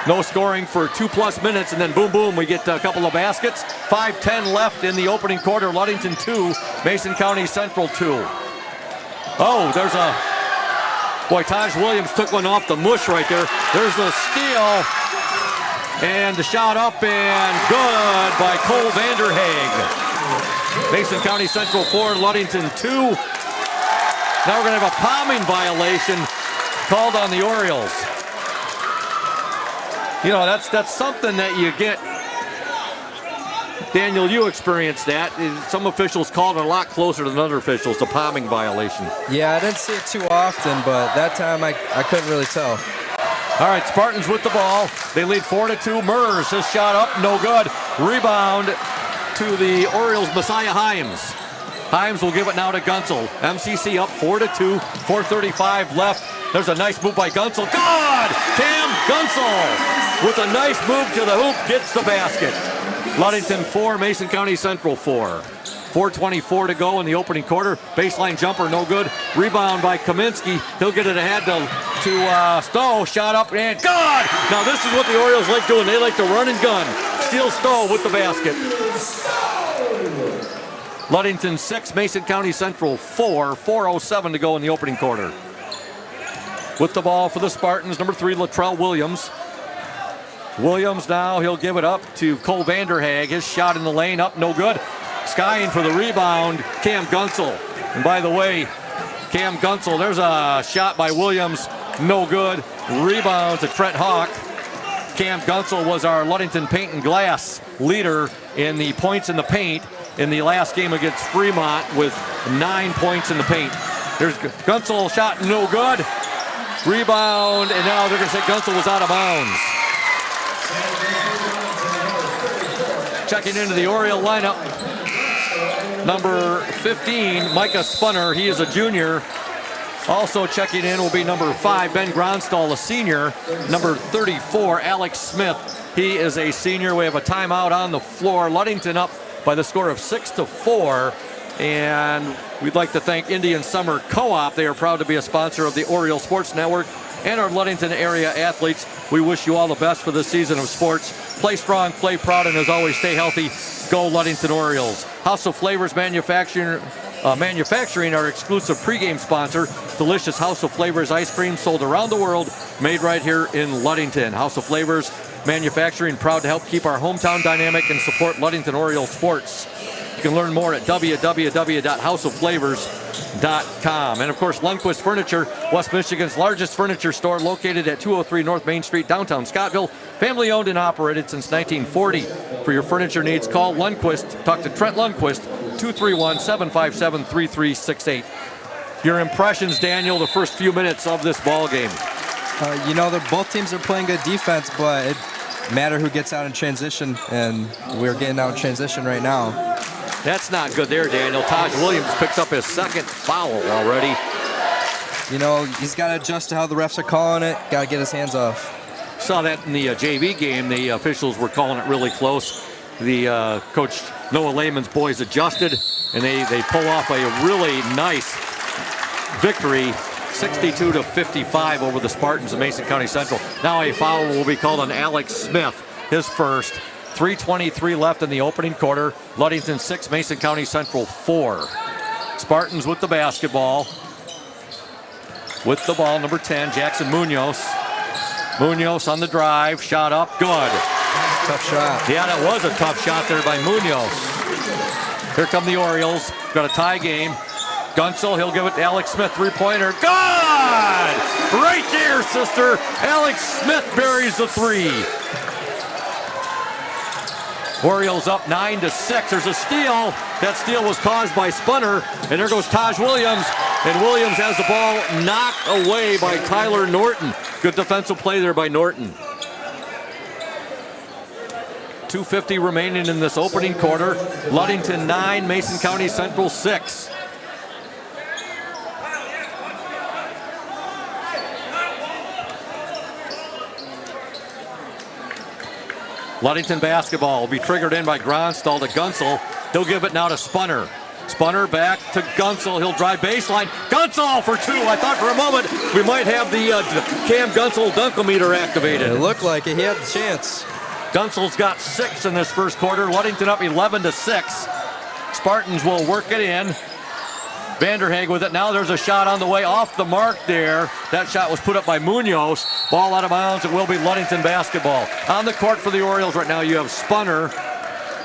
No scoring for 2+ minutes, and then boom, boom, we get a couple of baskets. 5:10 left in the opening quarter. Ludington 2, Mason County Central 2. Oh, there's a... Boy, Taj Williams took one off the mush right there. There's the steal. And the shot up and good by Cole Vanderhaeg. Mason County Central 4, Ludington 2. Now we're going to have a palming violation called on the Orioles. You know, that's something that you get. Daniel, you experienced that. Some officials called it a lot closer than other officials, the palming violation. Yeah, I didn't see it too often, but that time I couldn't really tell. All right, Spartans with the ball. They lead 4-2. Mers, his shot up, no good. Rebound to the Orioles' Messiah Himes. Himes will give it now to Gunsel. MCC up 4-2, 4:35 left. There's a nice move by Gunsel. Good! Cam Gunsel with a nice move to the hoop, gets the basket. Ludington 4, Mason County Central 4. 4:24 to go in the opening quarter. Baseline jumper, no good. Rebound by Kaminsky. He'll get it ahead to Stowe. Shot up and good! Now this is what the Orioles like doing. They like to run and gun. Steele Stowe with the basket. Ludington 6, Mason County Central 4. 4:07 to go in the opening quarter. With the ball for the Spartans, number 3, Latrell Williams. Williams now, he'll give it up to Cole Vanderhaeg. His shot in the lane, up, no good. Skying for the rebound, Cam Gunsel. And by the way, Cam Gunsel, there's a shot by Williams, no good. Rebound to Trent Hawk. Cam Gunsel was our Ludington Paint and Glass leader in the points in the paint in the last game against Fremont with 9 points in the paint. There's Gunsel, shot no good. Rebound, and now they're going to say Gunsel was out of bounds. Checking into the Oriole lineup, number 15, Micah Spunner. He is a junior. Also checking in will be number 5, Ben Gronstal, a senior. Number 34, Alex Smith. He is a senior. We have a timeout on the floor. Ludington up by the score of 6-4. And we'd like to thank Indian Summer Co-op. They are proud to be a sponsor of the Oriole Sports Network and our Ludington area athletes. We wish you all the best for this season of sports. Play strong, play proud, and as always, stay healthy. Go Ludington Orioles. House of Flavors Manufacturing, our exclusive pregame sponsor. Delicious House of Flavors ice cream sold around the world, made right here in Ludington. House of Flavors Manufacturing, proud to help keep our hometown dynamic and support Ludington Oriole sports. You can learn more at www.houseofflavors.com. And of course, Lundquist Furniture, West Michigan's largest furniture store, located at 203 North Main Street, downtown Scottville. Family owned and operated since 1940. For your furniture needs, call Lundquist. Talk to Trent Lundquist, 231-757-3368. Your impressions, Daniel, the first few minutes of this ball game. Both teams are playing good defense, but it matters who gets out in transition, and we're getting out in transition right now. That's not good there, Daniel. Taj Williams picks up his second foul already. He's got to adjust to how the refs are calling it. Got to get his hands off. Saw that in the JV game. The officials were calling it really close. The coach Noah Lehman's boys adjusted, and they pull off a really nice victory, 62-55 over the Spartans of Mason County Central. Now a foul will be called on Alex Smith, his first. 3:23 left in the opening quarter. Ludington 6, Mason County Central 4. Spartans with the basketball. With the ball, number 10, Jackson Munoz. Munoz on the drive, shot up, good. Tough shot. Yeah, that was a tough shot there by Munoz. Here come the Orioles, got a tie game. Gunsel, he'll give it to Alex Smith, three-pointer, good! Right there, sister. Alex Smith buries the three. Orioles up 9-6. There's a steal. That steal was caused by Spunner. And there goes Taj Williams. And Williams has the ball knocked away by Tyler Norton. Good defensive play there by Norton. 2:50 remaining in this opening quarter. Ludington 9, Mason County Central 6. Ludington basketball will be triggered in by Gronstal to Gunsel. He'll give it now to Spunner. Spunner back to Gunsel. He'll drive baseline. Gunsel for two. I thought for a moment we might have the Cam Gunsel dunkometer activated. It looked like it. He had the chance. Gunsel's got 6 in this first quarter. Ludington up 11-6. Spartans will work it in. Vanderhaeg with it. Now there's a shot on the way off the mark there. That shot was put up by Munoz. Ball out of bounds. It will be Ludington basketball. On the court for the Orioles right now, you have Spunner.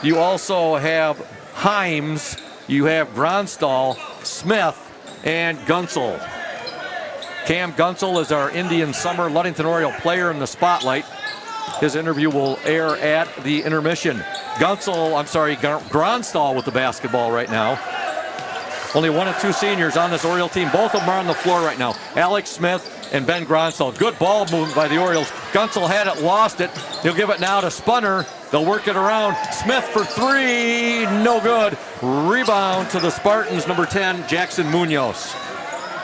You also have Himes. You have Gronstal, Smith, and Gunsel. Cam Gunsel is our Indian Summer Ludington Oriole player in the spotlight. His interview will air at the intermission. Gronstal with the basketball right now. Only 1 and 2 seniors on this Oriole team. Both of them are on the floor right now. Alex Smith and Ben Gronstal. Good ball movement by the Orioles. Gunsel had it, lost it. He'll give it now to Spunner. They'll work it around. Smith for 3, no good. Rebound to the Spartans, number 10, Jackson Munoz.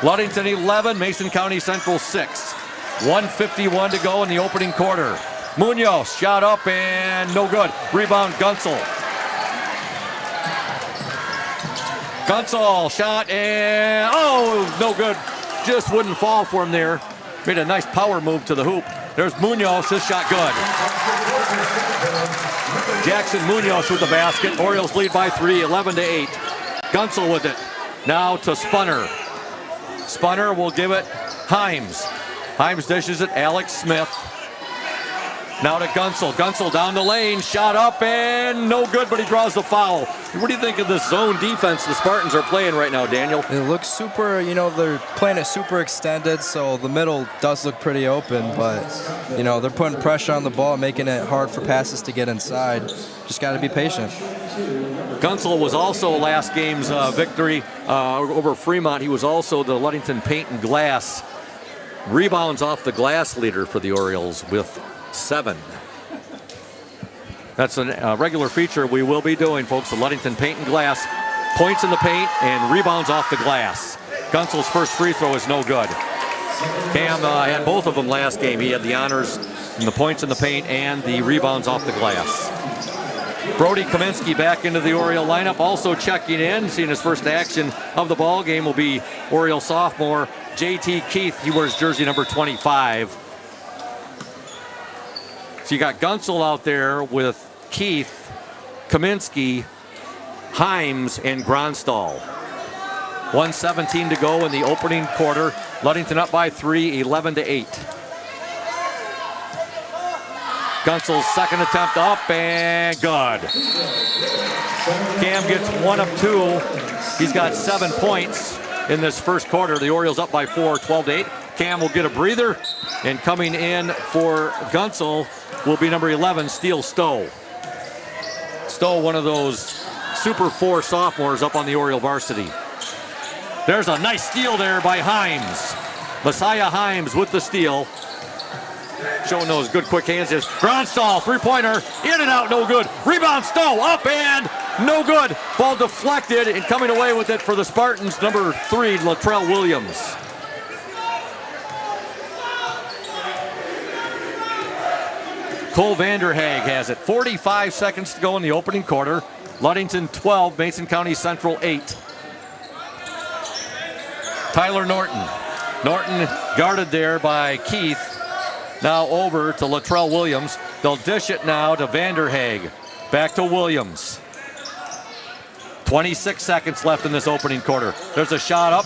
Ludington 11, Mason County Central 6. 1:51 to go in the opening quarter. Munoz shot up and no good. Rebound Gunsel. Gunsel shot and no good. Just wouldn't fall for him there. Made a nice power move to the hoop. There's Munoz, his shot good. Jackson Munoz with the basket. Orioles lead by 3, 11-8. Gunsel with it. Now to Spunner. Spunner will give it Himes. Himes dishes it, Alex Smith. Now to Gunsel. Gunsel down the lane, shot up and no good, but he draws the foul. What do you think of this zone defense the Spartans are playing right now, Daniel? It looks super, they're playing it super extended, so the middle does look pretty open, but, they're putting pressure on the ball, making it hard for passes to get inside. Just got to be patient. Gunsel was also last game's victory over Fremont. He was also the Ludington Paint and Glass rebounds off the glass leader for the Orioles with 7. That's a regular feature we will be doing, folks. The Ludington Paint and Glass. Points in the paint and rebounds off the glass. Gunsel's first free throw is no good. Cam had both of them last game. He had the honors in the points in the paint and the rebounds off the glass. Brody Kaminsky back into the Oriole lineup. Also checking in, seeing his first action of the ball game will be Oriole sophomore J.T. Keith. He wears jersey number 25. So you got Gunsel out there with Keith, Kaminsky, Himes, and Gronstal. 1:17 to go in the opening quarter. Ludington up by 3, 11-8. Gunsel's second attempt up and good. Cam gets 1 of 2. He's got 7 points in this first quarter. The Orioles up by 4, 12-8. Cam will get a breather, and coming in for Gunsel will be number 11, Steele Stowe. Stowe, one of those Super 4 sophomores up on the Oriole varsity. There's a nice steal there by Himes. Messiah Himes with the steal. Showing those good quick hands. Gronstall, three-pointer, in and out, no good. Rebound, Stowe, up and no good. Ball deflected, and coming away with it for the Spartans, number 3, Latrell Williams. Cole Vanderhaeg has it. 45 seconds to go in the opening quarter. Ludington 12, Mason County Central 8. Tyler Norton. Norton guarded there by Keith. Now over to Latrell Williams. They'll dish it now to Vanderhaeg. Back to Williams. 26 seconds left in this opening quarter. There's a shot up.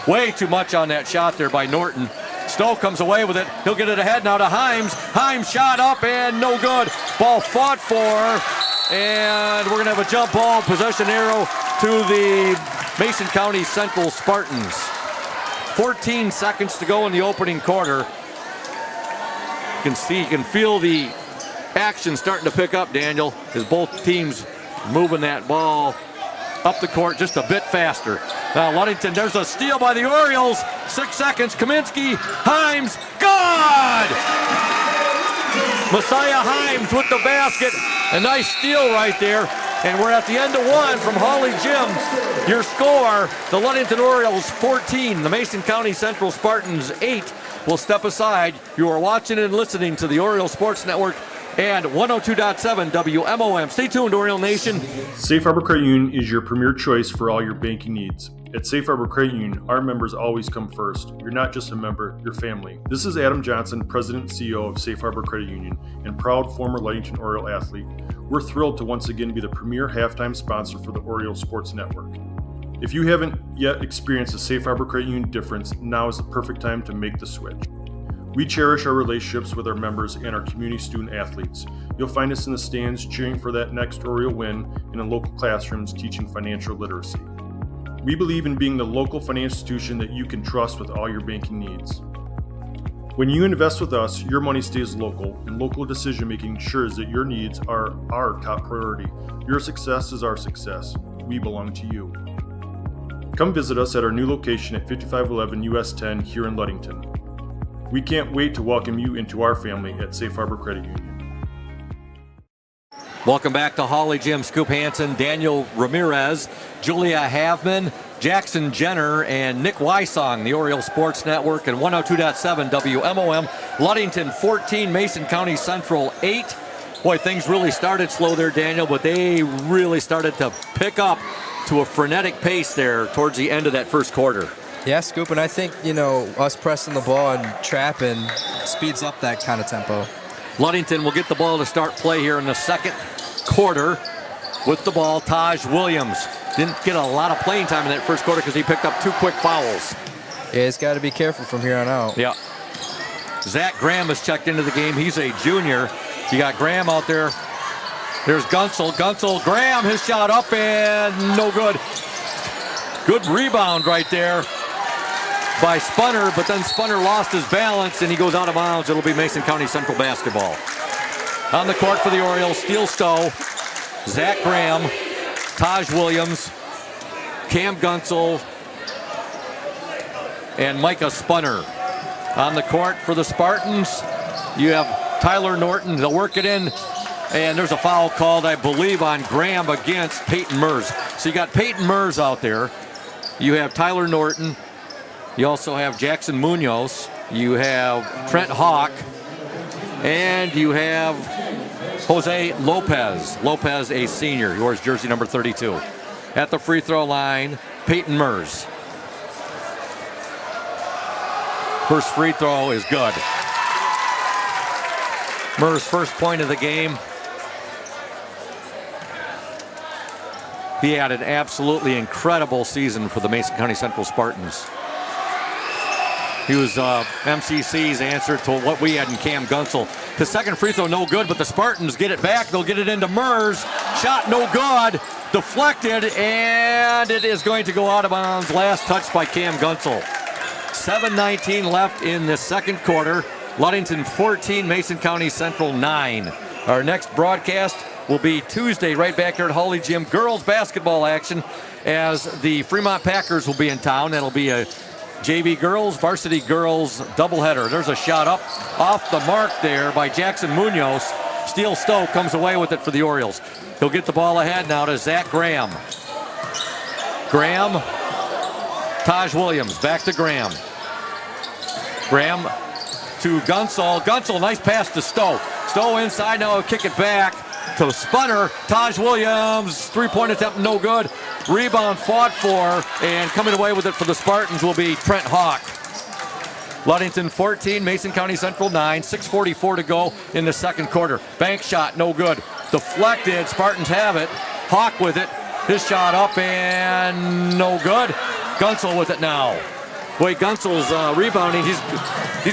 Way too much on that shot there by Norton. Stowe comes away with it. He'll get it ahead now to Himes. Himes shot up and no good. Ball fought for. And we're going to have a jump ball possession arrow to the Mason County Central Spartans. 14 seconds to go in the opening quarter. You can feel the action starting to pick up, Daniel, as both teams moving that ball up the court just a bit faster. Now Ludington, there's a steal by the Orioles. 6 seconds, Kaminsky, Himes, good! Messiah Himes with the basket. A nice steal right there. And we're at the end of one from Hawley Gym. Your score, the Ludington Orioles 14, the Mason County Central Spartans 8. We'll step aside. You are watching and listening to the Oriole Sports Network and 102.7 WMOM. Stay tuned, Oriole Nation. Safe Harbor Credit Union is your premier choice for all your banking needs. At Safe Harbor Credit Union, our members always come first. You're not just a member, you're family. This is Adam Johnson, President and CEO of Safe Harbor Credit Union and proud former Ludington Oriole athlete. We're thrilled to once again be the premier halftime sponsor for the Oriole Sports Network. If you haven't yet experienced the Safe Harbor Credit Union difference, now is the perfect time to make the switch. We cherish our relationships with our members and our community student athletes. You'll find us in the stands cheering for that next Oriole win and in local classrooms teaching financial literacy. We believe in being the local financial institution that you can trust with all your banking needs. When you invest with us, your money stays local, and local decision-making ensures that your needs are our top priority. Your success is our success. We belong to you. Come visit us at our new location at 5511 US 10 here in Ludington. We can't wait to welcome you into our family at Safe Harbor Credit Union. Welcome back to Hawley Gym. Scoop Hansen, Daniel Ramirez, Julia Havman, Jackson Jenner, and Nick Wysong, the Oriole Sports Network, and 102.7 WMOM. Ludington 14, Mason County Central 8. Boy, things really started slow there, Daniel, but they really started to pick up to a frenetic pace there towards the end of that first quarter. Yeah, Scoop, and I think, us pressing the ball and trapping speeds up that kind of tempo. Ludington will get the ball to start play here in the second quarter. With the ball, Taj Williams. Didn't get a lot of playing time in that first quarter because he picked up 2 quick fouls. Yeah, he's got to be careful from here on out. Yeah. Zach Graham has checked into the game. He's a junior. You got Graham out there. There's Gunsel. Graham, his shot up and no good. Good rebound right there by Spunner, but then Spunner lost his balance and he goes out of bounds. It'll be Mason County Central basketball. On the court for the Orioles, Steele Stowe, Zach Graham, Taj Williams, Cam Gunsel, and Micah Spunner. On the court for the Spartans, you have Tyler Norton. They'll work it in, and there's a foul called, I believe, on Graham against Peyton Mers. So you got Peyton Mers out there. You have Tyler Norton. You also have Jackson Munoz. You have Trent Hawk. And you have Jose Lopez. Lopez, a senior. Yours jersey number 32. At the free throw line, Peyton Mers. First free throw is good. Mers' first point of the game. He had an absolutely incredible season for the Mason County Central Spartans. He was MCC's answer to what we had in Cam Gunsel. His second free throw no good, but the Spartans get it back. They'll get it into Mers. Shot no good. Deflected, and it is going to go out of bounds. Last touch by Cam Gunsel. 7:19 left in the second quarter. Ludington 14, Mason County Central 9. Our next broadcast will be Tuesday right back here at Hawley Gym. Girls basketball action as the Fremont Packers will be in town. That'll be a JV girls, varsity girls doubleheader. There's a shot up off the mark there by Jackson Munoz. Steele Stowe comes away with it for the Orioles. He'll get the ball ahead now to Zach Graham. Graham, Taj Williams, back to Graham. Graham to Gunsel. Gunsel, nice pass to Stowe. Stowe inside, now he'll kick it back to Spunner. Taj Williams, three-point attempt, no good. Rebound fought for, and coming away with it for the Spartans will be Trent Hawk. Ludington 14, Mason County Central 9, 6:44 to go in the second quarter. Bank shot, no good. Deflected, Spartans have it. Hawk with it. His shot up and no good. Gunsel with it now. Boy, Gunsel's rebounding. He's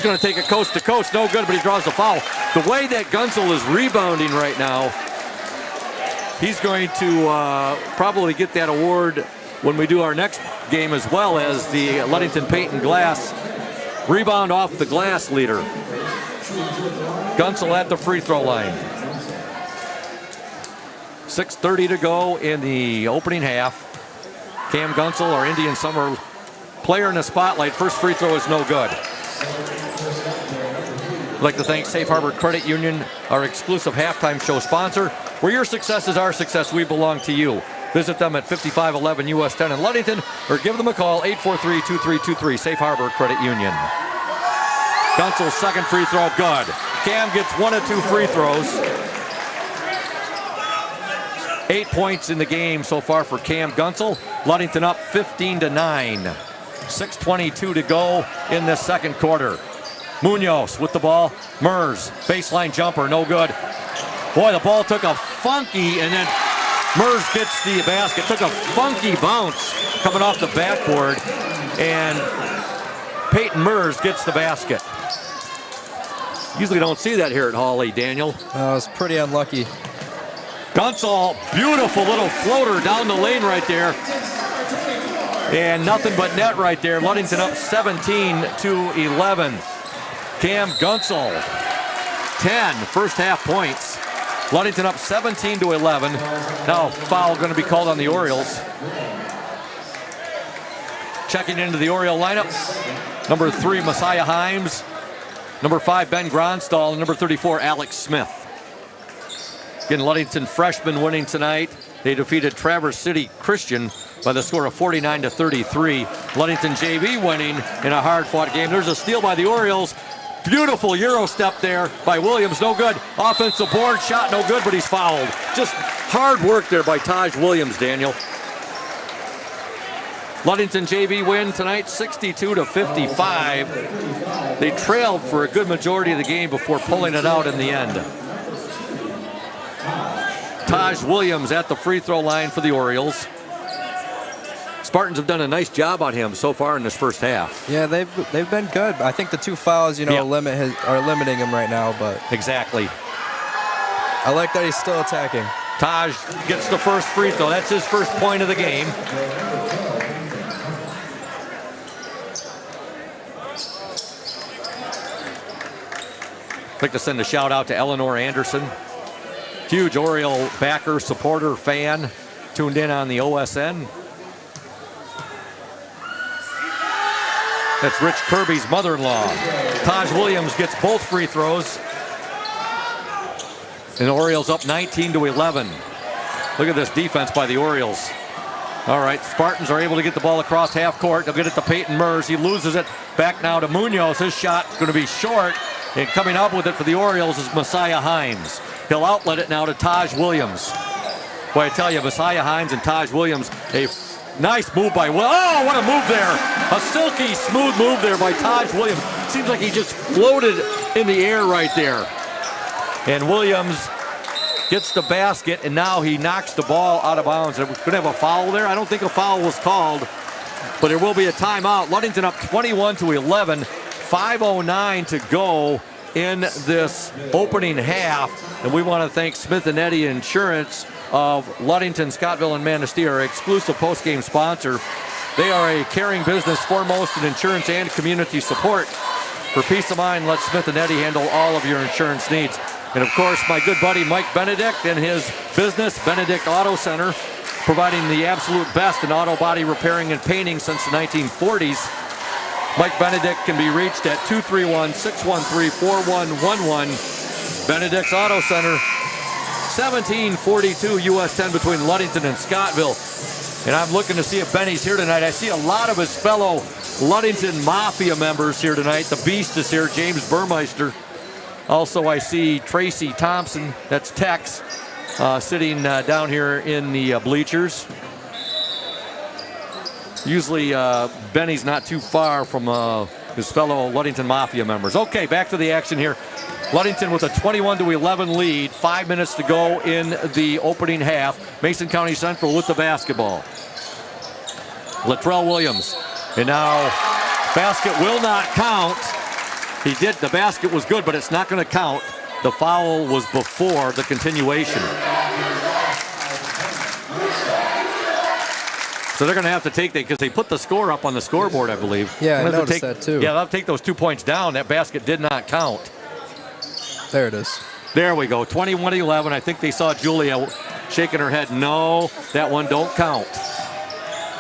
going to take it coast to coast. No good, but he draws the foul. The way that Gunsel is rebounding right now, he's going to probably get that award when we do our next game, as well as the Ludington Paint and Glass rebound off the glass leader. Gunsel at the free throw line. 6:30 to go in the opening half. Cam Gunsel, our Indian Summer player in the spotlight. First free throw is no good. I'd like to thank Safe Harbor Credit Union, our exclusive halftime show sponsor. Where your success is our success, we belong to you. Visit them at 5511 US 10 in Ludington or give them a call, 843-2323, Safe Harbor Credit Union. Gunsel's second free throw, good. Cam gets 1 of 2 free throws. 8 points in the game so far for Cam Gunsel. Ludington up 15-9. 6:22 to go in the second quarter. Munoz with the ball. Mers, baseline jumper, no good. Boy, the ball took a funky, and then Mers gets the basket. Took a funky bounce coming off the backboard, and Peyton Mers gets the basket. Usually don't see that here at Hawley, Daniel. That was pretty unlucky. Gunsel, beautiful little floater down the lane right there. And nothing but net right there. Ludington up 17-11. Cam Gunsel, 10 first half points. Ludington up 17-11. Now foul going to be called on the Orioles. Checking into the Oriole lineup. Number 3, Messiah Himes. Number 5, Ben Gronstall. And number 34, Alex Smith. Again, Ludington freshmen winning tonight. They defeated Traverse City Christian by the score of 49-33. Ludington JV winning in a hard-fought game. There's a steal by the Orioles. Beautiful Euro step there by Williams, no good. Offensive board, shot no good, but he's fouled. Just hard work there by Taj Williams, Daniel. Ludington JV win tonight, 62-55. They trailed for a good majority of the game before pulling it out in the end. Taj Williams at the free throw line for the Orioles. Spartans have done a nice job on him so far in this first half. Yeah, they've been good. I think the 2 fouls, are limiting him right now, but exactly. I like that he's still attacking. Taj gets the first free throw. That's his first point of the game. I'd like to send a shout out to Eleanor Anderson. Huge Oriole backer, supporter, fan, tuned in on the OSN. That's Rich Kirby's mother-in-law. Taj Williams gets both free throws. And the Orioles up 19-11. Look at this defense by the Orioles. All right, Spartans are able to get the ball across half court. They'll get it to Peyton Mers. He loses it. Back now to Munoz. His shot going to be short. And coming up with it for the Orioles is Messiah Himes. He'll outlet it now to Taj Williams. Boy, I tell you, Messiah Himes and Taj Williams, a nice move by Will. Oh, what a move there. A silky, smooth move there by Taj Williams. Seems like he just floated in the air right there. And Williams gets the basket, and now he knocks the ball out of bounds. We're going to have a foul there. I don't think a foul was called, but there will be a timeout. Ludington up 21-11. 5:09 to go in this opening half. And we want to thank Smith & Eddy Insurance of Ludington, Scottville, and Manistee, our exclusive post-game sponsor. They are a caring business, foremost in insurance and community support. For peace of mind, let Smith & Eddy handle all of your insurance needs. And of course, my good buddy Mike Benedict and his business, Benedict Auto Center, providing the absolute best in auto body repairing and painting since the 1940s. Mike Benedict can be reached at 231-613-4111. Benedict's Auto Center, 1742 US 10 between Ludington and Scottville. And I'm looking to see if Benny's here tonight. I see a lot of his fellow Ludington Mafia members here tonight. The Beast is here, James Burmeister. Also, I see Tracy Thompson, that's Tex, sitting down here in the bleachers. Usually Benny's not too far from his fellow Ludington Mafia members. Okay, back to the action here. Ludington with a 21-11 lead, 5 minutes to go in the opening half. Mason County Central with the basketball. Latrell Williams, and now basket will not count. He did, the basket was good, but it's not going to count. The foul was before the continuation. So they're going to have to take that because they put the score up on the scoreboard, I believe. Yeah, I noticed that too. Yeah, they'll take those 2 points down. That basket did not count. There it is. There we go, 21-11. I think they saw Julia shaking her head. No, that one don't count.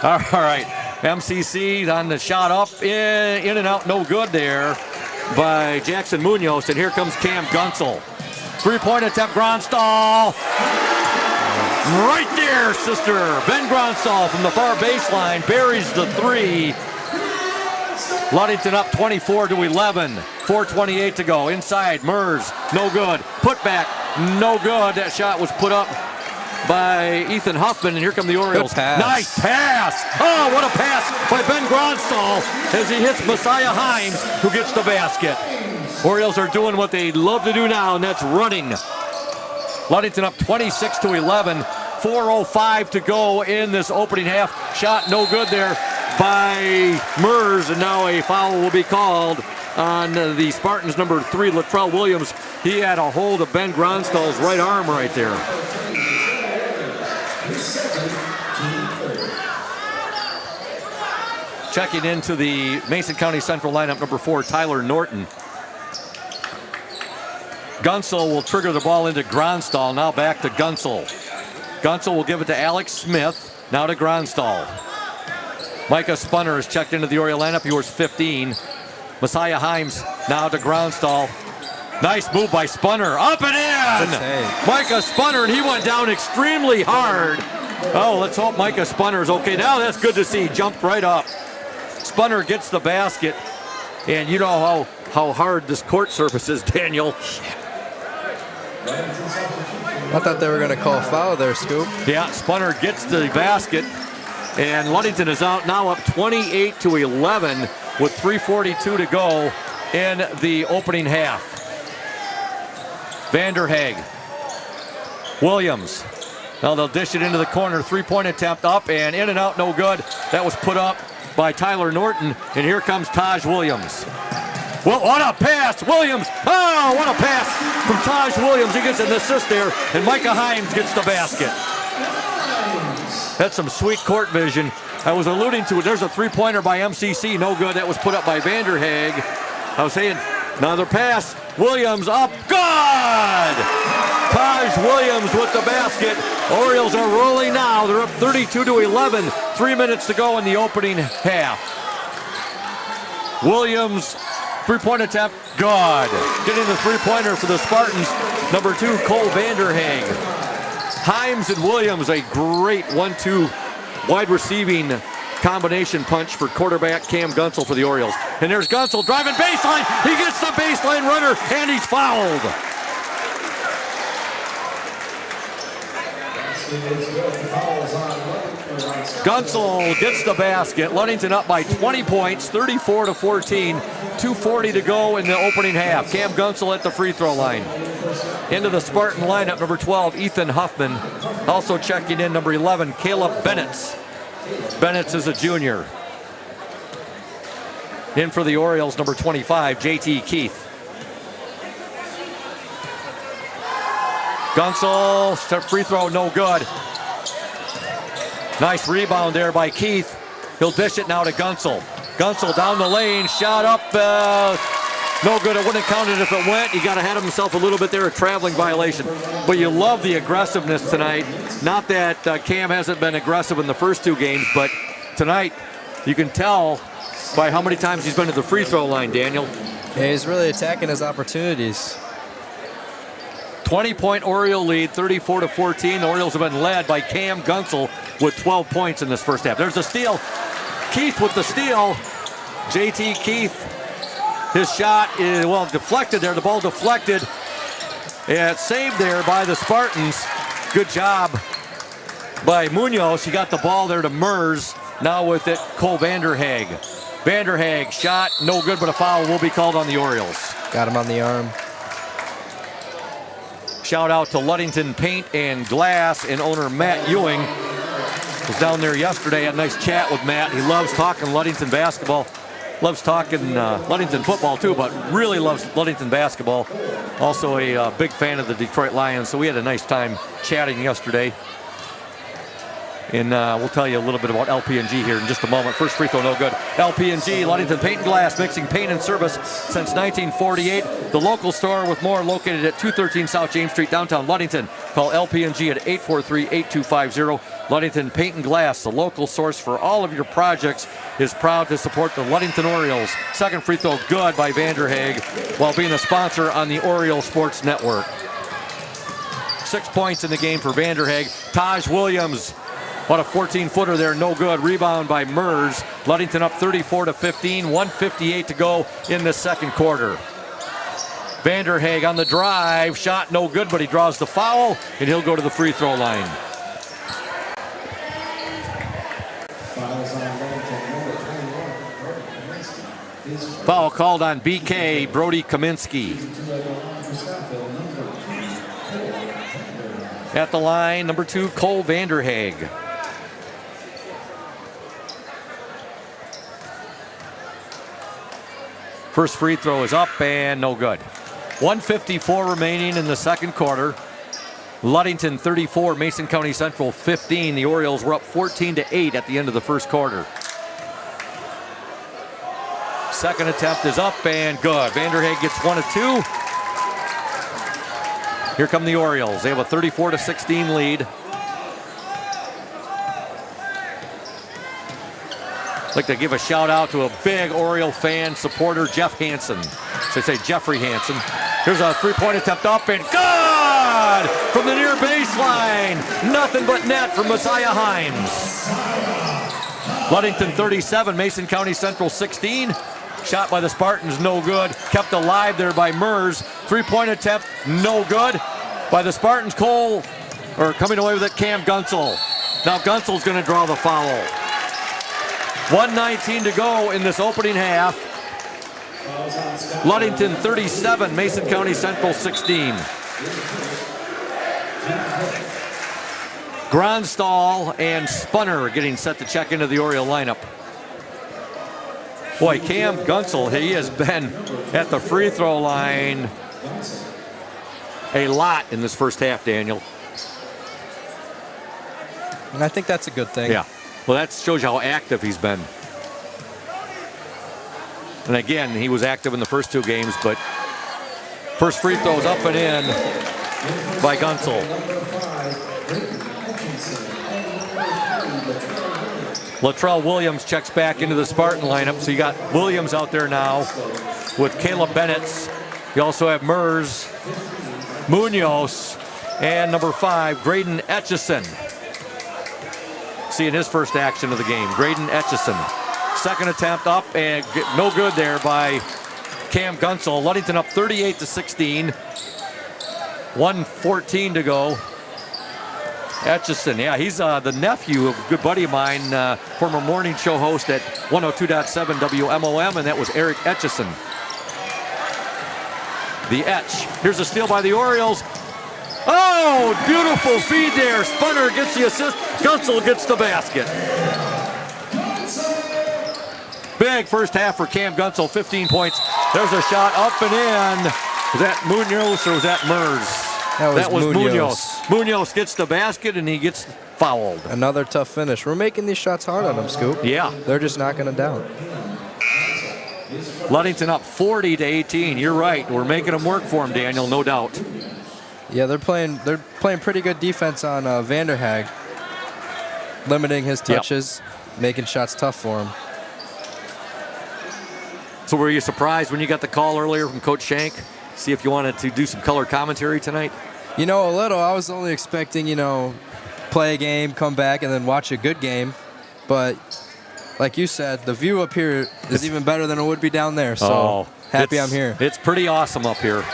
All right, MCC on the shot up, in and out, no good there by Jackson Munoz. And here comes Cam Gunsel. Three-point attempt, Gronstal. Right there, sister. Ben Gronstal from the far baseline buries the three. Ludington up 24-11. 4:28 to go. Inside, Mers, no good. Put back, no good. That shot was put up by Ethan Huffman, and here come the Orioles. Nice pass. Oh, what a pass by Ben Gronstal as he hits Messiah Himes, who gets the basket. Orioles are doing what they love to do now, and that's running. Ludington up 26-11. 4:05 to go in this opening half. Shot no good there by Mers, and now a foul will be called on the Spartans' number 3, Latrell Williams. He had a hold of Ben Gronstal's right arm right there. Checking into the Mason County Central lineup, number 4, Tyler Norton. Gunsel will trigger the ball into Gronstal. Now back to Gunsel. Gunsel will give it to Alex Smith. Now to Gronstal. Micah Spunner is checked into the Oriole lineup. He wears 15. Messiah Himes now to Gronstal. Nice move by Spunner. Up and in! Micah Spunner, and he went down extremely hard. Oh, let's hope Micah Spunner is okay. Now that's good to see. He jumped right up. Spunner gets the basket. And you know how hard this court surface is, Daniel. I thought they were going to call a foul there, Scoop. Yeah, Spunner gets the basket. And Ludington is out now up 28-11 with 3:42 to go in the opening half. Vanderhaeg. Williams. Now they'll dish it into the corner. Three-point attempt up and in and out, no good. That was put up by Tyler Norton. And here comes Taj Williams. Well, what a pass, Williams. Oh, what a pass from Taj Williams. He gets an assist there, and Micah Himes gets the basket. That's some sweet court vision. I was alluding to it. There's a three-pointer by MCC. No good. That was put up by Vanderhaeg. I was saying, another pass. Williams up. Good! Taj Williams with the basket. Orioles are rolling now. They're up 32-11. 3 minutes to go in the opening half. Williams, three-point attempt. Good. Getting the three-pointer for the Spartans. Number 2, Cole Vanderhaeg. Himes and Williams, a great 1-2 wide receiving combination punch for quarterback Cam Gunsel for the Orioles. And there's Gunsel driving baseline. He gets the baseline runner, and he's fouled. Gunsel gets the basket. Ludington up by 20 points, 34-14. 2:40 to go in the opening half. Cam Gunsel at the free throw line. Into the Spartan lineup, number 12, Ethan Huffman. Also checking in, number 11, Caleb Bennetts. Bennetts is a junior. In for the Orioles, number 25, JT Keith. Gunsel, free throw, no good. Nice rebound there by Keith. He'll dish it now to Gunsel. Gunsel down the lane, shot up, No good. It wouldn't have counted if it went. He got ahead of himself a little bit there, a traveling violation. But you love the aggressiveness tonight. Not that Cam hasn't been aggressive in the first 2 games, but tonight you can tell by how many times he's been to the free throw line, Daniel. Yeah, he's really attacking his opportunities. 20-point Oriole lead, 34-14. The Orioles have been led by Cam Gunsel with 12 points in this first half. There's a steal. Keith with the steal. JT Keith, his shot is, well, deflected there. The ball deflected. And saved there by the Spartans. Good job by Munoz. He got the ball there to Mers. Now with it, Cole Vanderhaeg. Vanderhaeg shot, no good, but a foul will be called on the Orioles. Got him on the arm. Shout out to Ludington Paint and Glass and owner Matt Ewing. Was down there yesterday, had a nice chat with Matt. He loves talking Ludington basketball. Loves talking Ludington football too, but really loves Ludington basketball. Also a big fan of the Detroit Lions, so we had a nice time chatting yesterday. And we'll tell you a little bit about LP&G here in just a moment. First free throw, no good. LP&G, Ludington Paint and Glass, mixing paint and service since 1948. The local store with more located at 213 South James Street, downtown Ludington. Call LP&G at 843-8250. Ludington Paint and Glass, the local source for all of your projects, is proud to support the Ludington Orioles. Second free throw, good by Vanderhaeg, while being a sponsor on the Oriole Sports Network. 6 points in the game for Vanderhaeg. Taj Williams, what a 14-footer there, no good. Rebound by Mers. Ludington up 34-15, 1:58 to go in the second quarter. Vanderhaeg on the drive, shot no good, but he draws the foul, and he'll go to the free throw line. Foul called on BK, Brody Kaminsky. At the line, number 2, Cole Vanderhaeg. First free throw is up and no good. 1:54 remaining in the second quarter. Ludington 34, Mason County Central 15. The Orioles were up 14-8 at the end of the first quarter. Second attempt is up and good. Vanderhaeg gets 1 of 2. Here come the Orioles. They have a 34-16 lead. I'd like to give a shout out to a big Oriole fan supporter, Jeff Hansen. So they say Jeffrey Hansen. Here's a three-point attempt up and good from the near baseline. Nothing but net from Messiah Himes. Ludington 37, Mason County Central 16. Shot by the Spartans, no good. Kept alive there by Mers. Three-point attempt, no good. By the Spartans, coming away with it, Cam Gunsel. Now Gunsel's going to draw the foul. 1:19 to go in this opening half. Ludington 37, Mason County Central 16. Gronstal and Spunner getting set to check into the Oriole lineup. Boy, Cam Gunsel, he has been at the free throw line a lot in this first half, Daniel. And I think that's a good thing. Yeah. Well, that shows you how active he's been. And again, he was active in the first 2 games, but first free throw is up and in by Gunsel. Latrell Williams checks back into the Spartan lineup. So you got Williams out there now with Caleb Bennett. You also have Mers, Munoz, and number 5, Graydon Etchison. Seeing his first action of the game, Graydon Etchison. Second attempt up and no good there by Cam Gunsel. Ludington up 38-16. 1:14 to go. Etchison, yeah, he's the nephew of a good buddy of mine, former morning show host at 102.7 WMOM, and that was Eric Etchison. The Etch. Here's a steal by the Orioles. Oh, beautiful feed there. Spunner gets the assist. Gunsel gets the basket. Big first half for Cam Gunsel, 15 points. There's a shot up and in. Was that Munoz or was that Mers? That was Munoz. Munoz gets the basket and he gets fouled. Another tough finish. We're making these shots hard on them, Scoop. Yeah. They're just knocking them down. Ludington up 40-18. You're right. We're making them work for him, Daniel, no doubt. Yeah, they're playing pretty good defense on Vanderhaag, limiting his touches, making shots tough for him. So were you surprised when you got the call earlier from Coach Shank? See if you wanted to do some color commentary tonight? You know, a little. I was only expecting, play a game, come back, and then watch a good game. But like you said, the view up here is even better than it would be down there. So happy I'm here. It's pretty awesome up here.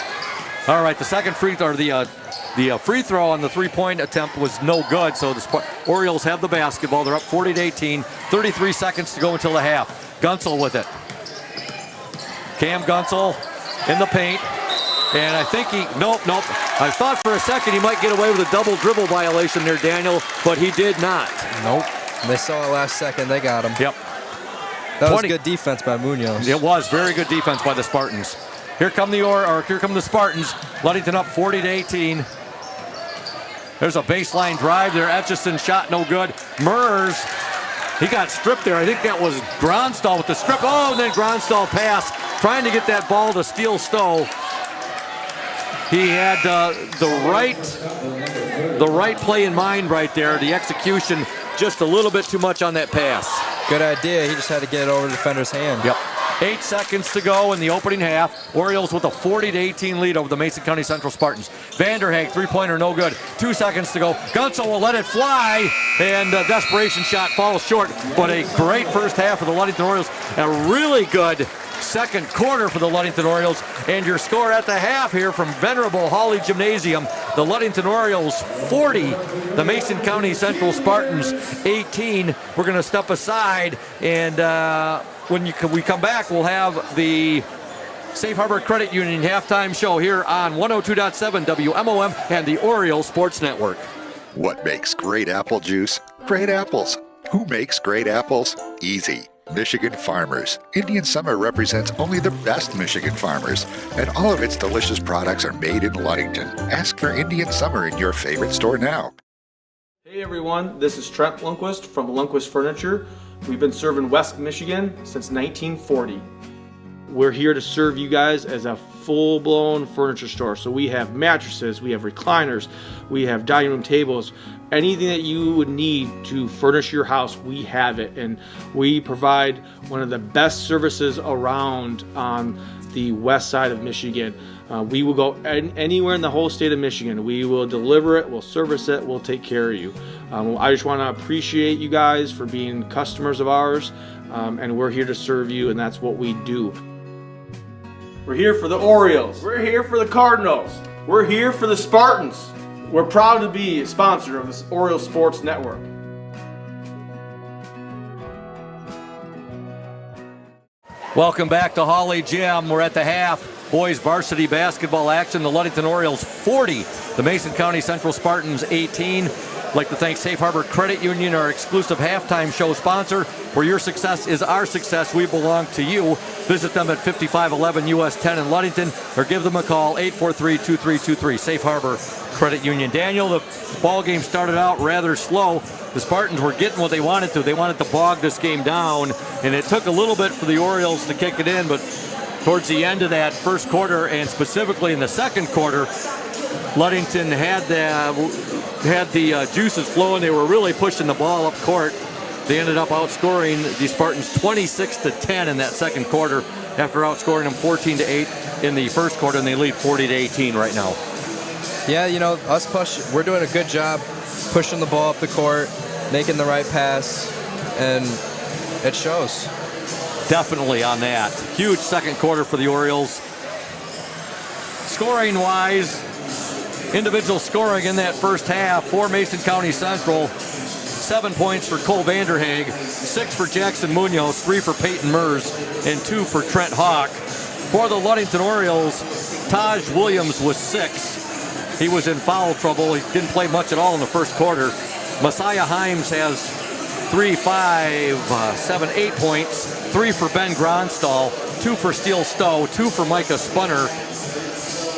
All right, the second free throw, the free throw on the three-point attempt was no good. So the Orioles have the basketball. They're up 40-18. 33 seconds to go until the half. Gunsel with it. Cam Gunsel in the paint. And I think nope. I thought for a second he might get away with a double dribble violation there, Daniel, but he did not. Nope. They saw it last second. They got him. Yep. That was good defense by Munoz. It was very good defense by the Spartans. Here come the Spartans. Ludington up 40-18. There's a baseline drive there. Etchison shot no good. Mers, he got stripped there. I think that was Gronstall with the strip. Oh, and then Gronstall pass, trying to get that ball to Steele Stowe. He had the right play in mind right there. The execution just a little bit too much on that pass. Good idea. He just had to get it over the defender's hand. Yep. 8 seconds to go in the opening half. Orioles with a 40-18 lead over the Mason County Central Spartans. Vanderhaeg, three-pointer, no good. 2 seconds to go. Gunsel will let it fly, and a desperation shot falls short. But a great first half for the Ludington Orioles. A really good second quarter for the Ludington Orioles. And your score at the half here from venerable Hawley Gymnasium. The Ludington Orioles 40, the Mason County Central Spartans 18. We're going to step aside, and when we come back, we'll have the Safe Harbor Credit Union halftime show here on 102.7 WMOM and the Orioles Sports Network. What makes great apple juice? Great apples. Who makes great apples? Easy. Michigan Farmers. Indian Summer represents only the best Michigan farmers, and all of its delicious products are made in Ludington. Ask for Indian Summer in your favorite store now. Hey everyone, this is Trent Lundquist from Lundquist Furniture. We've been serving West Michigan since 1940. We're here to serve you guys as a full-blown furniture store. So we have mattresses, we have recliners, we have dining room tables, anything that you would need to furnish your house, we have it. And we provide one of the best services around on the west side of Michigan. We will go anywhere in the whole state of Michigan. We will deliver it, we'll service it, we'll take care of you. I just want to appreciate you guys for being customers of ours, and we're here to serve you, and that's what we do. We're here for the Orioles. We're here for the Cardinals. We're here for the Spartans. We're proud to be a sponsor of this Orioles Sports Network. Welcome back to Hawley Gym. We're at the half. Boys varsity basketball action. The Ludington Orioles 40, the Mason County Central Spartans 18. I'd like to thank Safe Harbor Credit Union, our exclusive halftime show sponsor. Where your success is our success, we belong to you. Visit them at 5511 US 10 in Ludington, or give them a call, 843-2323. Safe Harbor Credit Union. Daniel, the ball game started out rather slow. The Spartans were getting what they wanted to. They wanted to bog this game down, and it took a little bit for the Orioles to kick it in, but towards the end of that first quarter, and specifically in the second quarter, Ludington had the juices flowing. They were really pushing the ball up court. They ended up outscoring the Spartans 26-10 in that second quarter after outscoring them 14-8 in the first quarter, and they lead 40-18 right now. Yeah, we're doing a good job pushing the ball up the court, making the right pass, and it shows. Definitely on that. Huge second quarter for the Orioles. Scoring-wise, individual scoring in that first half for Mason County Central. 7 points for Cole Vanderhaeg, 6 for Jackson Munoz, 3 for Peyton Mers, and 2 for Trent Hawk. For the Ludington Orioles, Taj Williams was 6. He was in foul trouble. He didn't play much at all in the first quarter. Messiah Himes has 3, 5, 7, 8 points, 3 for Ben Gronstall, 2 for Steele Stowe, 2 for Micah Spunner,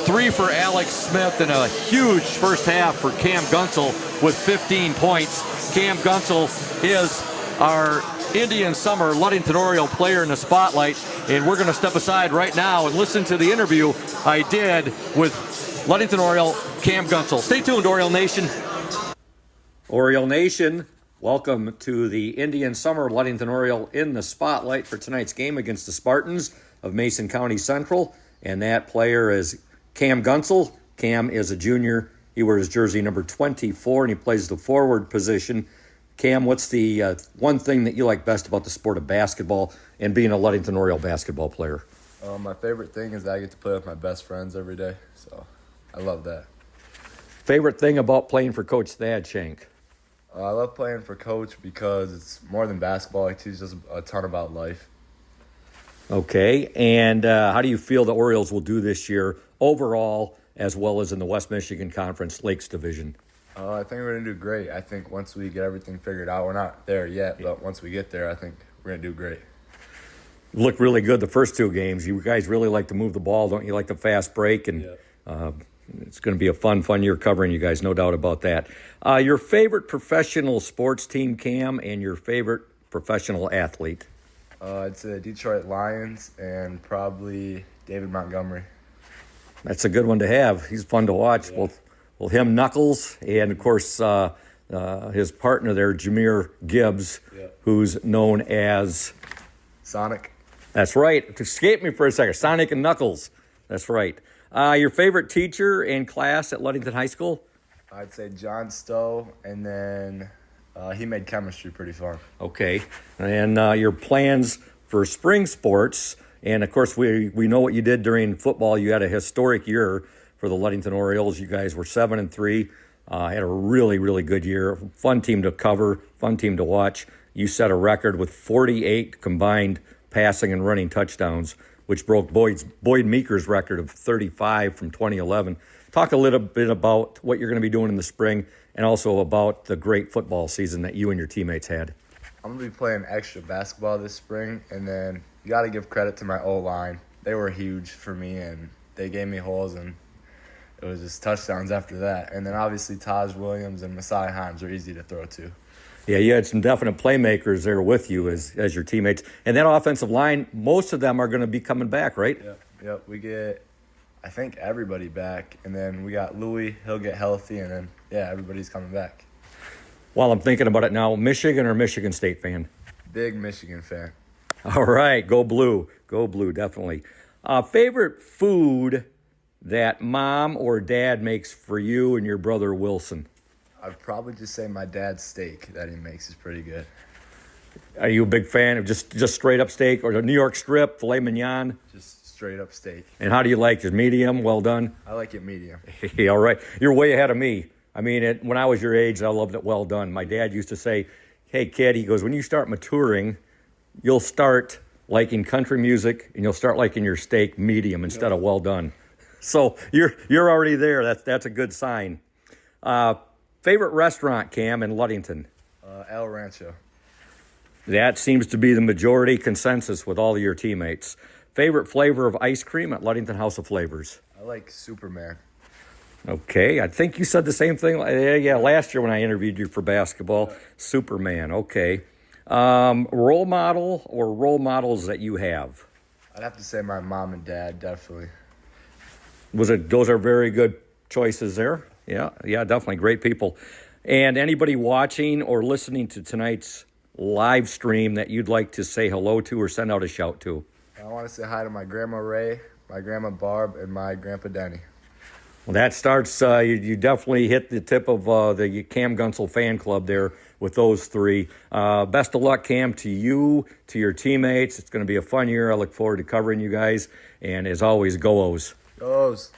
3 for Alex Smith, and a huge first half for Cam Gunsel with 15 points. Cam Gunsel is our Indian Summer Ludington Oriole player in the spotlight, and we're going to step aside right now and listen to the interview I did with Ludington Oriole Cam Gunsel. Stay tuned, Oriole Nation. Oriole Nation, welcome to the Indian Summer Ludington Oriole in the spotlight for tonight's game against the Spartans of Mason County Central, and that player is Cam Gunsel. Cam is a junior. He wears jersey number 24, and he plays the forward position. Cam, what's the one thing that you like best about the sport of basketball and being a Ludington Oriole basketball player? My favorite thing is that I get to play with my best friends every day, so I love that. Favorite thing about playing for Coach Thad Shank? I love playing for Coach because it's more than basketball. He teaches us a ton about life. Okay, and how do you feel the Orioles will do this year overall, as well as in the West Michigan Conference Lakes Division? I think we're going to do great. I think once we get everything figured out, we're not there yet, but once we get there, I think we're going to do great. Looked really good the first two games. You guys really like to move the ball, don't you? Like the fast break, and it's going to be a fun year covering you guys, no doubt about that. Your favorite professional sports team, Cam, and your favorite professional athlete? It's the Detroit Lions and probably David Montgomery. That's a good one to have. He's fun to watch. Yeah. Well, him, Knuckles, and, of course, his partner there, Jameer Gibbs, who's known as... Sonic. That's right. It escaped me for a second. Sonic and Knuckles. That's right. Your favorite teacher and class at Ludington High School? I'd say John Stowe, and then he made chemistry pretty fun. Okay. And your plans for spring sports, and, of course, we know what you did during football. You had a historic year for the Ludington Orioles. You guys were 7-3. Had a really, really good year. Fun team to cover, fun team to watch. You set a record with 48 combined passing and running touchdowns, which broke Boyd Meeker's record of 35 from 2011. Talk a little bit about what you're going to be doing in the spring and also about the great football season that you and your teammates had. I'm going to be playing extra basketball this spring, and then you got to give credit to my O-line. They were huge for me, and they gave me holes, and it was just touchdowns after that. And then obviously Taj Williams and Messiah Himes are easy to throw to. Yeah, you had some definite playmakers there with you as your teammates. And that offensive line, most of them are going to be coming back, right? Yep. We get, I think, everybody back. And then we got Louis. He'll get healthy. And then, everybody's coming back. While I'm thinking about it now, Michigan or Michigan State fan? Big Michigan fan. All right. Go blue. Go blue, definitely. Favorite food that mom or dad makes for you and your brother Wilson? I'd probably just say my dad's steak that he makes is pretty good. Are you a big fan of just straight up steak or the New York strip, filet mignon? Just straight up steak. And how do you like it? Medium, well done? I like it medium. All right. You're way ahead of me. I mean, when I was your age, I loved it well done. My dad used to say, hey, kid, he goes, when you start maturing, you'll start liking country music and you'll start liking your steak medium instead of well done. So you're already there. That's a good sign. Favorite restaurant, Cam, in Ludington? El Rancho. That seems to be the majority consensus with all of your teammates. Favorite flavor of ice cream at Ludington House of Flavors? I like Superman. Okay, I think you said the same thing. Yeah, last year when I interviewed you for basketball. Superman, okay. Role model or role models that you have? I'd have to say my mom and dad, definitely. Those are very good choices there. Yeah, definitely. Great people. And anybody watching or listening to tonight's live stream that you'd like to say hello to or send out a shout to? I want to say hi to my Grandma Ray, my Grandma Barb, and my Grandpa Denny. Well, that starts, you definitely hit the tip of the Cam Gunsel fan club there with those three. Best of luck, Cam, to you, to your teammates. It's going to be a fun year. I look forward to covering you guys. And as always, go O's. Go O's.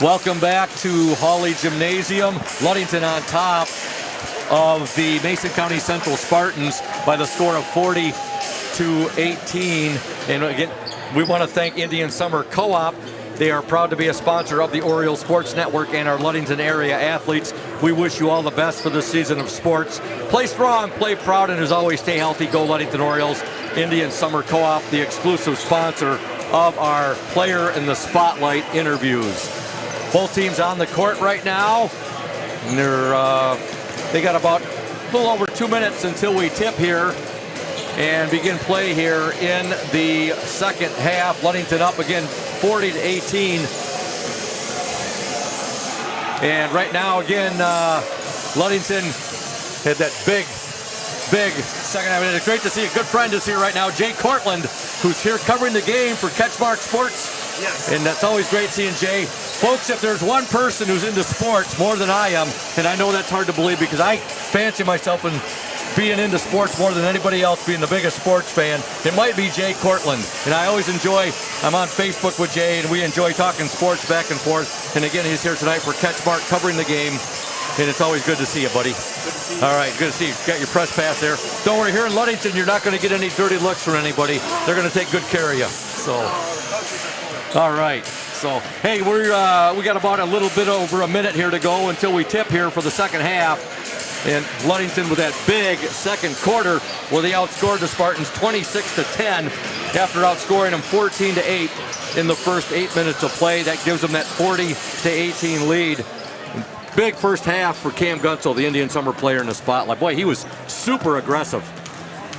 Welcome back to Hawley Gymnasium. Ludington on top of the Mason County Central Spartans by the score of 40-18. And again, we want to thank Indian Summer Co-op. They are proud to be a sponsor of the Oriole Sports Network and our Ludington area athletes. We wish you all the best for the season of sports. Play strong, play proud, and as always, stay healthy. Go Ludington Orioles. Indian Summer Co-op, the exclusive sponsor of our Player in the Spotlight interviews. Both teams on the court right now. And they got about little over 2 minutes until we tip here and begin play here in the second half. Ludington up again 40-18. And right now, again, Ludington had that big second half. It's great to see a good friend is here right now, Jay Cortland, who's here covering the game for Catchmark Sports. Yes. And that's always great seeing Jay. Folks, if there's one person who's into sports more than I am, and I know that's hard to believe because I fancy myself in being into sports more than anybody else, being the biggest sports fan, it might be Jay Cortland. And I always enjoy, I'm on Facebook with Jay, and we enjoy talking sports back and forth. And again, he's here tonight for Catchmark covering the game. And it's always good to see you, buddy. Good to see you. All right, good to see you. Got your press pass there. Don't worry, here in Ludington, you're not going to get any dirty looks from anybody. They're going to take good care of you. So, all right. So, hey, we got about a little bit over a minute here to go until we tip here for the second half. And Ludington with that big second quarter where they outscored the Spartans 26-10 after outscoring them 14-8 in the first 8 minutes of play. That gives them that 40-18 lead. Big first half for Cam Gunsel, the Indian summer player in the spotlight. Boy, he was super aggressive.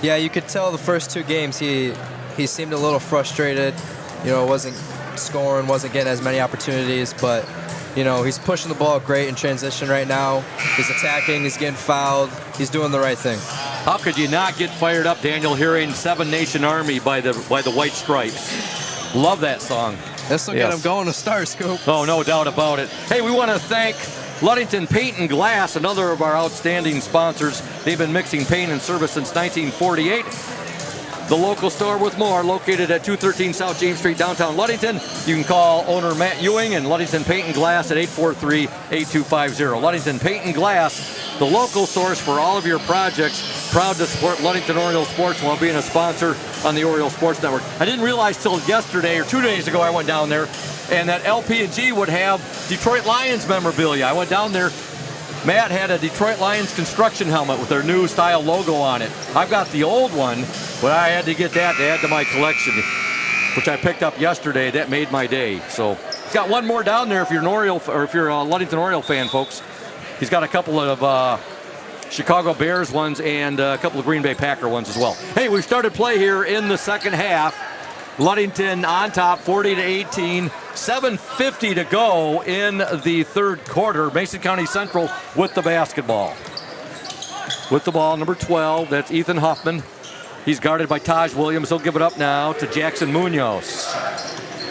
Yeah, you could tell the first two games he seemed a little frustrated. You know, wasn't scoring, wasn't getting as many opportunities, but you know, he's pushing the ball great in transition right now. He's attacking, he's getting fouled, he's doing the right thing. How could you not get fired up, Daniel, hearing Seven Nation Army by the White Stripes? Love that song. This will get him going to start, Scoop. Oh, no doubt about it. Hey, we want to thank Ludington Paint and Glass, another of our outstanding sponsors. They've been mixing paint and service since 1948. The local store with more, located at 213 South James Street, downtown Ludington. You can call owner Matt Ewing and Ludington Paint and Glass at 843-8250. Ludington Paint and Glass, the local source for all of your projects. Proud to support Ludington Oriole Sports while being a sponsor on the Oriole Sports Network. I didn't realize till yesterday or 2 days ago I went down there and that LP&G would have Detroit Lions memorabilia. I went down there. Matt had a Detroit Lions construction helmet with their new style logo on it. I've got the old one, but I had to get that to add to my collection, which I picked up yesterday. That made my day. So he's got one more down there if you're an Oriole, or if you're a Ludington Oriole fan, folks. He's got a couple of Chicago Bears ones and a couple of Green Bay Packer ones as well. Hey, we've started play here in the second half. Ludington on top, 40-18. 7:50 to go in the third quarter. Mason County Central with the basketball. With the ball, number 12, that's Ethan Huffman. He's guarded by Taj Williams. He'll give it up now to Jackson Munoz.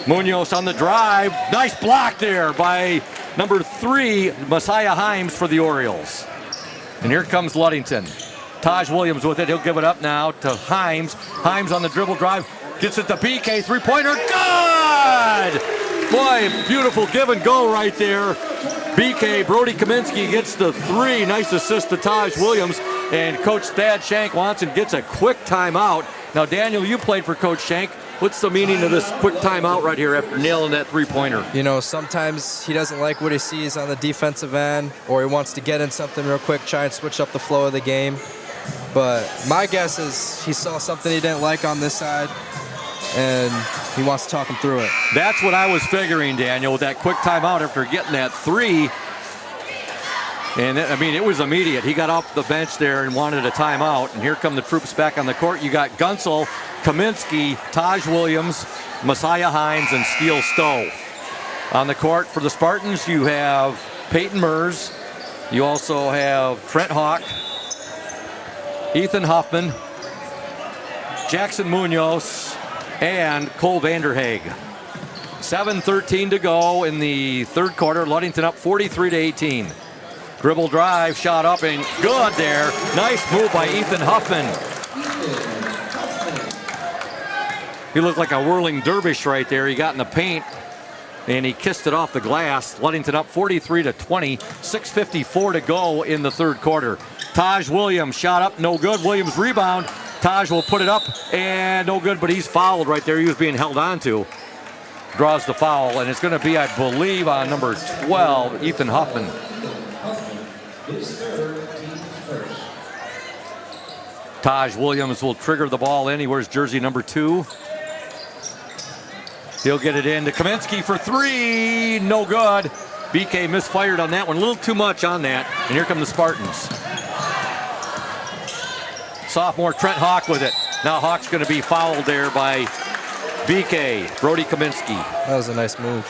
Munoz on the drive. Nice block there by number 3, Messiah Himes for the Orioles. And here comes Ludington. Taj Williams with it. He'll give it up now to Himes. Himes on the dribble drive. Gets it to BK, three-pointer, good! Boy, beautiful give and go right there. BK, Brody Kaminsky gets the 3. Nice assist to Taj Williams. And Coach Thad Shank wants and gets a quick timeout. Now, Daniel, you played for Coach Shank. What's the meaning of this quick timeout right here after nailing that three-pointer? You know, sometimes he doesn't like what he sees on the defensive end, or he wants to get in something real quick, try and switch up the flow of the game. But my guess is he saw something he didn't like on this side, and he wants to talk him through it. That's what I was figuring, Daniel, with that quick timeout after getting that 3. And, it was immediate. He got off the bench there and wanted a timeout. And here come the troops back on the court. You got Gunsel, Kaminsky, Taj Williams, Messiah Himes, and Steele Stowe. On the court for the Spartans, you have Peyton Mers. You also have Trent Hawk, Ethan Huffman, Jackson Munoz, and Cole Vanderhaeg. 7:13 to go in the third quarter. Ludington up 43-18. Dribble drive, shot up and good there. Nice move by Ethan Huffman. He looked like a whirling dervish right there. He got in the paint and he kissed it off the glass. Ludington up 43-20. 6:54 to go in the third quarter. Taj Williams shot up, no good. Williams rebound. Taj will put it up and no good, but he's fouled right there. He was being held on to. Draws the foul, and it's going to be, I believe, on number 12, Ethan Huffman. Taj Williams will trigger the ball in. He wears jersey number 2. He'll get it in to Kaminsky for 3. No good. BK misfired on that one. A little too much on that. And here come the Spartans. sophomore Trent Hawk with it. Now Hawk's going to be fouled there by BK, Brody Kaminsky. That was a nice move.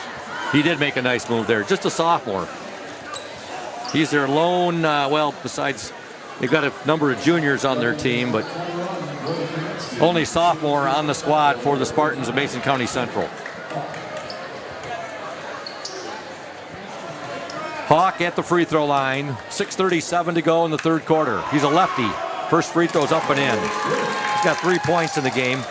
He did make a nice move there, just a sophomore. He's their lone, besides, they've got a number of juniors on their team, but only sophomore on the squad for the Spartans of Mason County Central. Hawk at the free throw line, 6:37 to go in the third quarter. He's a lefty. First free throw's up and in. He's got 3 points in the game.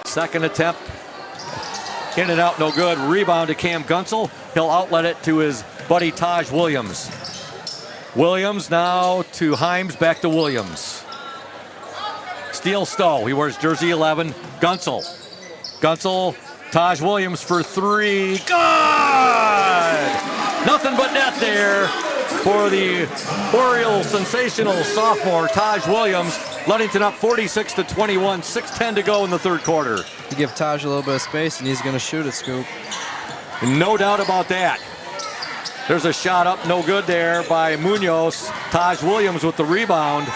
Second attempt, in and out, no good. Rebound to Cam Gunsel. He'll outlet it to his buddy Taj Williams. Williams now to Himes, back to Williams. Steele Stowe, he wears jersey 11. Gunsel, Taj Williams for 3. Good! Nothing but net there for the Orioles' sensational sophomore Taj Williams. Ludington up 46-21, 6:10 to go in the third quarter. You give Taj a little bit of space and he's going to shoot it, Scoop. No doubt about that. There's a shot up, no good there by Munoz. Taj Williams with the rebound.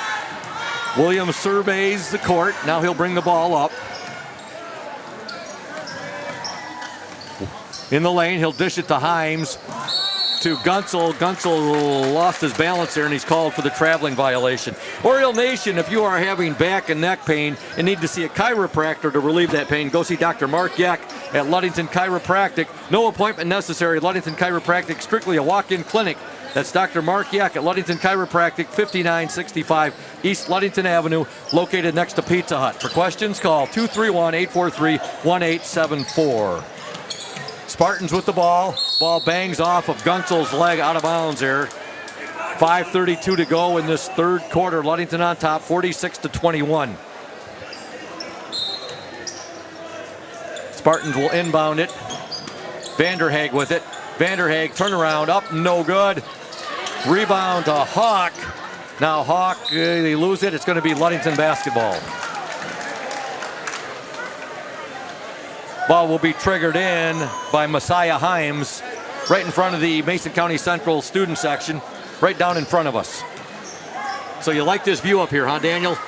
Williams surveys the court. Now he'll bring the ball up. In the lane, he'll dish it to Himes. To Gunsel. Gunsel lost his balance there, and he's called for the traveling violation. Oriole Nation, if you are having back and neck pain and need to see a chiropractor to relieve that pain, go see Dr. Mark Yeck at Ludington Chiropractic. No appointment necessary. Ludington Chiropractic, strictly a walk-in clinic. That's Dr. Mark Yeck at Ludington Chiropractic, 5965 East Ludington Avenue, located next to Pizza Hut. For questions, call 231-843-1874. Spartans with the ball. Ball bangs off of Gunsel's leg, out of bounds there. 5:32 to go in this third quarter. Ludington on top, 46-21. Spartans will inbound it. Vanderhaeg with it. Vanderhaeg turnaround up, no good. Rebound to Hawk. Now Hawk, they lose it. It's going to be Ludington basketball. Ball will be triggered in by Messiah Himes, right in front of the Mason County Central student section, right down in front of us. So you like this view up here, huh, Daniel?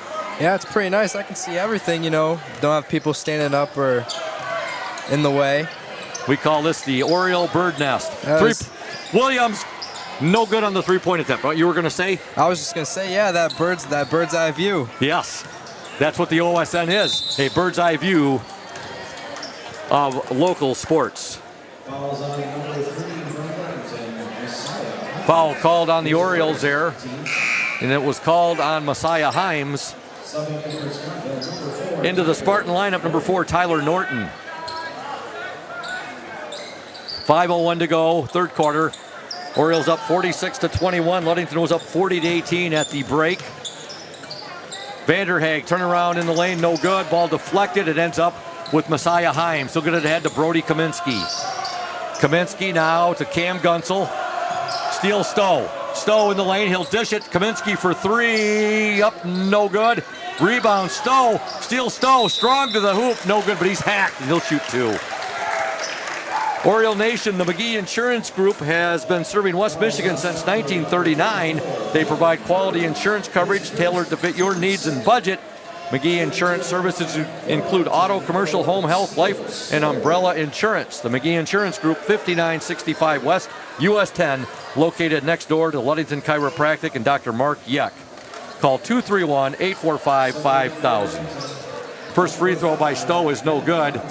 Yeah, it's pretty nice. I can see everything, you know. Don't have people standing up or in the way. We call this the Oriole Bird Nest. Williams, no good on the three-point attempt. What you were going to say? I was just going to say, yeah, that bird's eye view. Yes, that's what the OSN is, a bird's eye view of local sports. Foul called on the Orioles there, and it was called on Messiah Himes. Into the Spartan lineup, number 4, Tyler Norton. 5:01 to go, third quarter. Orioles up 46-21. Ludington was up 40-18 at the break. Vanderhaeg turnaround in the lane, no good. Ball deflected. It ends up with Messiah Himes. He'll get it ahead to Brody Kaminsky. Kaminsky now to Cam Gunsel. Steele Stowe. Stowe in the lane. He'll dish it. Kaminsky for 3. Up, no good. Rebound, Stowe. Steele Stowe, strong to the hoop. No good, but he's hacked, and he'll shoot 2. Oriole Nation, the McGee Insurance Group has been serving West Michigan since 1939. They provide quality insurance coverage tailored to fit your needs and budget. McGee Insurance services include auto, commercial, home, health, life, and umbrella insurance. The McGee Insurance Group, 5965 West, US 10, located next door to Ludington Chiropractic and Dr. Mark Yeck. Call 231-845-5000. First free throw by Stowe is no good.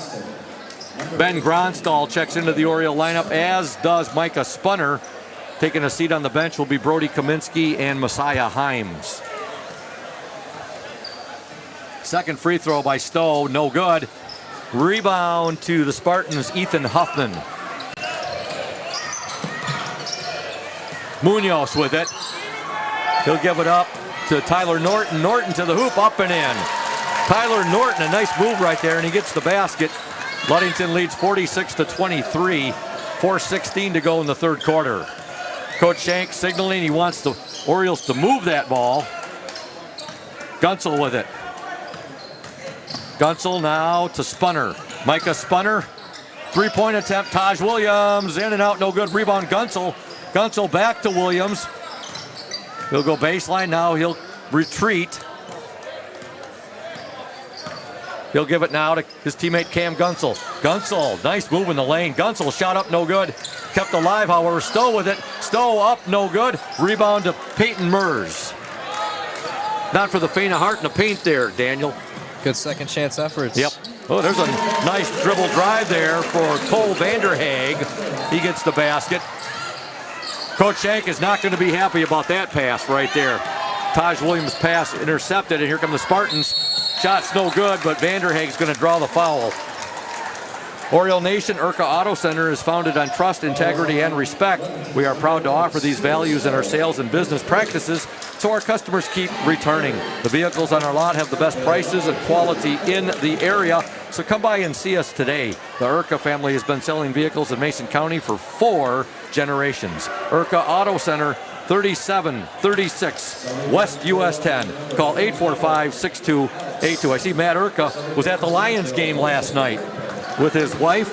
Ben Gronstall checks into the Oriole lineup, as does Micah Spunner. Taking a seat on the bench will be Brody Kaminsky and Messiah Himes. Second free throw by Stowe, no good. Rebound to the Spartans, Ethan Huffman. Munoz with it. He'll give it up to Tyler Norton. Norton to the hoop, up and in. Tyler Norton, a nice move right there, and he gets the basket. Ludington leads 46-23, 4:16 to go in the third quarter. Coach Shank signaling he wants the Orioles to move that ball. Gunsel with it. Gunsel now to Spunner. Micah Spunner, three-point attempt. Taj Williams in and out, no good. Rebound Gunsel. Gunsel back to Williams. He'll go baseline now. He'll retreat. He'll give it now to his teammate Cam Gunsel. Gunsel, nice move in the lane. Gunsel shot up, no good. Kept alive, however. Stowe with it. Stowe up, no good. Rebound to Peyton Mers. Not for the faint of heart in the paint there, Daniel. Good second chance efforts. Yep. Oh, there's a nice dribble drive there for Cole Vanderhaeg. He gets the basket. Coach Shank is not going to be happy about that pass right there. Taj Williams' pass intercepted, and here come the Spartans. Shot's no good, but Vanderhaeg's going to draw the foul. Oriole Nation Urca Auto Center is founded on trust, integrity, and respect. We are proud to offer these values in our sales and business practices so our customers keep returning. The vehicles on our lot have the best prices and quality in the area, so come by and see us today. The Urca family has been selling vehicles in Mason County for 4 generations. Urca Auto Center, 3736 West US 10. Call 845-6282. I see Matt Urca was at the Lions game last night with his wife,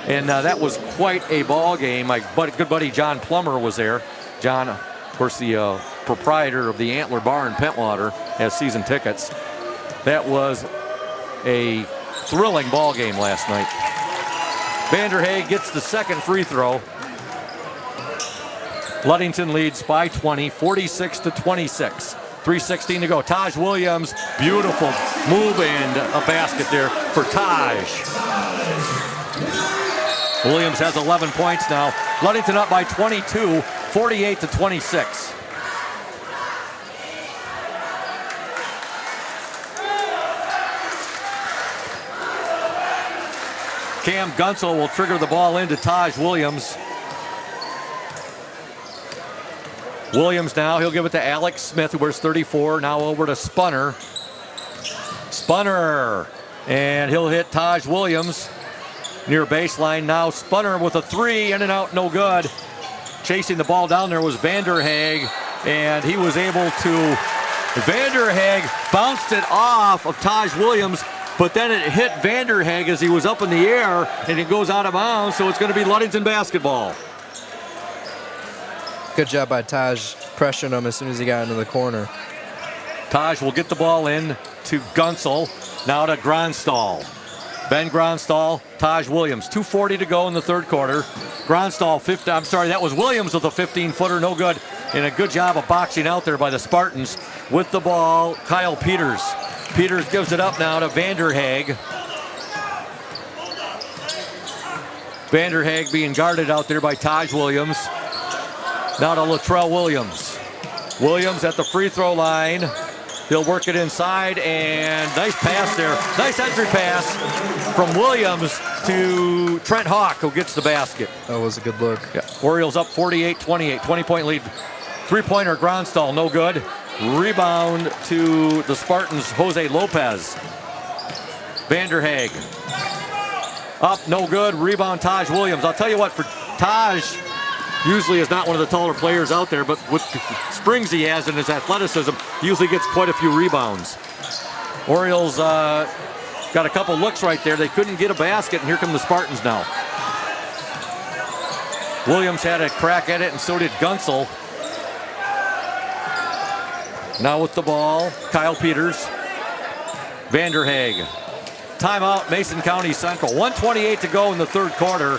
and that was quite a ball game. My good buddy John Plummer was there. John, of course, the proprietor of the Antler Bar in Pentwater, has season tickets. That was a thrilling ball game last night. Vanderhaeg gets the second free throw. Ludington leads by 20, 46-26. 3:16 to go. Taj Williams, beautiful move and a basket there for Taj. Williams has 11 points now. Ludington up by 22, 48-26. Cam Gunsel will trigger the ball into Taj Williams. Williams now, he'll give it to Alex Smith, who wears 34. Now over to Spunner. Spunner, and he'll hit Taj Williams near baseline. Now Spunner with a 3, in and out, no good. Chasing the ball down there was Vanderhaeg, and he was able to, Vanderhaeg bounced it off of Taj Williams, but then it hit Vanderhaeg as he was up in the air, and it goes out of bounds, so it's going to be Ludington basketball. Good job by Taj pressuring him as soon as he got into the corner. Taj will get the ball in to Gunsel. Now to Gronstal. Ben Gronstal, Taj Williams. 2:40 to go in the third quarter. Gronstal, that was Williams with a 15-footer, no good. And a good job of boxing out there by the Spartans. With the ball, Kyle Peters. Peters gives it up now to Vanderhaeg. Vanderhaeg being guarded out there by Taj Williams. Now to Latrell Williams. Williams at the free throw line. He'll work it inside, and nice pass there. Nice entry pass from Williams to Trent Hawk, who gets the basket. That was a good look. Yeah. Orioles up 48-28, 20-point lead. Three-pointer Gronstal, no good. Rebound to the Spartans, Jose Lopez. Vanderhaeg. Up, no good. Rebound, Taj Williams. I'll tell you what, for Taj, usually is not one of the taller players out there, but with the springs he has and his athleticism, he usually gets quite a few rebounds. Orioles got a couple looks right there. They couldn't get a basket, and here come the Spartans now. Williams had a crack at it, and so did Gunsel. Now with the ball, Kyle Peters. Vanderhaeg. Timeout, Mason County Central. 1:28 to go in the third quarter.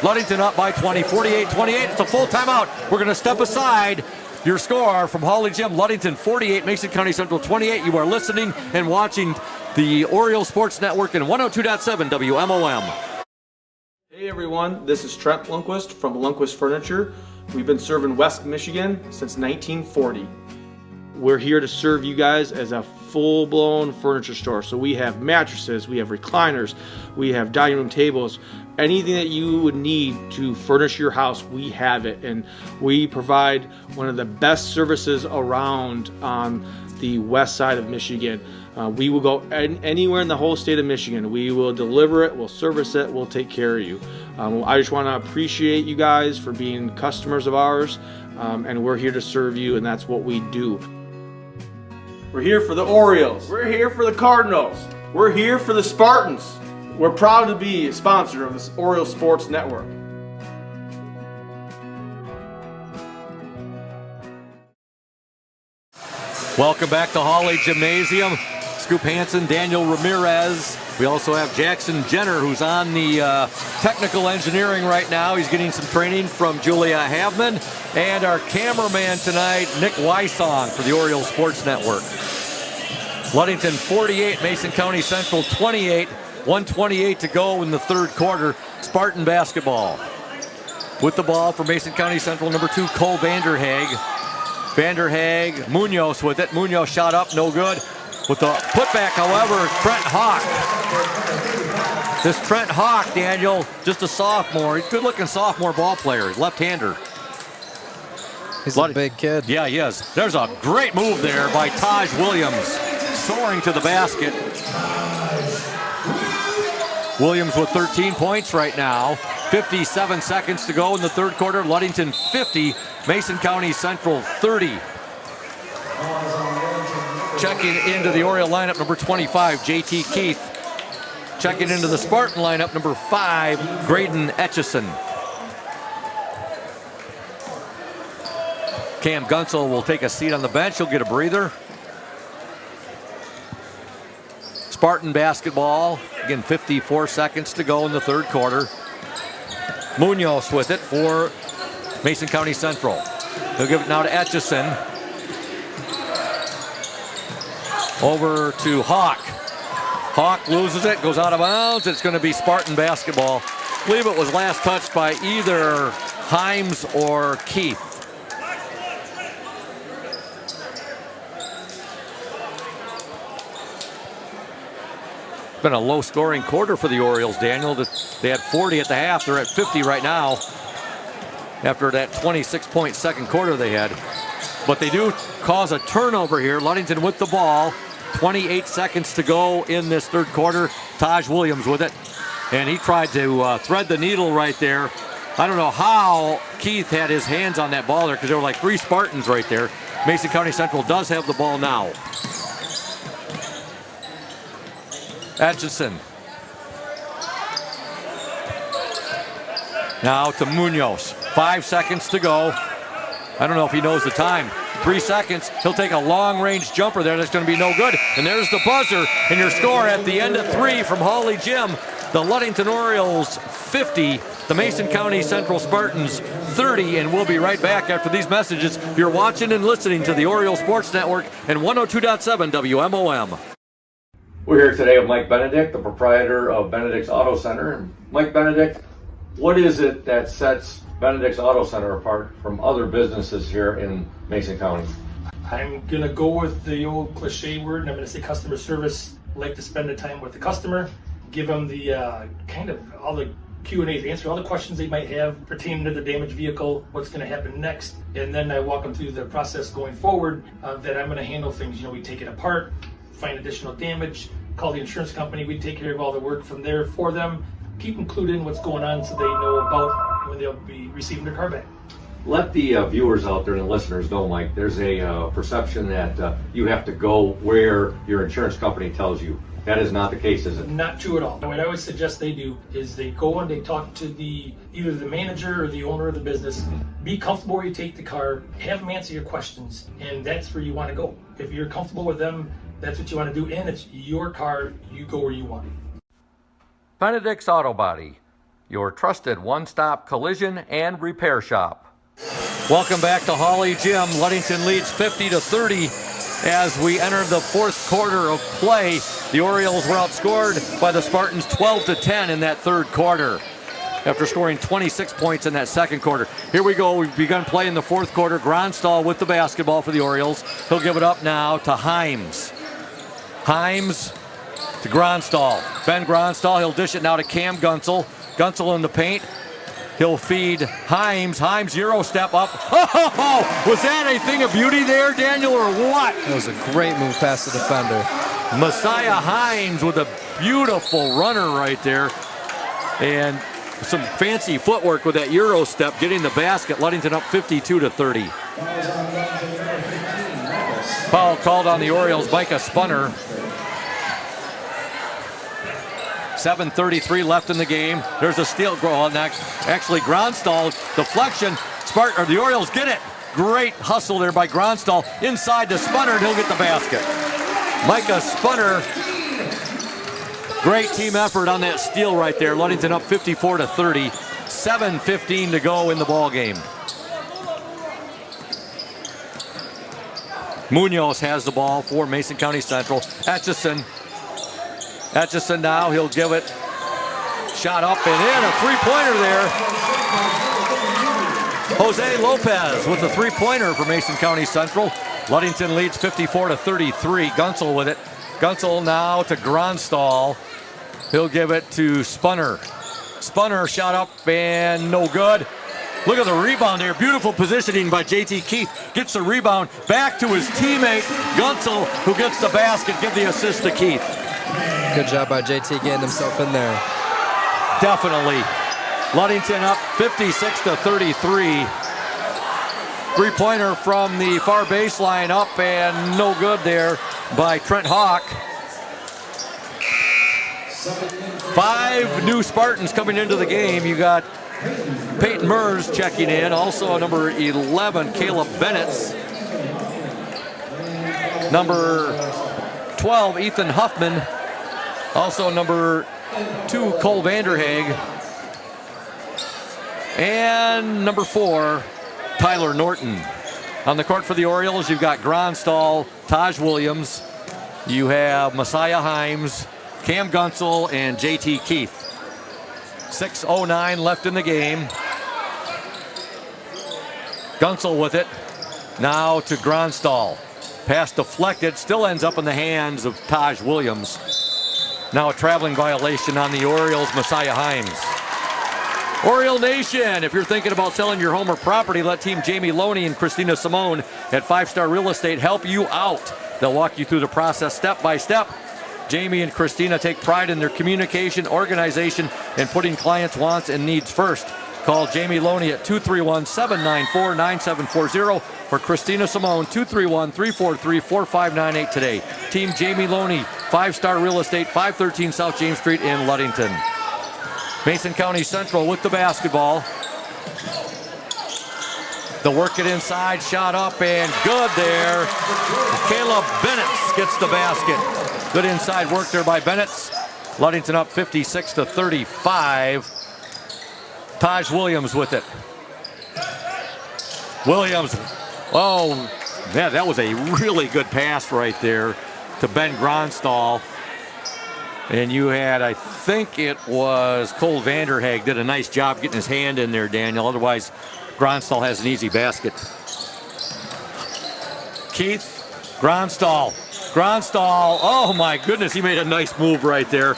Ludington up by 20, 48-28. It's a full timeout. We're going to step aside. Your score from Hawley Gym, Ludington 48, Mason County Central 28. You are listening and watching the Oriole Sports Network in 102.7 WMOM. Hey everyone, this is Trent Lundquist from Lundquist Furniture. We've been serving West Michigan since 1940. We're here to serve you guys as a full-blown furniture store. So we have mattresses, we have recliners, we have dining room tables, anything that you would need to furnish your house, we have it. And we provide one of the best services around on the west side of Michigan. We will go anywhere in the whole state of Michigan. We will deliver it, we'll service it, we'll take care of you. I just want to appreciate you guys for being customers of ours, and we're here to serve you, and that's what we do. We're here for the Orioles. We're here for the Cardinals. We're here for the Spartans. We're proud to be a sponsor of this Oriole Sports Network. Welcome back to Hawley Gymnasium. Scoop Hansen, Daniel Ramirez. We also have Jackson Jenner, who's on the technical engineering right now. He's getting some training from Julia Havman. And our cameraman tonight, Nick Wysong for the Orioles Sports Network. Ludington 48, Mason County Central 28. 1:28 to go in the third quarter. Spartan basketball. With the ball for Mason County Central, number 2, Cole Vanderhaeg. Vanderhaeg, Munoz with it. Munoz shot up, no good. With the putback, however, Trent Hawk. This Trent Hawk, Daniel, just a sophomore. Good-looking sophomore ball player, left-hander. He's a big kid. Yeah, he is. There's a great move there by Taj Williams, soaring to the basket. Williams with 13 points right now. 57 seconds to go in the third quarter. Ludington 50, Mason County Central 30. Checking into the Oriole lineup, number 25, JT Keith. Checking into the Spartan lineup, number 5, Graydon Etchison. Cam Gunsel will take a seat on the bench. He'll get a breather. Spartan basketball. Again, 54 seconds to go in the third quarter. Munoz with it for Mason County Central. He'll give it now to Etchison. Over to Hawk. Hawk loses it, goes out of bounds. It's going to be Spartan basketball. I believe it was last touched by either Himes or Keith. Been a low-scoring quarter for the Orioles, Daniel. They had 40 at the half. They're at 50 right now after that 26-point second quarter they had. But they do cause a turnover here. Ludington with the ball. 28 seconds to go in this third quarter. Taj Williams with it. And he tried to thread the needle right there. I don't know how Keith had his hands on that ball there because there were like 3 Spartans right there. Mason County Central does have the ball now. Etchison. Now to Munoz. 5 seconds to go. I don't know if he knows the time. 3 seconds. He'll take a long-range jumper there. That's going to be no good. And there's the buzzer. And your score at the end of 3 from Hawley Gym. The Ludington Orioles 50. The Mason County Central Spartans 30. And we'll be right back after these messages. You're watching and listening to the Orioles Sports Network and 102.7 WMOM. We're here today with Mike Benedict, the proprietor of Benedict's Auto Center. And Mike Benedict, what is it that sets Benedict's Auto Center apart from other businesses here in Mason County? I'm going to go with the old cliche word, and I'm going to say customer service. Like to spend the time with the customer, give them the kind of all the Q&As, answer all the questions they might have pertaining to the damaged vehicle, what's going to happen next, and then I walk them through the process going forward that I'm going to handle things. You know, we take it apart, find additional damage, call the insurance company, we take care of all the work from there for them, keep them clued in what's going on so they know about when they'll be receiving their car back. Let the viewers out there and the listeners know, Mike, there's a perception that you have to go where your insurance company tells you. That is not the case, is it? Not true at all. What I always suggest they do is they go and they talk to either the manager or the owner of the business. Be comfortable where you take the car, have them answer your questions, and that's where you want to go. If you're comfortable with them, that's what you want to do, and it's your car, you go where you want. Benedict's Auto Body, your trusted one-stop collision and repair shop. Welcome back to Hawley Gym. Ludington leads 50-30 as we enter the fourth quarter of play. The Orioles were outscored by the Spartans 12-10 in that third quarter after scoring 26 points in that second quarter. Here we go. We've begun play in the fourth quarter. Gronstal with the basketball for the Orioles. He'll give it up now to Himes. Himes to Gronstal. Ben Gronstal, he'll dish it now to Cam Gunsel. Gunsel in the paint. He'll feed Himes. Himes Euro step up. Oh, was that a thing of beauty there, Daniel, or what? It was a great move past the defender. Messiah Himes with a beautiful runner right there. And some fancy footwork with that Euro step, getting the basket. Ludington up 52-30. Foul called on the Orioles, Micah Spunner. 7:33 left in the game. There's a steal. Actually, Gronstal deflection. The Orioles get it. Great hustle there by Gronstal. Inside to Spunner, and he'll get the basket. Micah Spunner. Great team effort on that steal right there. Ludington up 54-30. 7:15 to go in the ball game. Munoz has the ball for Mason County Central. Atchison now, he'll give it. Shot up and in, a three-pointer there. Jose Lopez with the three-pointer for Mason County Central. Ludington leads 54-33. Gunsel with it. Gunsel now to Gronstal. He'll give it to Spunner. Spunner shot up and no good. Look at the rebound there. Beautiful positioning by JT Keith. Gets the rebound back to his teammate, Gunsel, who gets the basket. Give the assist to Keith. Good job by JT getting himself in there. Definitely. Ludington up 56-33. Three-pointer from the far baseline up and no good there by Trent Hawk. 5 new Spartans coming into the game. You got Peyton Mers checking in. Also number 11, Caleb Bennett. Number 12, Ethan Huffman. Also number 2, Cole Vanderhaeg. And number 4, Tyler Norton. On the court for the Orioles, you've got Gronstal, Taj Williams. You have Messiah Himes, Cam Gunsel, and JT Keith. 6:09 left in the game. Gunsel with it. Now to Gronstal. Pass deflected, still ends up in the hands of Taj Williams. Now a traveling violation on the Orioles, Messiah Himes. Oriole Nation, if you're thinking about selling your home or property, let Team Jamie Loney and Christina Simone at 5 Star Real Estate help you out. They'll walk you through the process step by step. Jamie and Christina take pride in their communication, organization, and putting clients' wants and needs first. Call Jamie Loney at 231-794-9740 or Christina Simone 231-343-4598 today. Team Jamie Loney, 5 Star Real Estate, 513 South James Street in Ludington. Mason County Central with the basketball. They'll work it inside, shot up and good there. Caleb Bennett gets the basket. Good inside work there by Bennett. Ludington up 56-35. Taj Williams with it. Williams, oh, yeah, that was a really good pass right there to Ben Gronstal. And you had, I think it was Cole Vanderhaeg, did a nice job getting his hand in there, Daniel. Otherwise, Gronstal has an easy basket. Keith, Gronstal, oh my goodness, he made a nice move right there.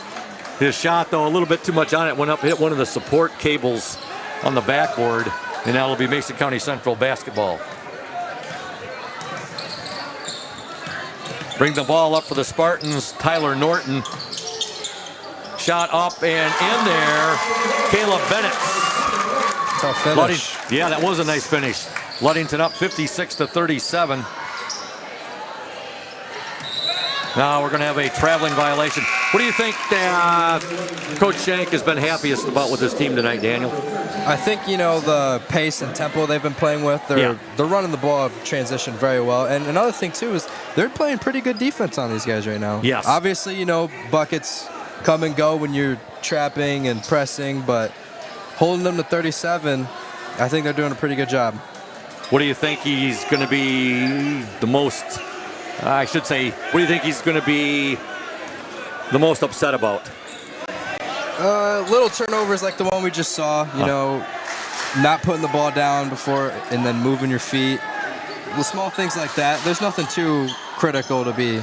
His shot, though, a little bit too much on it, went up, hit one of the support cables on the backboard, and that'll be Mason County Central basketball. Bring the ball up for the Spartans, Tyler Norton. Shot up and in there, Caleb Bennett. Tough finish. Yeah, that was a nice finish. Ludington up 56-37. Now we're going to have a traveling violation. What do you think Coach Shank has been happiest about with his team tonight, Daniel? I think, the pace and tempo they've been playing with, they're running the ball transition very well. And another thing, too, is they're playing pretty good defense on these guys right now. Yes. Obviously, buckets come and go when you're trapping and pressing, but holding them to 37, I think they're doing a pretty good job. What do you think he's going to be the most, what do you think he's going to be the most upset about? Little turnovers like the one we just saw, not putting the ball down before and then moving your feet. The small things like that, there's nothing too critical to be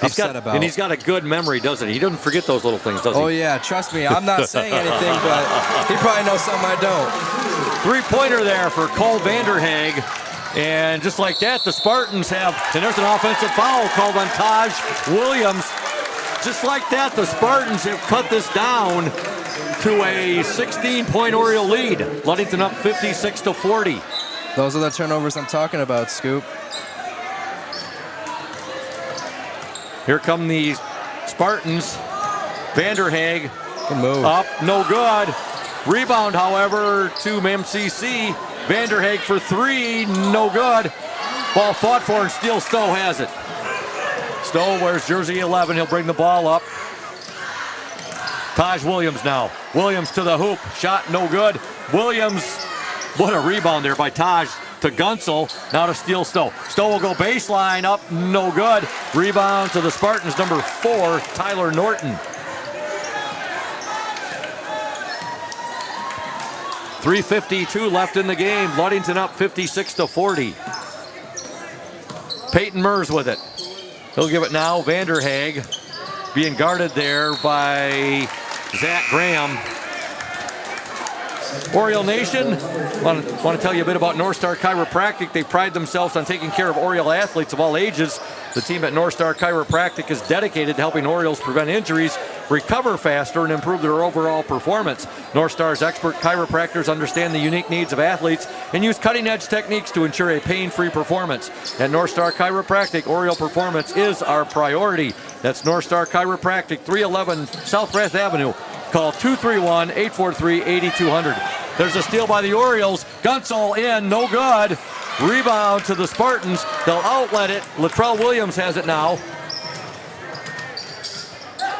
upset about. And he's got a good memory, doesn't he? He doesn't forget those little things, does he? Oh, yeah, trust me. I'm not saying anything, but he probably knows something I don't. Three-pointer there for Cole Vanderhaeg. And just like that, the Spartans have, and there's an offensive foul called on Taj Williams. Just like that, the Spartans have cut this down to a 16-point Oriole lead. Ludington up 56-40. Those are the turnovers I'm talking about, Scoop. Here come the Spartans. Vanderhaeg good move. Up, no good. Rebound, however, to MCC. Vanderhaeg for three, no good. Ball fought for, and Steele Stowe has it. Stowe wears jersey 11. He'll bring the ball up. Taj Williams now. Williams to the hoop. Shot no good. Williams, what a rebound there by Taj to Gunsel. Now to Steele Stowe. Stowe will go baseline up. No good. Rebound to the Spartans, number 4, Tyler Norton. 3:52 left in the game. Ludington up 56-40. Peyton Mers with it. He'll give it now. Vanderhaeg being guarded there by Zach Graham. Oriole Nation, want to tell you a bit about North Star Chiropractic. They pride themselves on taking care of Oriole athletes of all ages. The team at North Star Chiropractic is dedicated to helping Orioles prevent injuries, recover faster, and improve their overall performance. North Star's expert chiropractors understand the unique needs of athletes and use cutting-edge techniques to ensure a pain-free performance. At North Star Chiropractic, Oriole performance is our priority. That's North Star Chiropractic, 311 South Rath Avenue. Call 231-843-8200. There's a steal by the Orioles. Gunsel in, no good. Rebound to the Spartans. They'll outlet it. Latrell Williams has it now.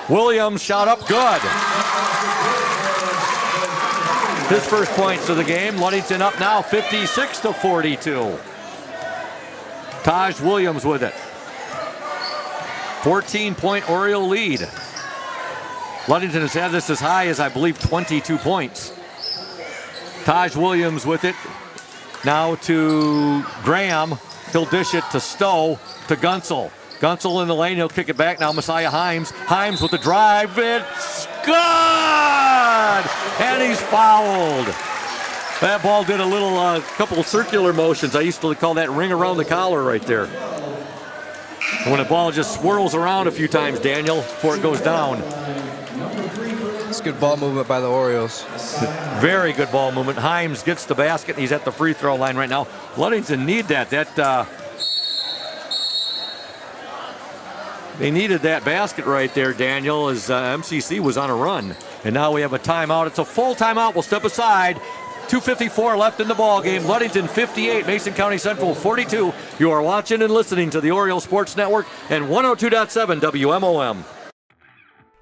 Williams shot up good. His first points of the game. Ludington up now 56-42. Taj Williams with it. 14-point Oriole lead. Ludington has had this as high as, I believe, 22 points. Taj Williams with it. Now to Graham. He'll dish it to Stowe, to Gunsel. Gunsel in the lane. He'll kick it back now. Messiah Himes. Himes with the drive. It's good! And he's fouled. That ball did a little couple of circular motions. I used to call that ring around the collar right there. When a ball just swirls around a few times, Daniel, before it goes down. It's good ball movement by the Orioles. Very good ball movement. Himes gets the basket, and he's at the free throw line right now. Ludington need that. They needed that basket right there, Daniel, as MCC was on a run. And now we have a timeout. It's a full timeout. We'll step aside. 2:54 left in the ball game. Ludington 58, Mason County Central 42. You are watching and listening to the Oriole Sports Network and 102.7 WMOM.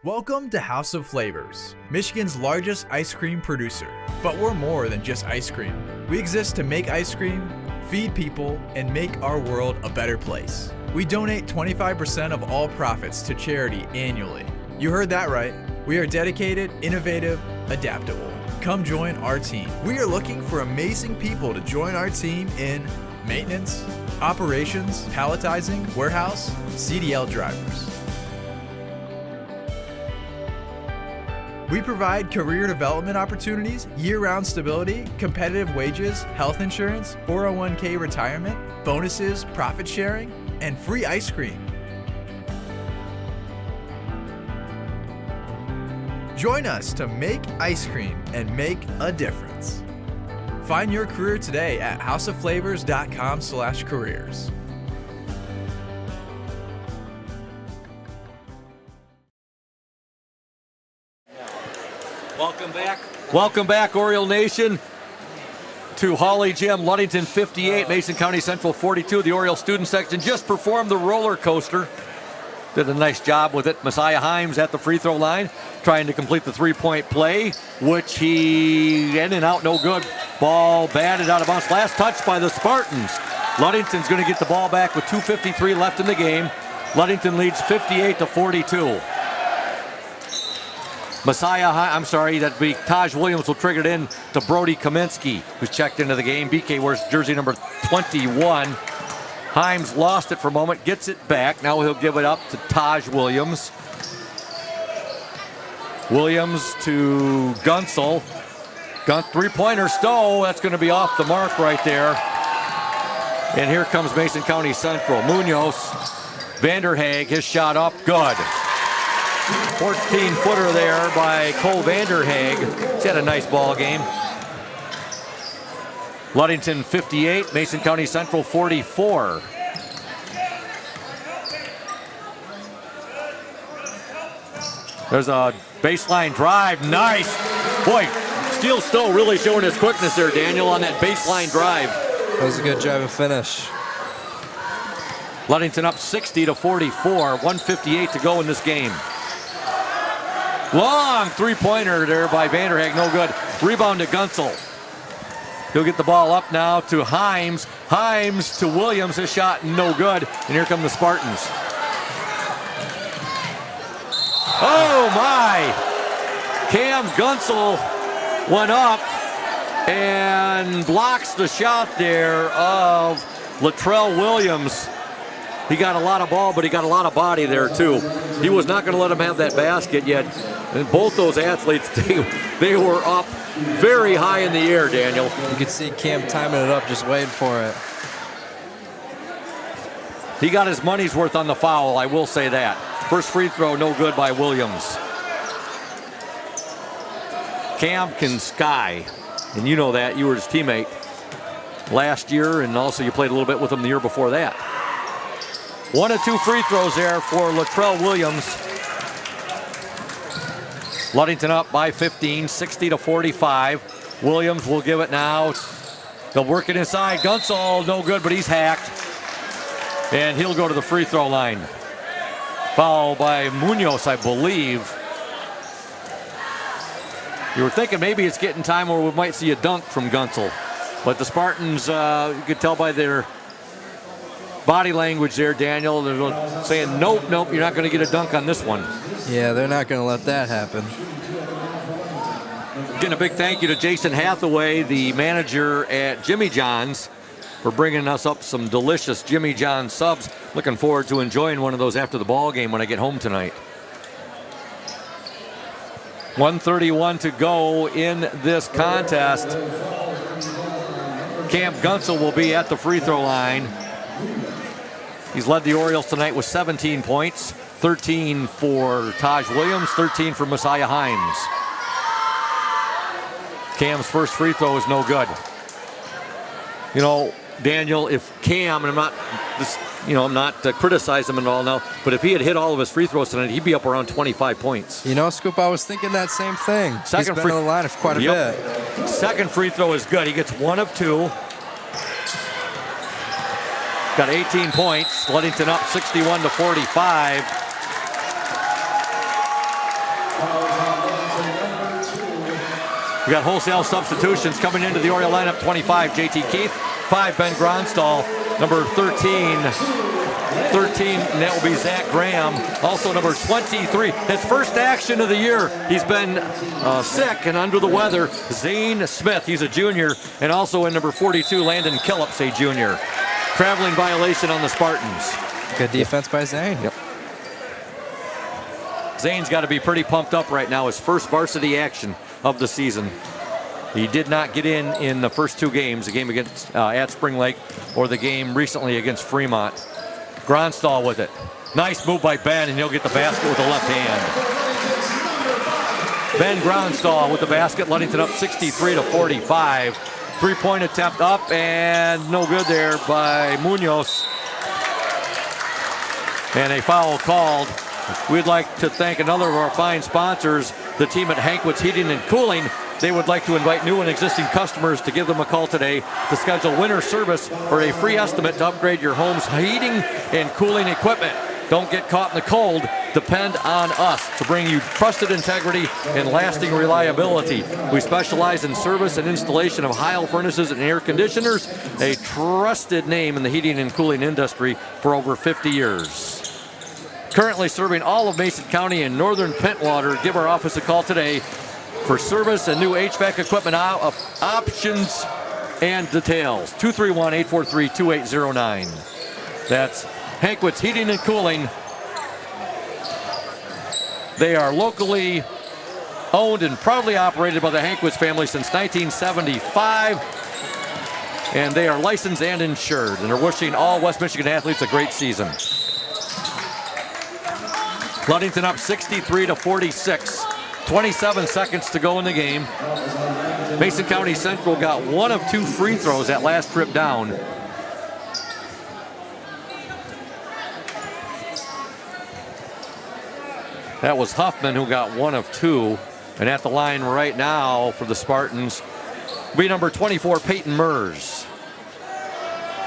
Welcome to House of Flavors, Michigan's largest ice cream producer. But we're more than just ice cream. We exist to make ice cream, feed people, and make our world a better place. We donate 25% of all profits to charity annually. You heard that right. We are dedicated, innovative, adaptable. Come join our team. We are looking for amazing people to join our team in maintenance, operations, palletizing, warehouse, CDL drivers. We provide career development opportunities, year-round stability, competitive wages, health insurance, 401k retirement, bonuses, profit sharing, and free ice cream. Join us to make ice cream and make a difference. Find your career today at houseofflavors.com/careers. Welcome back, Oriole Nation, to Hawley Gym. Ludington 58, Mason County Central 42. The Oriole student section just performed the roller coaster. Did a nice job with it. Messiah Himes at the free throw line, trying to complete the three-point play, which he in and out, no good. Ball batted out of bounds. Last touch by the Spartans. Ludington's going to get the ball back with 2:53 left in the game. Ludington leads 58-42. That'd be Taj Williams will trigger it in to Brody Kaminsky, who's checked into the game. BK wears jersey number 21. Himes lost it for a moment, gets it back. Now he'll give it up to Taj Williams. Williams to Gunsel. Three-pointer Stowe. That's going to be off the mark right there. And here comes Mason County Central. Munoz, Vanderhaeg, his shot up, good. 14-footer there by Cole Vanderhaeg. He's had a nice ball game. Ludington 58, Mason County Central 44. There's a baseline drive, nice. Boy, Steele Stowe really showing his quickness there, Daniel, on that baseline drive. That was a good drive and finish. Ludington up 60-44, 1:58 to go in this game. Long three-pointer there by Vanderhaeg, no good. Rebound to Gunsel. He'll get the ball up now to Himes. Himes to Williams, his shot no good. And here come the Spartans. Oh my! Cam Gunsel went up and blocks the shot there of Latrell Williams. He got a lot of ball, but he got a lot of body there too. He was not going to let him have that basket yet. And both those athletes, they were up very high in the air, Daniel. You could see Cam timing it up, just waiting for it. He got his money's worth on the foul, I will say that. First free throw, no good by Williams. Cam can sky, and you know that. You were his teammate last year, and also you played a little bit with him the year before that. 1 of 2 free throws there for Latrell Williams. Ludington up by 15, 60-45. Williams will give it now. They'll work it inside. Gunsel, no good, but he's hacked. And he'll go to the free throw line. Foul by Munoz, I believe. You were thinking maybe it's getting time where we might see a dunk from Gunsel. But the Spartans, you could tell by their body language there, Daniel, they're saying, nope, you're not going to get a dunk on this one. Yeah, they're not going to let that happen. Again, a big thank you to Jason Hathaway, the manager at Jimmy John's, for bringing us up some delicious Jimmy John's subs. Looking forward to enjoying one of those after the ball game when I get home tonight. 1:31 to go in this contest. Cam Gunsel will be at the free throw line. He's led the Orioles tonight with 17 points, 13 for Taj Williams, 13 for Messiah Himes. Cam's first free throw is no good. You know, Daniel, if Cam, and I'm not criticizing him at all now, but if he had hit all of his free throws tonight, he'd be up around 25 points. You know, Scoop, I was thinking that same thing. He's been on the line for quite a bit. Second free throw is good. He gets 1 of 2. Got 18 points. Ludington up 61-45. We got wholesale substitutions coming into the Oriole lineup. 25, JT Keith. 5, Ben Gronstall. Number 13, and that will be Zach Graham. Also number 23, his first action of the year. He's been sick and under the weather. Zane Smith, he's a junior. And also in number 42, Landon Killips, a junior. Traveling violation on the Spartans. Good defense by Zane. Yep. Zane's got to be pretty pumped up right now. His first varsity action of the season. He did not get in the first 2 games, the game against at Spring Lake or the game recently against Fremont. Gronstall with it. Nice move by Ben, and he'll get the basket with the left hand. Ben Gronstall with the basket. Ludington up 63-45. Three-point attempt up and no good there by Munoz. And a foul called. We'd like to thank another of our fine sponsors, the team at Hankwitz Heating and Cooling. They would like to invite new and existing customers to give them a call today to schedule winter service or a free estimate to upgrade your home's heating and cooling equipment. Don't get caught in the cold. Depend on us to bring you trusted integrity and lasting reliability. We specialize in service and installation of Heil furnaces and air conditioners, a trusted name in the heating and cooling industry for over 50 years. Currently serving all of Mason County and northern Pentwater. Give our office a call today for service and new HVAC equipment options and details. 231-843-2809. That's Hankwitz Heating and Cooling. They are locally owned and proudly operated by the Hankwitz family since 1975. And they are licensed and insured, and are wishing all West Michigan athletes a great season. Ludington up 63-46. 27 seconds to go in the game. Mason County Central got 1 of 2 free throws that last trip down. That was Huffman who got 1 of 2. And at the line right now for the Spartans will be number 24, Peyton Mers.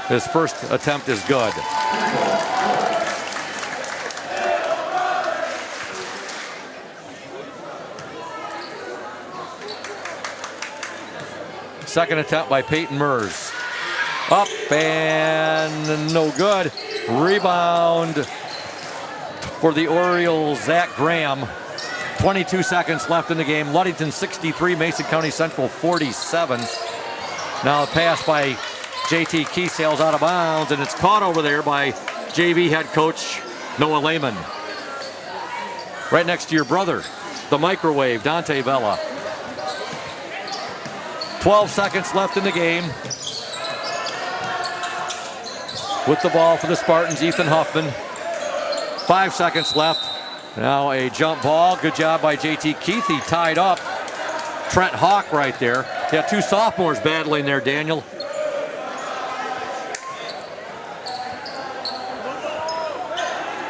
His first attempt is good. Second attempt by Peyton Mers. Up and no good. Rebound for the Orioles, Zach Graham. 22 seconds left in the game. Ludington 63, Mason County Central 47. Now a pass by JT Keysales out of bounds, and it's caught over there by JV head coach Noah Lehman. Right next to your brother, the microwave, Dante Vella. 12 seconds left in the game. With the ball for the Spartans, Ethan Huffman. 5 seconds left. Now a jump ball. Good job by JT Keith. He tied up Trent Hawk right there. Yeah, two sophomores battling there, Daniel.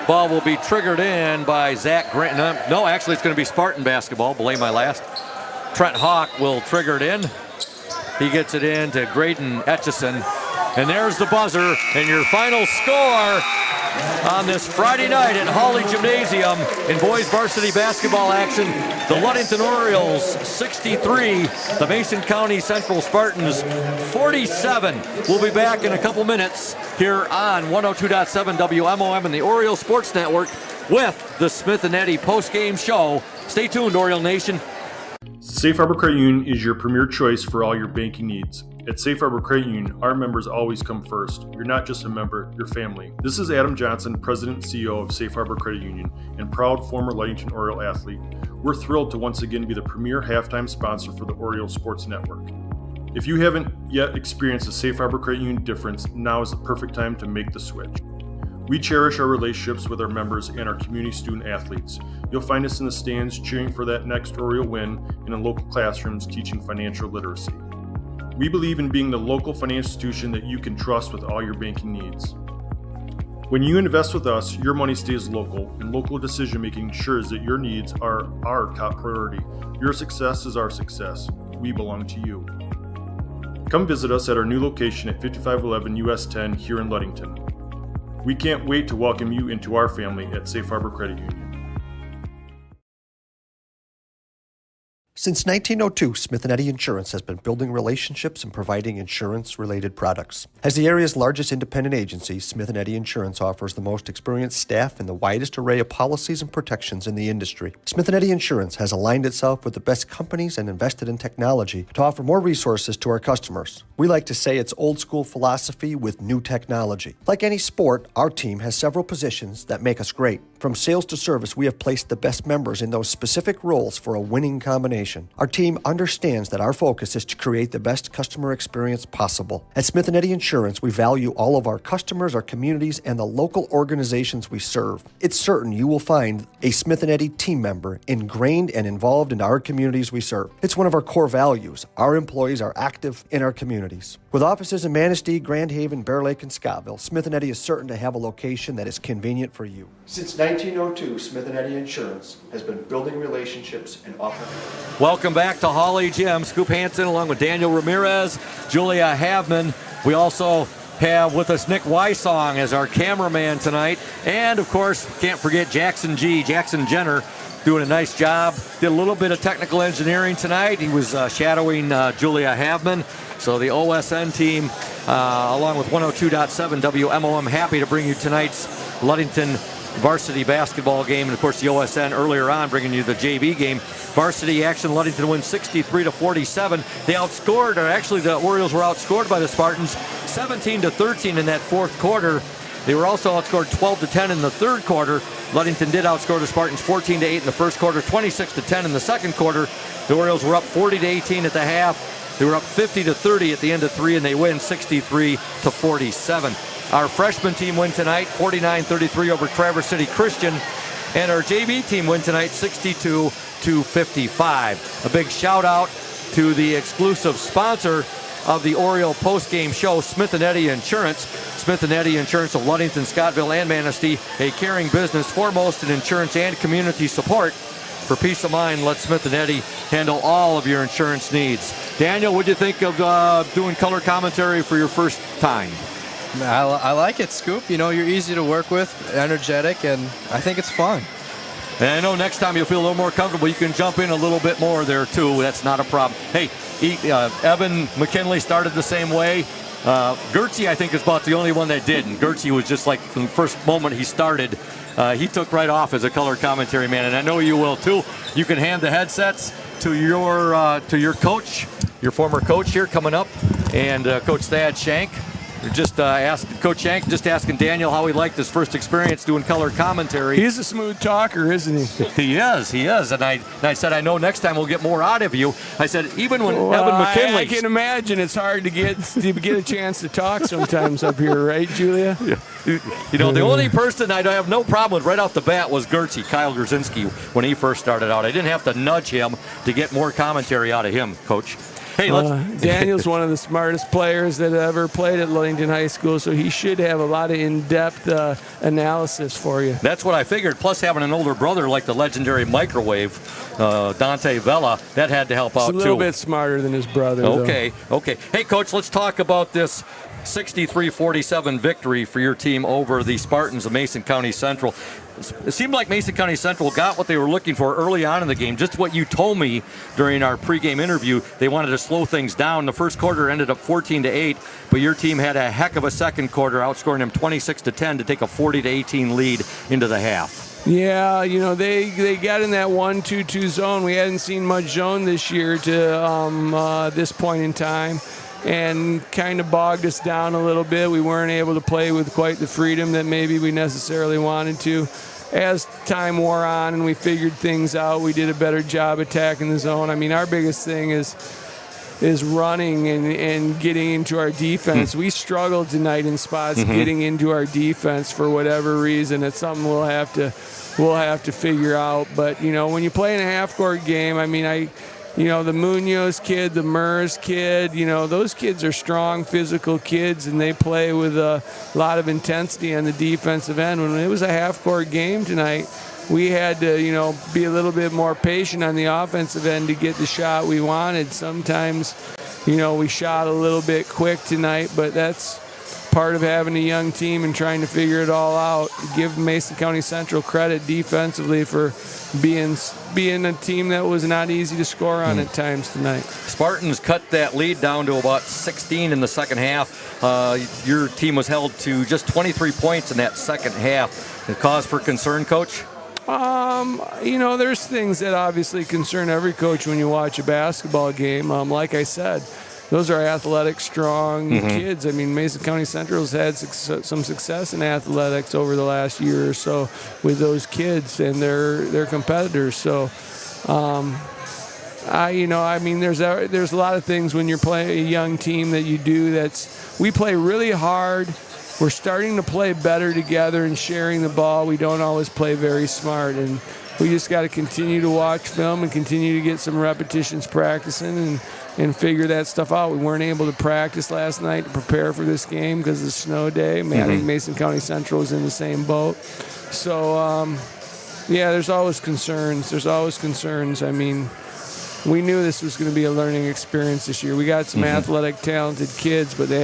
Ball will be triggered in by Zach Grant. No, actually it's going to be Spartan basketball. Belay my last. Trent Hawk will trigger it in. He gets it in to Graydon Etchison. And there's the buzzer. And your final score on this Friday night at Hawley Gymnasium in boys varsity basketball action. The Ludington Orioles 63, the Mason County Central Spartans 47. We'll be back in a couple minutes here on 102.7 WMOM and the Oriole Sports Network with the Smith and Eddy post-game show. Stay tuned, Oriole Nation. Safe Harbor Credit Union is your premier choice for all your banking needs. At Safe Harbor Credit Union, our members always come first. You're not just a member, you're family. This is Adam Johnson, President and CEO of Safe Harbor Credit Union and proud former Ludington Oriole athlete. We're thrilled to once again be the premier halftime sponsor for the Oriole Sports Network. If you haven't yet experienced the Safe Harbor Credit Union difference, now is the perfect time to make the switch. We cherish our relationships with our members and our community student athletes. You'll find us in the stands cheering for that next Oriole win and in local classrooms teaching financial literacy. We believe in being the local financial institution that you can trust with all your banking needs. When you invest with us, your money stays local, and local decision-making ensures that your needs are our top priority. Your success is our success. We belong to you. Come visit us at our new location at 5511 US 10 here in Ludington. We can't wait to welcome you into our family at Safe Harbor Credit Union. Since 1902, Smith & Eddy Insurance has been building relationships and providing insurance-related products. As the area's largest independent agency, Smith & Eddy Insurance offers the most experienced staff and the widest array of policies and protections in the industry. Smith & Eddy Insurance has aligned itself with the best companies and invested in technology to offer more resources to our customers. We like to say it's old-school philosophy with new technology. Like any sport, our team has several positions that make us great. From sales to service, we have placed the best members in those specific roles for a winning combination. Our team understands that our focus is to create the best customer experience possible. At Smith & Eddy Insurance, we value all of our customers, our communities, and the local organizations we serve. It's certain you will find a Smith & Eddy team member ingrained and involved in our communities we serve. It's one of our core values. Our employees are active in our communities. With offices in Manistee, Grand Haven, Bear Lake, and Scottville, Smith & Eddy is certain to have a location that is convenient for you. Since 1902, Smith & Eddy Insurance has been building relationships and offering. Welcome back to Hawley Gym. Scoop Hansen along with Daniel Ramirez, Julia Havman. We also have with us Nick Wysong as our cameraman tonight. And, of course, can't forget Jackson Jenner, doing a nice job. Did a little bit of technical engineering tonight. He was shadowing Julia Havman. So the OSN team, along with 102.7 WMOM, happy to bring you tonight's Ludington varsity basketball game, and of course the OSN earlier on bringing you the JV game. Varsity action, Ludington wins 63-47. They outscored, or actually the Orioles were outscored by the Spartans 17-13 in that fourth quarter. They were also outscored 12-10 in the third quarter. Ludington did outscore the Spartans 14-8 in the first quarter, 26-10 in the second quarter. The Orioles were up 40-18 at the half. They were up 50-30 at the end of three, and they win 63-47. Our freshman team win tonight, 49-33 over Traverse City Christian. And our JV team win tonight, 62-55. A big shout out to the exclusive sponsor of the Oriole post-game show, Smith & Eddy Insurance. Smith & Eddy Insurance of Ludington, Scottville, and Manistee, a caring business foremost in insurance and community support. For peace of mind, let Smith and Eddy handle all of your insurance needs. Daniel, what do you think of doing color commentary for your first time? I like it, Scoop. You know, you're easy to work with, energetic, and I think it's fun. And I know next time you'll feel a little more comfortable. You can jump in a little bit more there, too. That's not a problem. Hey, Evan McKinley started the same way. Gertzie, I think, is about the only one that didn't. Gertzie was just like, from the first moment he started, he took right off as a color commentary man, and I know you will, too. You can hand the headsets to your coach, your former coach here coming up, and Coach Thad Shank. Just Coach Shank just asking Daniel how he liked his first experience doing color commentary. He's a smooth talker, isn't he? He is. And I said, I know next time we'll get more out of you. I said, even when Evan McKinley. I can imagine it's hard to get a chance to talk sometimes up here, right, Julia? Yeah. You know, the only person I have no problem with right off the bat was Gertzie, Kyle Grzinski, when he first started out. I didn't have to nudge him to get more commentary out of him, Coach. Hey, Daniel's one of the smartest players that ever played at Ludington High School, so he should have a lot of in-depth analysis for you. That's what I figured. Plus, having an older brother like the legendary microwave, Dante Vella, that had to help out, too. He's a little bit smarter than his brother, Okay. Hey, Coach, let's talk about this 63-47 victory for your team over the Spartans of Mason County Central. It seemed like Mason County Central got what they were looking for early on in the game. Just what you told me during our pregame interview, they wanted to slow things down. The first quarter ended up 14-8, but your team had a heck of a second quarter, outscoring them 26-10 to take a 40-18 lead into the half. Yeah, you know, they got in that 1-2-2 zone. We hadn't seen much zone this year to this point in time, and kind of bogged us down a little bit. We weren't able to play with quite the freedom that maybe we necessarily wanted to. As time wore on and we figured things out, we did a better job attacking the zone. I mean, our biggest thing is running and getting into our defense. We struggled tonight in spots getting into our defense for whatever reason. It's something we'll have to figure out. But, you know, when you play in a half-court game, I mean, the Munoz kid, the Mers kid, you know, those kids are strong, physical kids, and they play with a lot of intensity on the defensive end. When it was a half-court game tonight, we had to, you know, be a little bit more patient on the offensive end to get the shot we wanted. Sometimes, you know, we shot a little bit quick tonight, but that's part of having a young team and trying to figure it all out. Give Mason County Central credit defensively for being a team that was not easy to score on at times tonight. Spartans cut that lead down to about 16 in the second half. Your team was held to just 23 points in that second half. A cause for concern, Coach? You know, there's things that obviously concern every coach when you watch a basketball game. Like I said, those are athletic, strong kids. I mean, Mason County Central has had some success in athletics over the last year or so with those kids, and they're competitors. So, I mean, there's a lot of things when you're playing a young team that you do. We play really hard. We're starting to play better together and sharing the ball. We don't always play very smart, and we just got to continue to watch film and continue to get some repetitions practicing and figure that stuff out. We weren't able to practice last night to prepare for this game because of the snow day. I think Mason County Central is in the same boat. So, there's always concerns. I mean, we knew this was going to be a learning experience this year. We got some athletic, talented kids, but we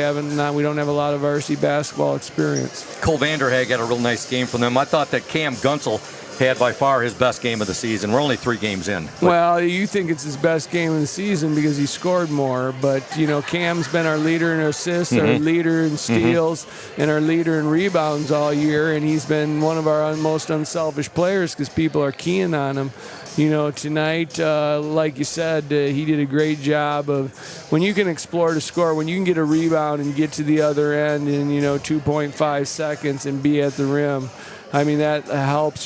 don't have a lot of varsity basketball experience. Cole Vanderhag had a real nice game from them. I thought that Cam Gunsel had by far his best game of the season. We're only 3 games in. Well, you think it's his best game of the season because he scored more, but, you know, Cam's been our leader in assists, our leader in steals, and our leader in rebounds all year, and he's been one of our most unselfish players because people are keying on him. You know, tonight, like you said, he did a great job of when you can explore to score, when you can get a rebound and get to the other end in, 2.5 seconds and be at the rim. I mean, that helps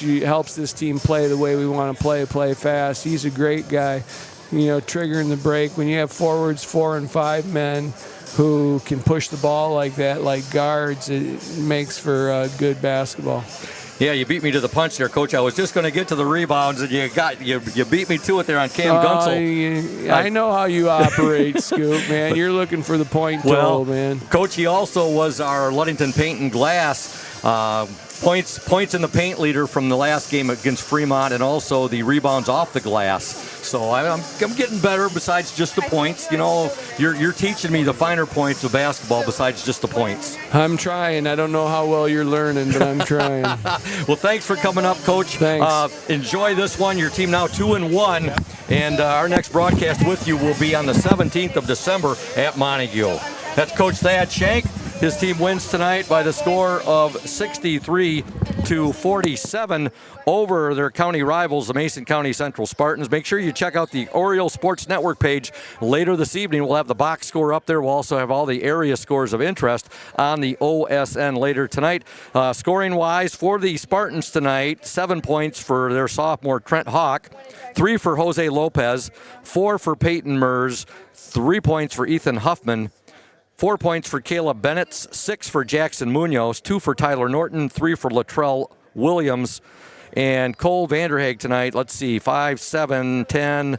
this team play the way we want to play fast. He's a great guy, triggering the break. When you have forwards, 4 and 5 men who can push the ball like that, like guards, it makes for good basketball. Yeah, you beat me to the punch there, Coach. I was just going to get to the rebounds, and you beat me to it there on Cam Gunsel. I know how you operate, Scoop, man. You're looking for the point total, man. Coach, he also was our Ludington Paint and Glass Points in the paint leader from the last game against Fremont, and also the rebounds off the glass. So I'm getting better besides just the points. You know, you're teaching me the finer points of basketball besides just the points. I'm trying. I don't know how well you're learning, but I'm trying. Well, thanks for coming up, Coach. Thanks. Enjoy this one. Your team now 2-1, and our next broadcast with you will be on the 17th of December at Montague. That's Coach Thad Shank. His team wins tonight by the score of 63-47 over their county rivals, the Mason County Central Spartans. Make sure you check out the Oriole Sports Network page later this evening. We'll have the box score up there. We'll also have all the area scores of interest on the OSN later tonight. Scoring-wise, for the Spartans tonight, 7 points for their sophomore Trent Hawk, 3 for Jose Lopez, 4 for Peyton Mers, 3 points for Ethan Huffman, 4 points for Caleb Bennett, 6 for Jackson Munoz, 2 for Tyler Norton, 3 for Latrell Williams, and Cole Vanderhaeg tonight. Let's see, 5, 7, 10,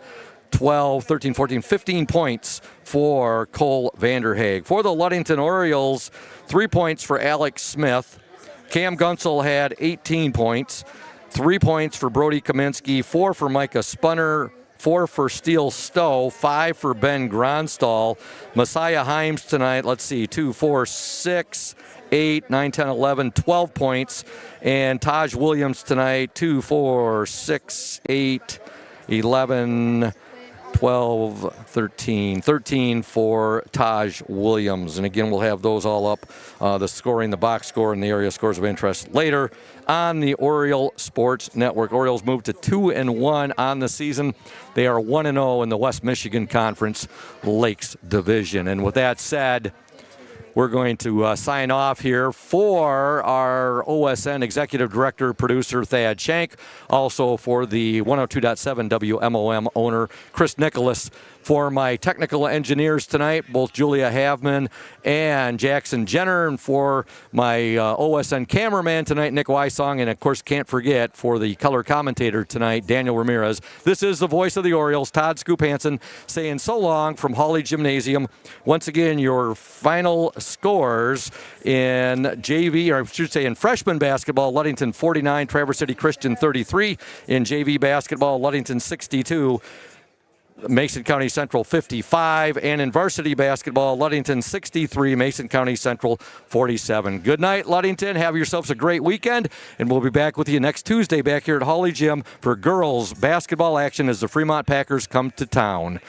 12, 13, 14, 15 points for Cole Vanderhaeg. For the Ludington Orioles, 3 points for Alex Smith. Cam Gunsel had 18 points, 3 points for Brody Kaminsky, 4 for Micah Spunner, 4 for Steele Stowe, 5 for Ben Gronstall. Messiah Himes tonight, let's see, 2, 4, 6, 8, 9, 10, 11, 12 points. And Taj Williams tonight, 2, 4, 6, 8, 11, 12, 13 for Taj Williams. And again, we'll have those all up, the scoring, the box score, and the area scores of interest later on the Oriole Sports Network. Orioles moved to 2-1 on the season. They are 1-0 in the West Michigan Conference Lakes Division. And with that said, we're going to sign off here for our OSN Executive Director, Producer Thad Shank, also for the 102.7 WMOM owner, Chris Nicholas, for my technical engineers tonight, both Julia Havman and Jackson Jenner, and for my OSN cameraman tonight, Nick Wysong, and of course, can't forget, for the color commentator tonight, Daniel Ramirez. This is the voice of the Orioles, Todd Scoop Hansen, saying so long from Hawley Gymnasium. Once again, your final scores in JV, or I should say in freshman basketball, Ludington 49, Traverse City Christian 33. In JV basketball, Ludington 62, Mason County Central 55, and in varsity basketball, Ludington 63, Mason County Central 47. Good night, Ludington. Have yourselves a great weekend, and we'll be back with you next Tuesday back here at Hawley Gym for girls basketball action as the Fremont Packers come to town.